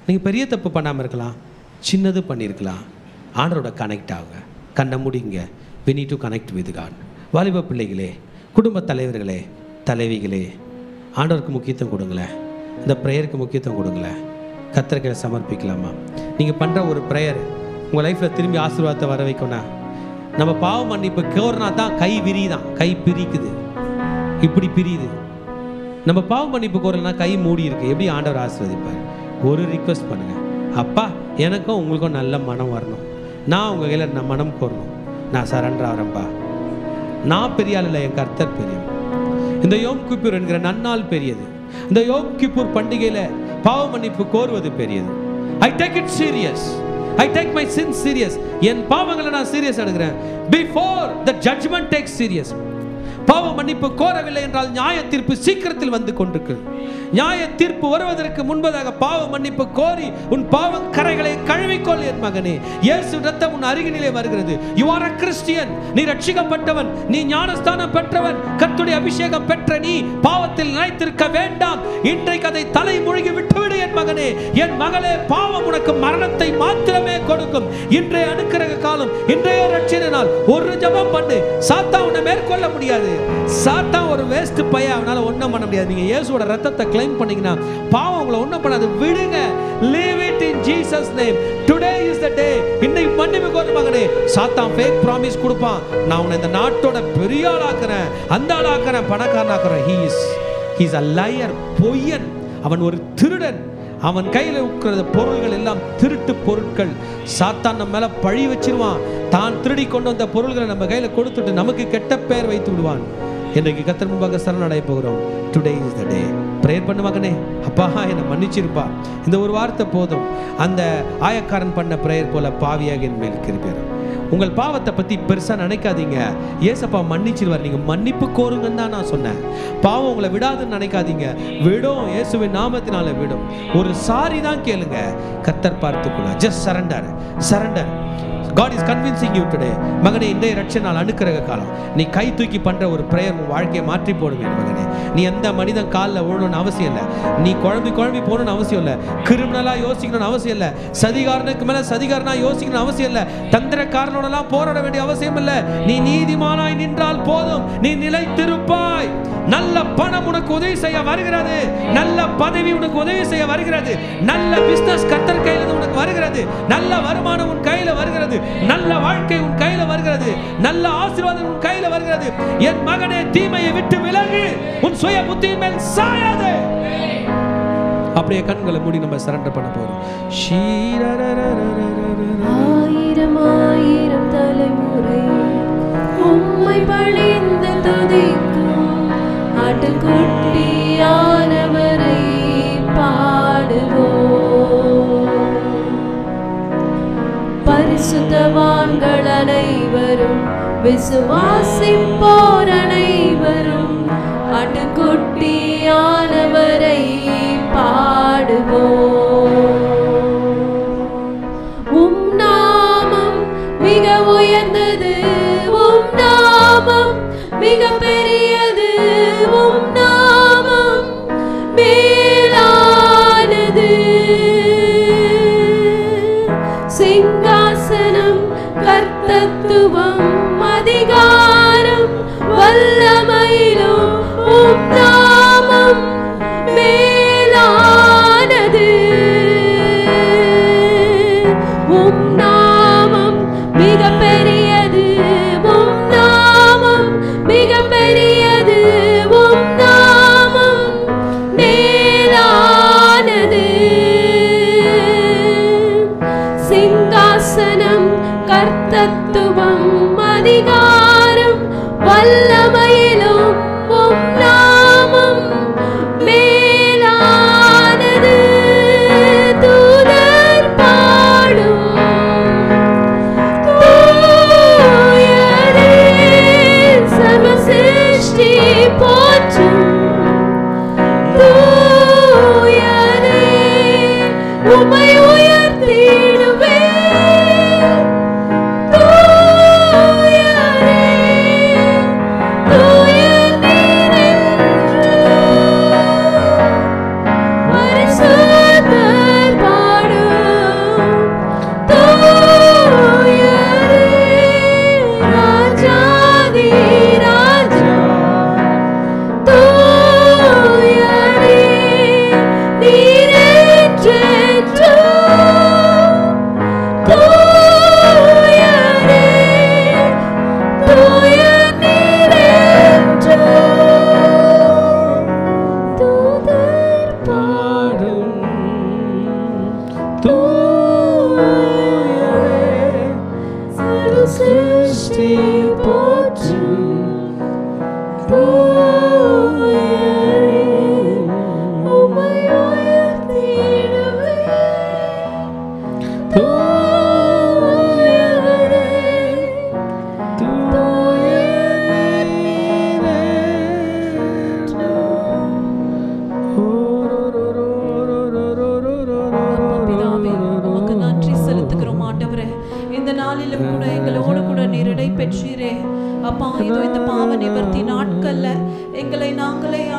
நீங்கள் பெரிய தப்பு பண்ணாமல் இருக்கலாம், சின்னது பண்ணியிருக்கலாம். ஆண்டரோட கனெக்ட் ஆகுங்க, கண்ணை முடிங்க. we need to connect with God. வாலிப பிள்ளைகளே, குடும்ப தலைவர்களே, தலைவிகளே, ஆண்டவருக்கு முக்கியத்துவம் கொடுங்களேன். இந்த ப்ரேயருக்கு முக்கியத்துவம் கொடுங்களேன். கர்த்தருக்கு சமர்ப்பிக்கலாமா? நீங்கள் பண்ணுற ஒரு ப்ரேயர் உங்கள் லைஃப்பில் திரும்பி ஆசீர்வாதத்தை வர வைக்கணும். நம்ம பாவ மன்னிப்பு கோர்னா தான் கை விரிதான், கை பிரிக்குது, இப்படி பிரியுது. நம்ம பாவ மன்னிப்பு கோரலனா கை மூடி இருக்கு. எப்படி ஆண்டவர் ஆசீர்வதிப்பார்? ஒரு ரிக்வெஸ்ட் பண்ணுங்கள், அப்பா எனக்கும் உங்களுக்கும் நல்ல மனம் வரணும், நான் உங்கள் கையில் நான் மனம் கோரணும், நான் சரண்டர் ஆகிறேன்ப்பா. நான் பெரிய ஆள் இல்லை, என் கர்த்தர் பெரியவர். இந்த யோம் கிப்பூர் என்கிற நன்னாள் பெரியது. இந்த யோம் கிப்பூர் பண்டிகையில் பாவ மன்னிப்பு கோருவது பெரியது. I take it serious. I take my sin serious. என் பாவங்களை நான் சீரியஸ் எடுக்கிறேன். Before the judgement take serious. பாவ மன்னிப்பு கோரவில்லை என்றால் நியாய தீர்ப்பு சீக்கிரத்தில் வந்து கொண்டிருக்கிறது. நியாய தீர்ப்பு வருவதற்கு முன்பதாக பாவ மன்னிப்பு கோரி உன் பாவ கரைகளை கழுவிக்கொள் என் மகனே. இயேசு ரத்தம் உன் அருகினிலே வருகிறது. You are a Christian. நீ ரட்சிக்கப்பட்டவன், நீ ஞானஸ்தானம் பெற்றவன், கர்த்தருடைய அபிஷேகம் பெற்ற நீ பாவத்தில் நிலைத்திருக்க வேண்டாம். இன்றைக்கு அதை தலை மூழ்கி விட்டுவிடு என் மகனே, என் மகளே. பாவம் உனக்கு மரணத்தை மாத்திரமே கொடுக்கும். இன்றைய அனுக்கிரக காலம், இன்றைய ரட்சணை நாள். ஒரு ஜெபம் பண்ணு, சாத்தான் உன்னை மேற்கொள்ள முடியாது. சாத்தான் ஒரு வேஸ்ட் பையன், அவனால ஒண்ணும் பண்ண முடியாது. நீங்க இயேசுவோட ரத்தத்தை கிளைம் பண்ணீங்கன்னா பாவம் உங்களை ஒண்ணும் பண்ணாது. விடுங்க. Leave it in Jesus name. Today is the day. இன்னைக்கு மன்னிப்பு கோரு மகனே. சாத்தான் fake promise கொடுப்பான். நான் உன்னை இந்த நாட்டோட பெரிய ஆளாக்குறேன், அந்த ஆளாக்குறேன், பணக்காரனாக்குறேன். He is a liar. பொய்யன். அவன் ஒரு திருடன். அவன் கையில் இருக்கிற பொருள்கள் எல்லாம் திருட்டு பொருட்கள். சாத்தான் நம்ம மேல பழி வச்சிருவான். தான் திருடி கொண்டு வந்த பொருள்களை நம்ம கையில கொடுத்துட்டு நமக்கு கெட்ட பெயர் வைத்து விடுவான். இன்றைக்கு கர்த்தர் முன்பாக சரணடைய போகிறோம். Today is the day. Prayer பண்ணு மகனே. அப்பா என்னை மன்னிச்சிருப்பா. இந்த ஒரு வார்த்தை போதும். அந்த ஆயக்காரன் பண்ண ப்ரேயர் போல பாவியாக என் மேல் கிருபையாயிரும். உங்கள் பாவத்தை பற்றி பெருசாக நினைக்காதீங்க. ஏசப்பா மன்னிச்சிருவார். நீங்கள் மன்னிப்பு கோருங்கன்னு தான் நான் சொன்னேன். பாவம் உங்களை விடாதுன்னு நினைக்காதீங்க. விடும். இயேசுவின் நாமத்தினால விடும். ஒரு சாரி தான் கேளுங்க. கர்த்தர் பார்த்துக்கொள்ள. Just surrender. Surrender. God is convincing you today. மகனே, இன்றைய ரட்சணை நாள் அனுக்கிரக காலம். நீ கை தூக்கி பண்ற ஒரு பிரேயர் உன் வாழ்க்கையை மாற்றி போடுவேன் மகனே. நீ எந்த மனிதன் காலில் விழணும்னு அவசியம் இல்லை. நீ குழம்பி போகணும்னு அவசியம் இல்லை. கிரிமினலா யோசிக்கணும்னு அவசியம் இல்லை. சதிகாரனுக்கு மேல சதிகாரனா யோசிக்கணும்னு அவசியம் இல்லை. தந்திரக்காரனோடலாம் போராட வேண்டிய அவசியம் இல்லை. நீ நீதிமானாய் நின்றால் போதும். நீ நிலைத்திருப்பாய். நல்ல பணம் உனக்கு உதவி செய்ய வருகிறது. நல்ல பதவி உனக்கு உதவி செய்ய வருகிறது. நல்ல பிசினஸ் கர்த்தர் கையில உனக்கு வருகிறது. நல்ல வருமானம் உன் கையில வருகிறது. நல்ல வாழ்க்கை உன் கையில வருகிறது. நல்ல ஆசீர்வாதம் உன் கையில வருகிறது. என் மகனே, தீமையை விட்டு விலகு. உன் சுய புத்தியின் மேல் சாயாதே. அப்படியே கண்களை மூடி நம்ம சரண்டர் பண்ண போறோம். ஆயிரம் ஆயிரம் தலைமுறை உம்மை பணிந்து துதிக்கும் ஆட்டுக்குட்டியானவரை பாடுவோம். பரிசுத்தவான்கள் அனைவரும் விசுவாசிப்போர் அனைவரும் ஆட்டுக்குட்டியானவரை பாடுவோம். உம் நாமம் மிக உயர்ந்தது. உம் நாமம் மிக பெரியது. உம் நாமம் மேலானது. சிங்காசனம், கர்த்தத்துவம், அதிகாரம், வல்லமையிலும் உம் நாமம்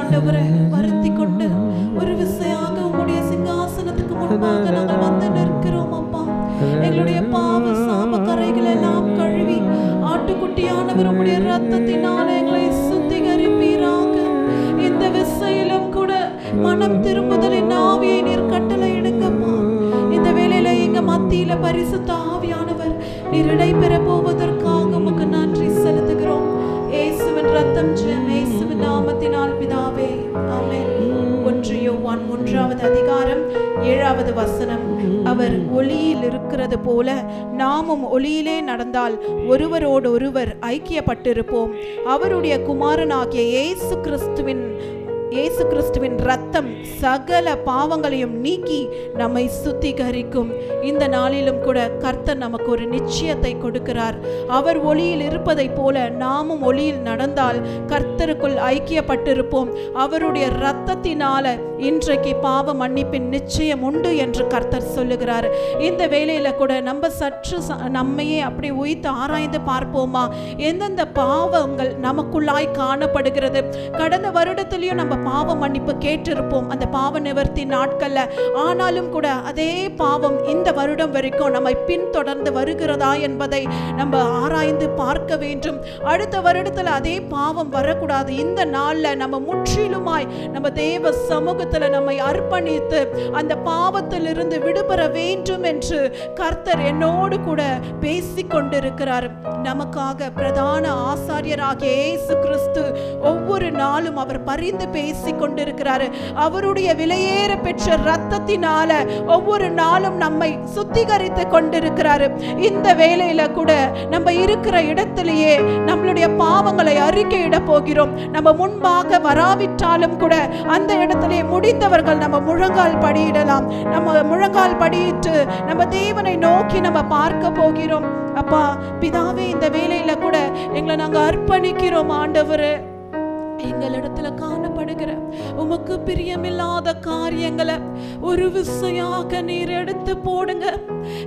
ஆண்டவரே வருத்தி கொண்டு ஒரு விசையாக உம்முடைய சிங்காசனத்துக்கு முன்பாக நாங்கள் வந்து நிற்கிறோம் அப்பா. எங்களுடைய பாவ சாப கரைகள் எல்லாம் கழுவி ஆட்டுக்குட்டியானவர் உம்முடைய ரத்தத்தினால எங்களை சுத்திகரிப்பீராக. இந்த விசையிலும் கூட மனம் திரும்புதலின் ஆவியை நீர் கட்டளை இடுங்கப்பா. இந்த வேளையில எங்க மத்தியில பரிசுத்த ஆவியானவர் நீர் இடைபெற போவதற்காக உமக்கு நன்றி செலுத்துகிறோம். இயேசுவின் ரத்தம் ஜெயம், இயேசுவின் நாமத்தினால் பிதாவே, ஆமென். 1 யோவான் 1வது அதிகாரம் 7வது வசனம். அவர் ஒளியில் இருக்கிறது போல நாமும் ஒளியிலே நடந்தால் ஒருவரோடு ஒருவர் ஐக்கியப்பட்டிருப்போம். அவருடைய குமாரனாகிய இயேசு கிறிஸ்துவின் ரத்தம் சகல பாவங்களையும் நீக்கி நம்மை சுத்திகரிக்கும். இந்த நாளிலும் கூட கர்த்தர் நமக்கு ஒரு நிச்சயத்தை கொடுக்கிறார். அவர் ஒளியில் இருப்பதை போல நாமும் ஒளியில் நடந்தால் கர்த்தருக்குள் ஐக்கியப்பட்டிருப்போம். அவருடைய இரத்தத்தினால இன்றைக்கு பாவ மன்னிப்பின் நிச்சயம் உண்டு என்று கர்த்தர் சொல்லுகிறார். இந்த வேளையில கூட நம்ம சற்று நம்மையே அப்படி உய்த்து ஆராய்ந்து பார்ப்போமா? எந்தெந்த பாவங்கள் நமக்குள்ளாய் காணப்படுகிறது? கடந்த வருடத்திலையும் நம்ம பாவ மன்னிப்பு கேட்டிருப்போம் அந்த பாவ நிவர்த்தி நாட்கள்ல. ஆனாலும் கூட அதே பாவம் இந்த வருடம் வரைக்கும் நம்மை பின்தொடர்ந்து வருகிறதா என்பதை நம்ம ஆராய்ந்து பார்க்க வேண்டும். அடுத்த வருடத்துல அதே பாவம் வரக்கூடாது. இந்த நாள்ல நம்ம முற்றிலுமாய் நம்ம தேவ சமூகத்துல நம்மை அர்ப்பணித்து அந்த பாவத்திலிருந்து விடுபெற வேண்டும் என்று கர்த்தர் என்னோடு கூட பேசிக் கொண்டிருக்கிறார். நமக்காக பிரதான ஆசாரியராகிய இயேசு கிறிஸ்து ஒவ்வொரு நாளும் அவர் பரிந்து பேசிக் கொண்டிருக்கிறார். அவருடைய விலையேற பெற்ற இரத்தத்தினால ஒவ்வொரு நாளும் நம்மை சுத்திகரித்து கொண்டிருக்கிறார். இந்த வேளையில கூட நம்ம இருக்கிற இடத்திலேயே நம்மளுடைய பாவங்களை அறிக்கையிட போகிறோம். நம்ம முன்பாக வராவிட்டாலும் கூட அந்த இடத்திலே முடிந்தவர்கள் நம்ம முழங்கால் படியிடலாம். நம்ம முழங்கால் படியிட்டு நம்ம தேவனை நோக்கி நம்ம பார்க்க போகிறோம். அப்பா பிதாவே, இந்த வேளையில கூட எங்களை நாங்க அர்ப்பணிக்கிறோம். ஆண்டவரே, எங்களிடத்துல காணப்படுகிற உமக்கு பிரியமில்லாத காரியங்களை ஒரு விசையாக நீர் எடுத்து போடுங்க.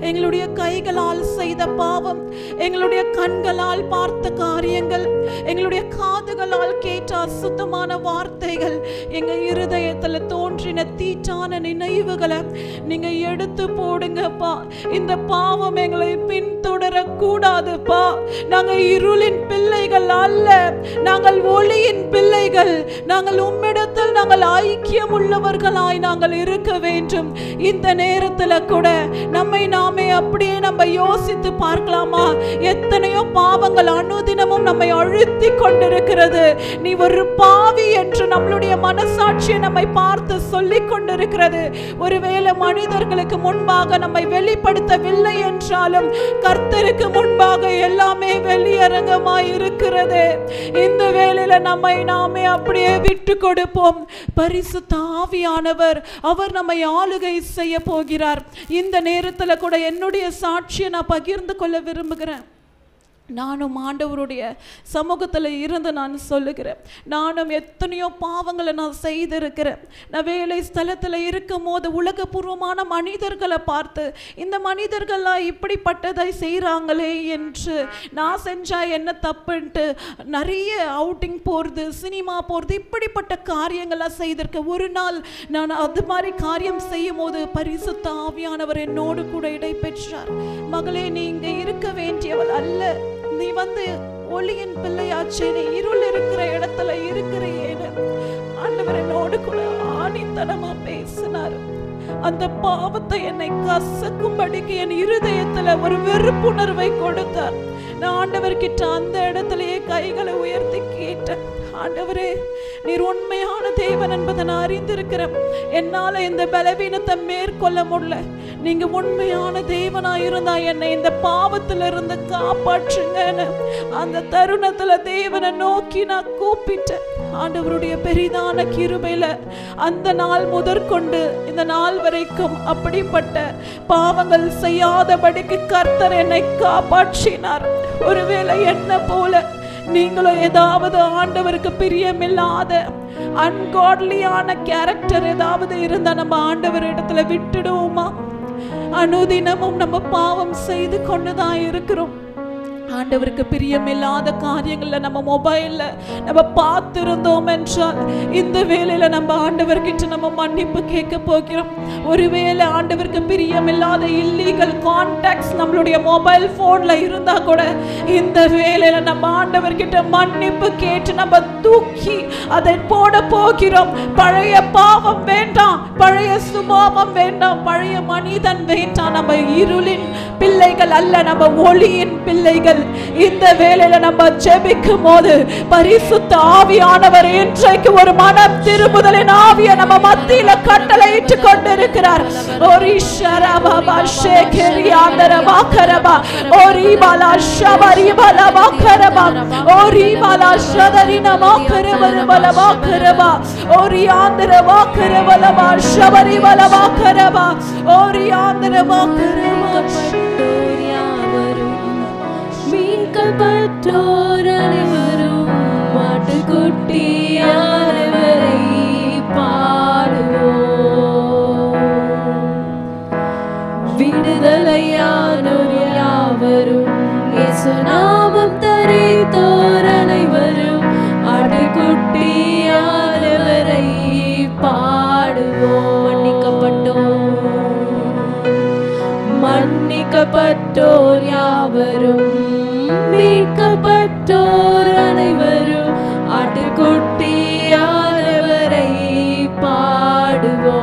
எங்களுடைய கைகளால் செய்த பாவம், எங்களுடைய கண்களால் பார்த்த காரியங்கள், எங்களுடைய காதுகளால் கேட்ட அசுத்தமான வார்த்தைகள், எங்க இருதயத்துல தோன்றின தீட்டான நினைவுகளை நீங்க எடுத்து போடுங்கப்பா. இந்த பாவம் எங்களை பின்தொடர கூடாதுப்பா. நாங்க இருளின் பிள்ளைகள் அல்ல, நாங்கள் ஒளியின் பிள்ளைகள். நாங்கள் உம்மிடத்தில் நாங்கள் ஐக்கியம் உள்ளவர்களாய் நாங்கள் இருக்க வேண்டும். இந்த நேரத்துல கூட நம்மை நாமே அப்படியே நம்ம யோசித்து பார்க்கலாமா? எத்தனையோ பாவங்கள் அனுதினமும் நம்மை அழுத்தி கொண்டிருக்கிறது. நீ ஒரு பாவி என்று நம்மளுடைய மனசாட்சியை நம்மை பார்த்து சொல்லிக் கொண்டிருக்கிறது. ஒருவேளை மனிதர்களுக்கு முன்பாக நம்மை வெளிப்படுத்தவில்லை என்றாலும் கர்த்தருக்கு முன்பாக எல்லாமே வெளியரங்கமாய் இருக்கிறது. இந்த வேளையில நம்மை நாமே அப்படியே விட்டு கொடுப்போம். பரிசுத்த ஆவியானவர் அவர் நம்மை ஆளுகை செய்ய போகிறார். இந்த நேரத்துல கூட என்னுடைய சாட்சியை நான் பகிர்ந்து கொள்ள விரும்புகிறேன். நானும் ஆண்டவருடைய சமூகத்தில் இருந்து நான் சொல்லுகிறேன். நானும் எத்தனையோ பாவங்களை நான் செய்திருக்கிறேன். நான் வேலை ஸ்தலத்தில் இருக்கும் போது உலகபூர்வமான மனிதர்களை பார்த்து இந்த மனிதர்கள்லாம் இப்படிப்பட்டதை செய்கிறாங்களே என்று நான் செஞ்சா என்ன தப்புன்ட்டு நிறைய அவுட்டிங் போகிறது, சினிமா போகிறது, இப்படிப்பட்ட காரியங்கள்லாம் செய்திருக்கேன். ஒரு நாள் நான் அது மாதிரி காரியம் செய்யும் போது பரிசுத்த ஆவியானவர் என்னோடு கூட இடை பெற்றார். மகளே, நீ இங்கே இருக்க வேண்டியவள் அல்ல, நீ வந்து ஒளியின் பிள்ளையாச்சே, நீ இருள் இருக்கிற இடத்துல இருக்கிறேன்னு ஆண்டவர் என்னோடு கூட ஆணித்தனமா பேசினார். அந்த பாவத்தை என்னை கசக்கும்படிக்கு என் இருதயத்துல ஒரு வெறுப்புணர்வை கொடுத்தார். நான் ஆண்டவர்கிட்ட அந்த இடத்திலேயே கைகளை உயர்த்தி கேட்டேன், ஆண்டவரே, நீர் உண்மையான தேவன் என்பதை நான் அறிந்திருக்கிறேன். என்னால இந்த பலவீனத்தை மேற்கொள்ள முடியல. நீங்க உண்மையான தேவனா இருந்தா என்னை இந்த பாவத்திலிருந்து காப்பாற்றுங்கன்னு அந்த தருணத்துல தேவனை நோக்கி நான் கூப்பிட்டேன். ஆண்டவருடைய பெரிதான கிருபையில அந்த நாள் முதற்கொண்டு இந்த நாள் வரைக்கும் அப்படிப்பட்ட பாவங்கள் செய்யாதபடிக்கு கர்த்தர் என்னை காப்பாற்றினார். ஒருவேளை என்ன போல நீங்களும் ஏதாவது ஆண்டவருக்கு பிரியமில்லாத அன்காட்லியான கேரக்டர் ஏதாவது இருந்தா நம்ம ஆண்டவர் இடத்துல விட்டுடுவோமா? அனுதினமும் நம்ம பாவம் செய்து கொண்டுதான் இருக்கிறோம். ஆண்டவருக்கு பிரியமில்லாத காரியங்கள்ல நம்ம மொபைல்ல நம்ம பார்த்திருந்தோம் என்றால் இந்த வேளையில நம்ம ஆண்டவர்கிட்ட நம்ம மன்னிப்பு கேட்க போகிறோம். ஒருவேளை ஆண்டவருக்கு பிரியமில்லாத இல்லீகல் கான்டாக்ட்ஸ் நம்மளுடைய மொபைல் போன்ல இருந்தா கூட இந்த வேளையில நம்ம ஆண்டவர்கிட்ட மன்னிப்பு கேட்டு நம்ம தூக்கி அதை போட போகிறோம். பழைய பாவம் வேண்டாம், பழைய சுபாவம் வேண்டாம், பழைய மனிதன் வேண்டாம். நம்ம இருளின் பிள்ளைகள் அல்ல, நம்ம ஒளியின் பிள்ளைகள். இந்த வேளையில நம்ம ஜெபிக்கும் போது பரிசுத்த ஆவியானவர் இன்றைக்கு ஒரு மனம் திரும்புதலின் ஆவியை நம்ம மத்தியில கட்டளையிட்டு கொண்டிருக்கிறார். ஓரி ஷரபா ஷேகரியாந்தரபா கரபா ஓரி பாலா ஷபரி பாலா கரபா ஓரி பாலா ஷதரினா மாக்கரபா கரபா ஓரி ஆந்தரபா கரபா ஷபரி பாலா கரபா ஓரி ஆந்தரபா கரபா மீட்கப்பட்டோர் அனைவரும் மாட்டுக்குட்டியானவரை பாடுவோம். விடுதலையானோர் யாவரும் இயேசு நாமம் தரித்தோர் அனைவரும் ஆட்டுக்குட்டியானவரை பாடுவோம். மன்னிக்கப்பட்டோர் யாவரும் மீட்கப்பட்டோர் அனைவரும் ஆட்டுக்குட்டியானவரை பாடுவோம்.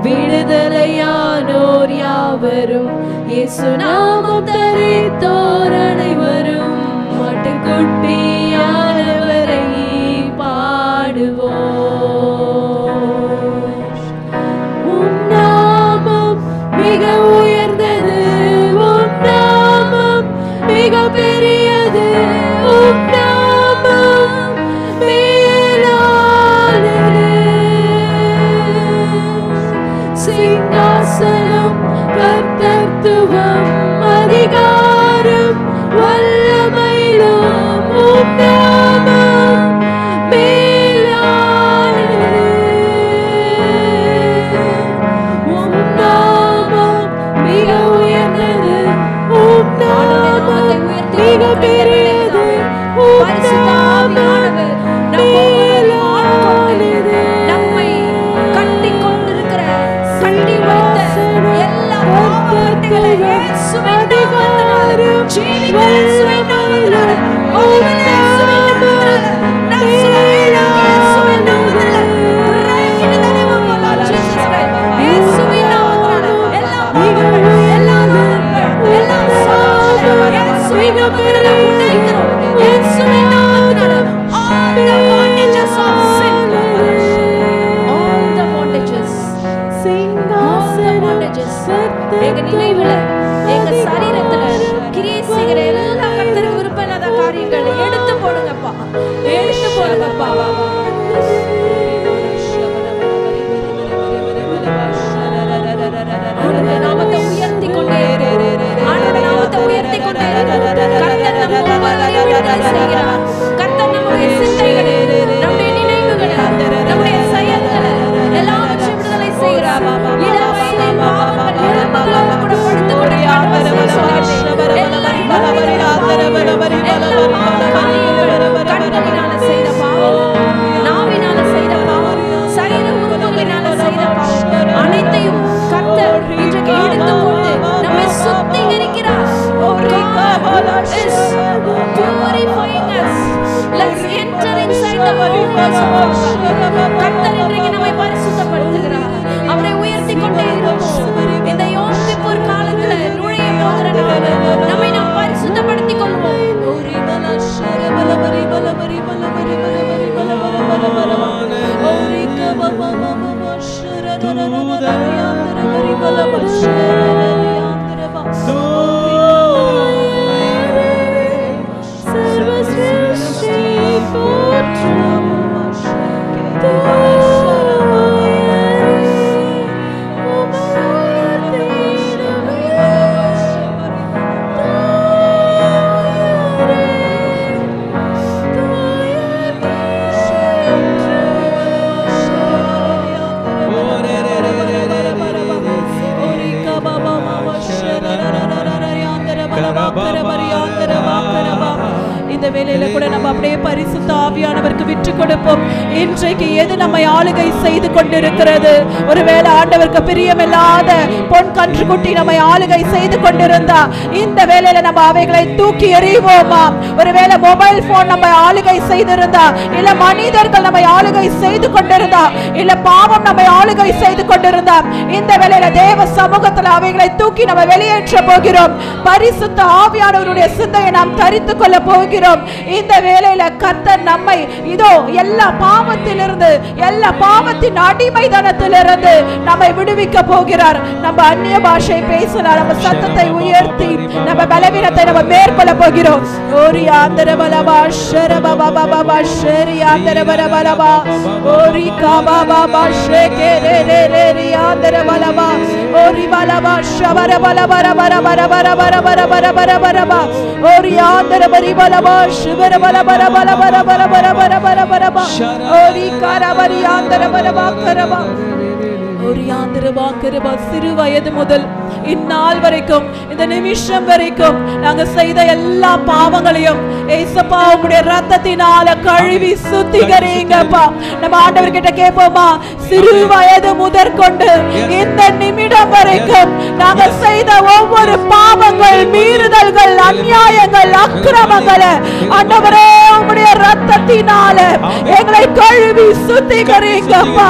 விடுதலையானோர் யாவரும் இயேசு நாமம் தரித்தோர் அனைவரும் ஆட்டுக்குட்டியானவரை பாடுவோம். உம் நாமம் மிக உயர்ந்தது, உம் நாமம் மிக பெரியது, உம் நாமம் மேலானது. சிங்காசனம் கர்த்தத்துவம் அதிகாரம் வல்லமையிலும் உம் நாமம் மேலானது. உம் நாமம் மிக உயர்ந்தது, உம் நாமம் மிக பெரியது, உம் நாமம் மேலானது. நம்மை கட்டி கொண்டிருக்கிற கட்டி வைத்த எல்லா பாவங்களை இயேசுவின் நாமத்தினால ஜீவித்த இயேசுவின் நாமத்தினால எங்க நினைவுல எங்க சரீரத்துல கிரியை செய்கிற எல்லா கர்த்தருக்கு விருப்பமில்லாத காரியங்களை எடுத்து போடுங்கப்பா, எடுத்து போடுங்கப்பா. ஆண்டவருடைய நாமத்தை உயர்த்தி கொண்டே ஆண்டவருடைய நாமத்தை உயர்த்தி கொண்டே கர்த்தர் நம்ம ஒவ்வொருவரையும் விடுதலை செய்கிறார். கர்த்தர் நம்முடைய சிந்தைகளை, நம்முடைய நினைவுகளை, நம்முடைய செயல்களை எல்லாவற்றையும் விடுதலை செய்கிறார். கண்களினால செய்த பாவம், நாவினால செய்த பாவம், சரீர உறுப்புகளினால செய்த பாவம் அனைத்தையும் கர்த்தர் இன்றைக்கு எடுத்து போட்டு நம்மை சுத்திகரிக்கிறார். கர்த்தர் இன்றைக்கு நம்மை பரிசுத்தப்படுத்துகிறார். அவரை உயர்த்தி கொண்டே இருப்போம். இந்த யோம் கிப்பூர் காலத்துல நுழைய போகிற நாள் நம்மை நாம் பரிசுத்தப்படுத்திக் கொள்வோம். ஆவியானவருக்கு விற்று கொடுப்போம். இன்றைக்கு எது நம்மை ஆளுகை செய்து கொண்டிருக்கிறது? ஒருவேளை ஆண்டவருக்கு பிரியமில்லாத பொன் கன்றுக்குட்டி நம்மை ஆளுகை செய்து கொண்டிருந்தா இந்த வேளையில நம்ம அவைகளை தூக்கி எறிவோமா? ஒருவேளை மொபைல் போன் நம்மை ஆளுகை செய்திருந்தா, இல்ல மனிதர்கள் நம்மை ஆளுகை செய்து கொண்டிருந்தா, இல்ல பாவம் நம்மை ஆளுகை செய்து கொண்டிருந்தா, இந்த வேளையில தேவ சமூகத்தில் அவைகளை தூக்கி நம்ம வெளியேற்ற போகிறோம். பரிசுத்த ஆவியானவருடைய சிந்தையை நாம் தரித்துக் கொள்ள போகிறோம். இந்த வேளையில கர்த்தர் நம்மை இதோ எல்லா பாவத்திலிருந்து, எல்லா பாவத்தின் அடிமைதனத்திலிருந்து நம்மை விடுவிக்க போகிறார். நம்ம அந்நிய பாஷை பேசலாம், நம்ம சத்தத்தை உயர்த்தி நம்ம பலவீனத்தை நம்ம மேற்கொள்ள போகிறோம். ஓரி ஆந்தரபலபா ஷரபபபபா ஷரி ஆந்தரபலபலபா ஓரி காபாபா ஷேகேரேரேரி ஆந்தரபலபா ஓரி பலபா ஷவரபலபரபரபரபரபரபரபரபரபரபரபரபா ஓரி ஆந்தரபரிபலபா ஷிவரபலபரபரபரபரபரபரபரபரபா ஓரி காரபரி ஆந்தரபலபா கரபா ஓரி ஆந்தரபா கரபா. சிறு வயது முதல் இந்நாள் வரைக்கும், இந்த நிமிஷம் வரைக்கும் நாங்க செய்த எல்லா பாவங்களையும் ஏசப்பா உம்முடைய ரத்தத்தினால கழுவி சுத்திகரிங்கப்பா. நம்ம ஆண்டவர் கிட்ட கேட்போமா? சிறு வயது முதற்கொண்டு இந்த நிமிடம் வரைக்கும் நாங்க செய்த ஒவ்வொரு பாவங்கள், மீறுதல்கள், அநியாயங்கள், அக்கிரமங்களை ஆண்டவரே உம்முடைய ரத்தத்தினால எங்களை கழுவி சுத்திகரிங்கப்பா.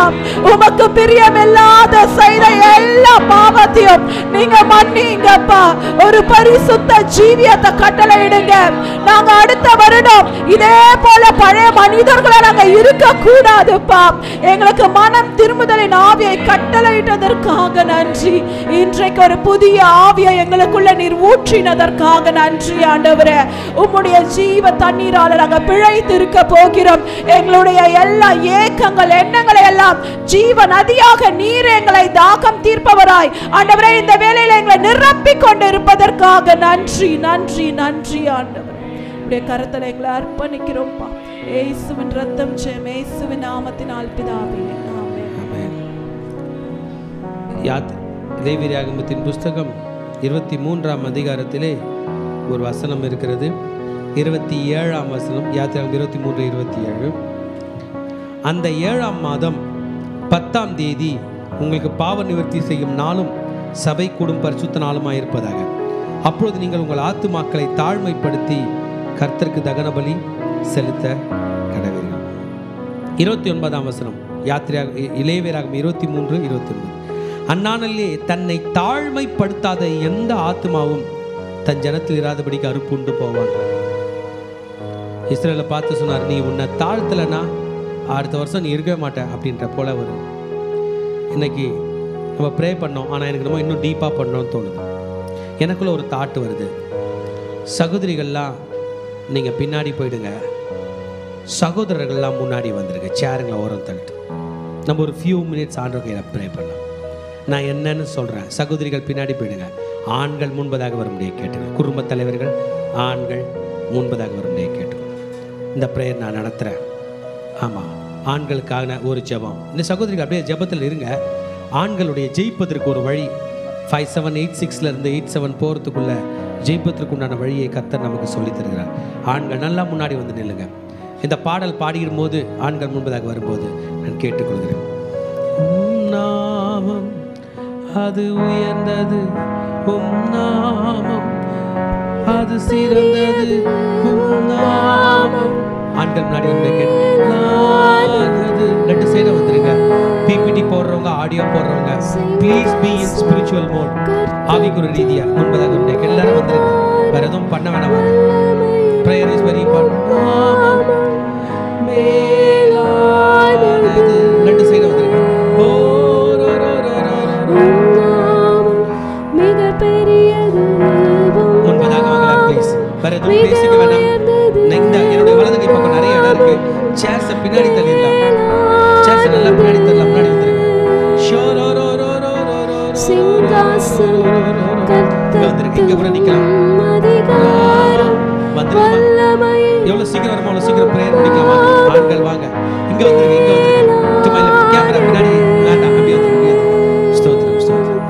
உமக்கு பிரியமில்லாத செய்த எல்லா பாவத்தையும் நீங்க மன்னிங்கப்பா. ஒரு பரிசுத்த ஜீவியத்தை கட்டளையிடுங்க. நாங்க அடுத்த வருடம் இதே போல பழைய மனிதர்களை நாங்க இருக்க கூடாதுப்பா. எங்களுக்கு மனம் திரும்புதலின் ஆவியை கட்டளையிட்டதற்காக நன்றி. இன்றைக்கு ஒரு புதிய ஆவியை எங்களுக்குள்ள நீர் ஊற்றினதற்காக நன்றி ஆண்டவரே. உம்முடைய ஜீவ தண்ணீரால நாங்க பிழைத்து இருக்க போகிறோம். எங்களுடைய எல்லா ஏக்கங்கள், எண்ணங்களை எல்லாம் ஜீவ நதியாக நீர் எங்களை தாகம் தீர்ப்பவராய் ஆண்டவரே இந்த வேளையில எங்களை நிரப்பிக் கொண்டு இருப்பதற்காக நன்றி நன்றி நன்றி ஆண்டவரே. உடைய கரத்துல எங்களை அர்ப்பணிக்கிறோம்ப்பா. இயேசுவின் ரத்தம் ஜெயம், இயேசுவின் நாமத்தினால் பிதாவே ஆமென். லேவியராகமத்தின் புஸ்தகம் 23ஆம் அதிகாரத்திலே ஒரு வசனம் இருக்கிறது. 27ஆம் வசனம், யாத்திராகமம் 23:27. அந்த 7ஆம் மாதம் 10ஆம் தேதி உங்களுக்கு பாவ நிவர்த்தி செய்யும் நாளும் சபை கூடும் பரிசுத்த நாளுமாயிருப்பதாக. அப்பொழுது நீங்கள் உங்கள் ஆத்துமாக்களை தாழ்மைப்படுத்தி கர்த்தருக்கு தகன பலி செலுத்த கடவீர்கள். 29ஆம் வசனம், லேவியராகமம் 23:29. அந்நாளிலே தன்னை தாழ்மைப்படுத்தாத எந்த ஆத்துமாவும் தன் ஜனத்தில் இராதபடிக்கு அறுப்புண்டு போவான். இஸ்ரவேலை பார்த்து சொன்னார், நீ உன்னை தாழ்த்தலைன்னா அடுத்த வருஷம் நீ இருக்கவே மாட்டேன் அப்படின்ற போல ஒரு. இன்னைக்கு நம்ம ப்ரே பண்ணோம், ஆனால் எனக்கு நம்ம இன்னும் டீப்பாக பண்ணோன்னு தோணுது. எனக்குள்ள ஒரு தாட்டு வருது, சகோதரிகள்லாம் நீங்கள் பின்னாடி போயிடுங்க, சகோதரர்கள்லாம் முன்னாடி வந்துடுங்க, சேருங்களை ஓரம் தள்ளிட்டு நம்ம ஒரு ஃபியூ மினிட்ஸ் ஆண்டவர் கையில் ப்ரே பண்ணலாம். நான் என்னன்னு சொல்கிறேன், சகோதரிகள் பின்னாடி போயிடுங்க, ஆண்கள் முன்பதாக வர முடிய கேட்டுங்க. குடும்ப தலைவர்கள் ஆண்கள் முன்பதாக வர முடிய கேட்டுங்க. இந்த ப்ரேயர் நான் நடத்துகிறேன். ஆமாம், ஆண்களுக்கான ஒரு ஜெபம். இந்த சகோதரிகள் அப்படியே ஜெபத்தில் இருங்க. ஆண்களுடைய ஜெயிப்பதற்கு ஒரு வழி 5786 87 போகிறதுக்குள்ள ஜெயிப்பதற்கு உண்டான வழியை கர்த்தர் நமக்கு சொல்லி தருகிறார். ஆண்கள் நல்லா முன்னாடி வந்து நில்லுங்க. இந்த பாடல் பாடிடும் போது ஆண்கள் முன்பதாக வரும்போது நான் கேட்டுக்கொள்கிறேன். நாமம் அது உயர்ந்தது, உம் நாமம் அது சிறந்தது, உம் நாமம். ஆண்கள் முன்னாடி வந்து கேட்டு ரெண்டு சைடு வந்துருங்க. பிபிடி போடுறவங்க, ஆடியோ போடுறவங்க, please be in spiritual mode. ஆவிக்குற ரீதியா முன்பதாக வந்து எல்லாரும் வந்துருங்க. வேற எதுவும் பண்ண வேணாம். Prayer is very important. ரெண்டு சைடு வந்துருங்க. முன்பதாக வாங்கலாம் ப்ளீஸ். வேற எதுவும் பேசிக்க வேணாம். என்னுடைய வலது கை பக்கம் நிறைய இடம் இருக்கு. சேர்ஸை பின்னாடி தள்ளிடலாம். சேர்ஸை நல்லா பின்னாடி தள்ளலாம். முன்னாடி வந்துருங்க. இங்க கூட நிக்கலாம். வந்துருங்க. எவ்வளவு சீக்கிரம் வருமோ அவ்வளவு சீக்கிரம் பிரேயர் முடிக்கலாம். ஆண்கள் வாங்க, இங்க வந்துருங்க, இங்க வந்துருங்க. கேமரா பின்னாடி வேண்டாம், அப்படியே வந்துருங்க. ஸ்தோத்திரம் ஸ்தோத்திரம்.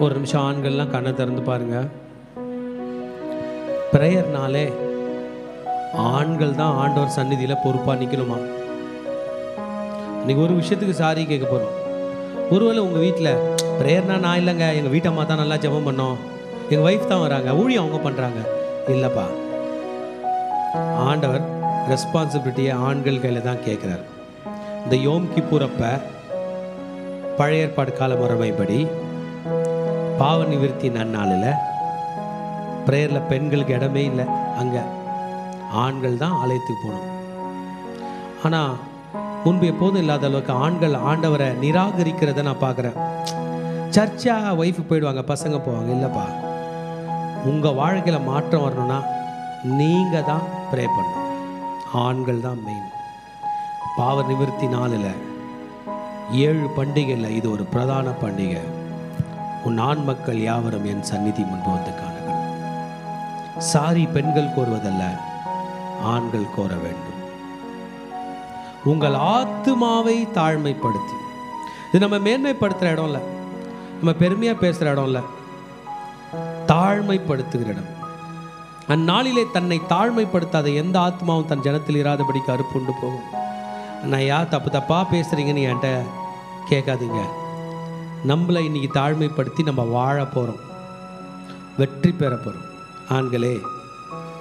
ஒரு நிமிஷம் ஆண்கள்லாம் கண்ணை திறந்து பாருங்க. ப்ரேயர்னாலே ஆண்கள் தான் ஆண்டவர் சந்நிதியில் பொறுப்பாக நிற்கணுமா? இன்னைக்கு ஒரு விஷயத்துக்கு சாரி கேட்க போகிறோம். ஒருவேளை உங்கள் வீட்டில் ப்ரேயர்னா நான் இல்லைங்க, எங்கள் வீட்டம்மா தான் நல்லா ஜெபம் பண்ணோம், எங்கள் ஒய்ஃப் தான் வராங்க, ஊழியம் அவங்க பண்ணுறாங்க. இல்லைப்பா, ஆண்டவர் ரெஸ்பான்சிபிலிட்டியை ஆண்கள் கையில் தான் கேட்குறாரு. இந்த யோம் கிப்பூர் அப்போ பழைய ஏற்பாடு கால முறைமைப்படி பாவ நிவர்த்தி நன்னாளில் ப்ரேயரில் பெண்களுக்கு இடமே இல்லை. அங்கே ஆண்கள் தான் ஆலயத்துக்கு போகணும். ஆனால் முன்பு எப்போதும் இல்லாத அளவுக்கு ஆண்கள் ஆண்டவரை நிராகரிக்கிறத நான் பார்க்குறேன். சர்ச்சா ஒய்ஃபு போயிடுவாங்க, பசங்க போவாங்க. இல்லைப்பா, உங்கள் வாழ்க்கையில் மாற்றம் வரணும்னா நீங்கள் தான் ப்ரே பண்ணணும். ஆண்கள் தான் மெயின். பாவ நிவர்த்தி நாளில் 7 பண்டிகையில் இது ஒரு பிரதான பண்டிகை. உன் ஆண் மக்கள் யாவரும் என் சந்நிதி முன்பு வந்து காணுங்கள். சாரி பெண்கள் கோருவதல்ல, ஆண்கள் கோர வேண்டும். உங்கள் ஆத்துமாவை தாழ்மைப்படுத்தி, இது நம்ம மேன்மைப்படுத்துகிற இடம் இல்லை, நம்ம பெருமையாக பேசுகிற இடம் இல்லை, தாழ்மைப்படுத்துகிற இடம். அந்நாளிலே தன்னை தாழ்மைப்படுத்தாத எந்த ஆத்மாவும் தன் ஜனத்தில் இராதபடிக்கு அறுப்புண்டு போகும். நான் யார் தப்பாக பேசுகிறீங்கன்னு என்கிட்ட கேட்காதீங்க. நம்மளை இன்னைக்கு தாழ்மைப்படுத்தி நம்ம வாழ போகிறோம், வெற்றி பெற போகிறோம். ஆண்களே,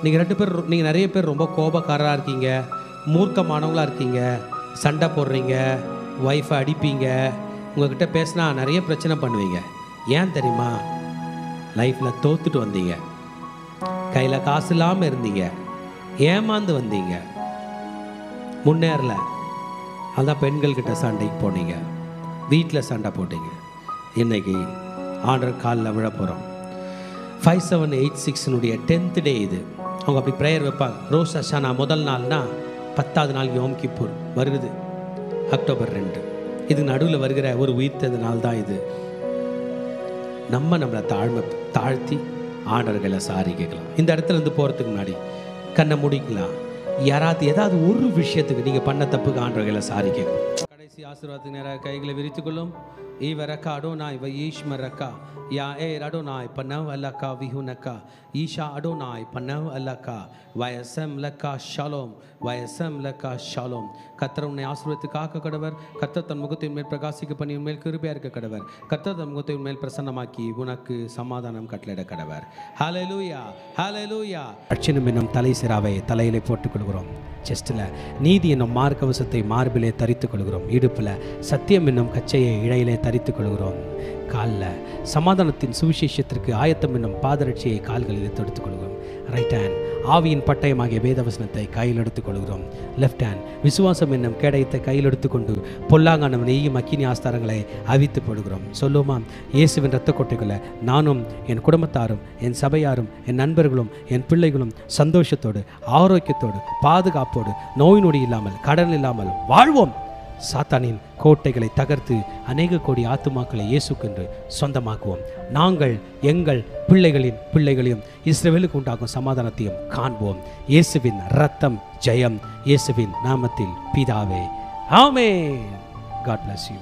நீங்கள் நிறைய பேர் ரொம்ப கோபக்காரராக இருக்கீங்க, மூர்க்கமானவங்களாக இருக்கீங்க, சண்டை போடுறீங்க, ஒய்ஃபை அடிப்பீங்க, உங்கள்கிட்ட பேசினா நிறைய பிரச்சனை பண்ணுவீங்க. ஏன் தெரியுமா? லைஃப்பில் தோத்துட்டு வந்தீங்க, கையில் காசு இல்லாமல் இருந்தீங்க, ஏமாந்து வந்தீங்க, முன்னேறல. அதான் பெண்கள்கிட்ட சண்டைக்கு போனீங்க, வீட்டில் சண்டை போட்டீங்க. இன்னைக்கு ஆண்டவர் காலில் விழ போகிறோம். 5786 10th டே இது. அவங்க அப்படி ப்ரேயர் வைப்பாங்க. ரோஷ் ஹஷானா முதல் நாள்னா 10வது நாள் யோம் கிப்பூர் வருது, அக்டோபர் 2. இது நடுவில் வருகிற ஒரு உயிர்த்தெழுந்த நாள் தான் இது. நம்மளை தாழ்த்தி ஆண்டவர்களை சாரி கேட்கலாம். இந்த இடத்துல இருந்து போகிறதுக்கு முன்னாடி கண்ணை முடிக்கலாம். யாராவது ஏதாவது ஒரு விஷயத்துக்கு நீங்கள் பண்ண தப்புக்கு ஆண்டவர்களை சாரி கேட்கணும். கடைசி ஆசீர்வாதத்துக்கு நேராக கைகளை விரித்துக்கொள்ளும். ஈவரக்கா அடோனாய் வயீஷ்மரக்கா யா ஏ அடோனாய் பனவ் அல்லக்கா விஹுனக்கா ஈஷா அடோனாய் பனவ் அல்லக்கா வயசம் லக்கா ஷாலோம் வயசம் லக்கா ஷாலோம். கர்த்தர் உன்னை ஆசீர்வதித்து காக்க கடவர். கர்த்தர் தன் முகத்தின் மேல் பிரகாசிக்க பண்ணி உன்மேல் கிருபையாக இருக்க கடவர். கர்த்தர் தன் முகத்தின் மேல் பிரசன்னமாக்கி உனக்கு சமாதானம் கட்டளையிட கடவர். ஹல்லேலூயா, ஹல்லேலூயா. ரட்சணம் என்னும் தலை சிராவை தலையிலே போட்டுக்கொள்கிறோம். செஸ்டில் நீதி என்னும் மார்க்கவசத்தை மார்பிலே தரித்துக் கொள்கிறோம். இடுப்பில் சத்தியம் என்னும் கச்சையை இழையிலே தரித்துக் கொள்கிறோம். காலில் சமாதானத்தின் சுவிசேஷத்திற்கு ஆயத்தம் என்னும் பாதரட்சியை கால்களிலே தொடுத்துக் கொள்கிறோம். ரைட் ஹேண்ட் ஆவியின் பட்டயமாகிய வேதவசனத்தை கையில் எடுத்துக் கொள்கிறோம். லெஃப்ட் ஹேண்ட் விசுவாசம் என்னும் கேடயத்தை கையில் எடுத்துக்கொண்டு பொல்லாங்கான நெய்யும் அக்கினி ஆஸ்தாரங்களை அவித்து போடுகிறோம். சொல்லுமா, இயேசுவின் இரத்த கொட்டைகளை நானும் என் குடும்பத்தாரும் என் சபையாரும் என் நண்பர்களும் என் பிள்ளைகளும் சந்தோஷத்தோடு ஆரோக்கியத்தோடு பாதுகாப்போடு நோய் நொடி இல்லாமல் கடன் இல்லாமல் வாழ்வோம். சாத்தானின் கோட்டைகளை தகர்த்து அநேக கோடி ஆத்துமாக்களை இயேசுக்கென்று சொந்தமாக்குவோம். நாங்கள் எங்கள் பிள்ளைகளின் பிள்ளைகளையும் இஸ்ரவேலுக்கு உண்டாகும் சமாதானத்தையும் காண்போம். இயேசுவின் இரத்தம் ஜெயம். இயேசுவின் நாமத்தில் பிதாவே, ஆமென். God bless you.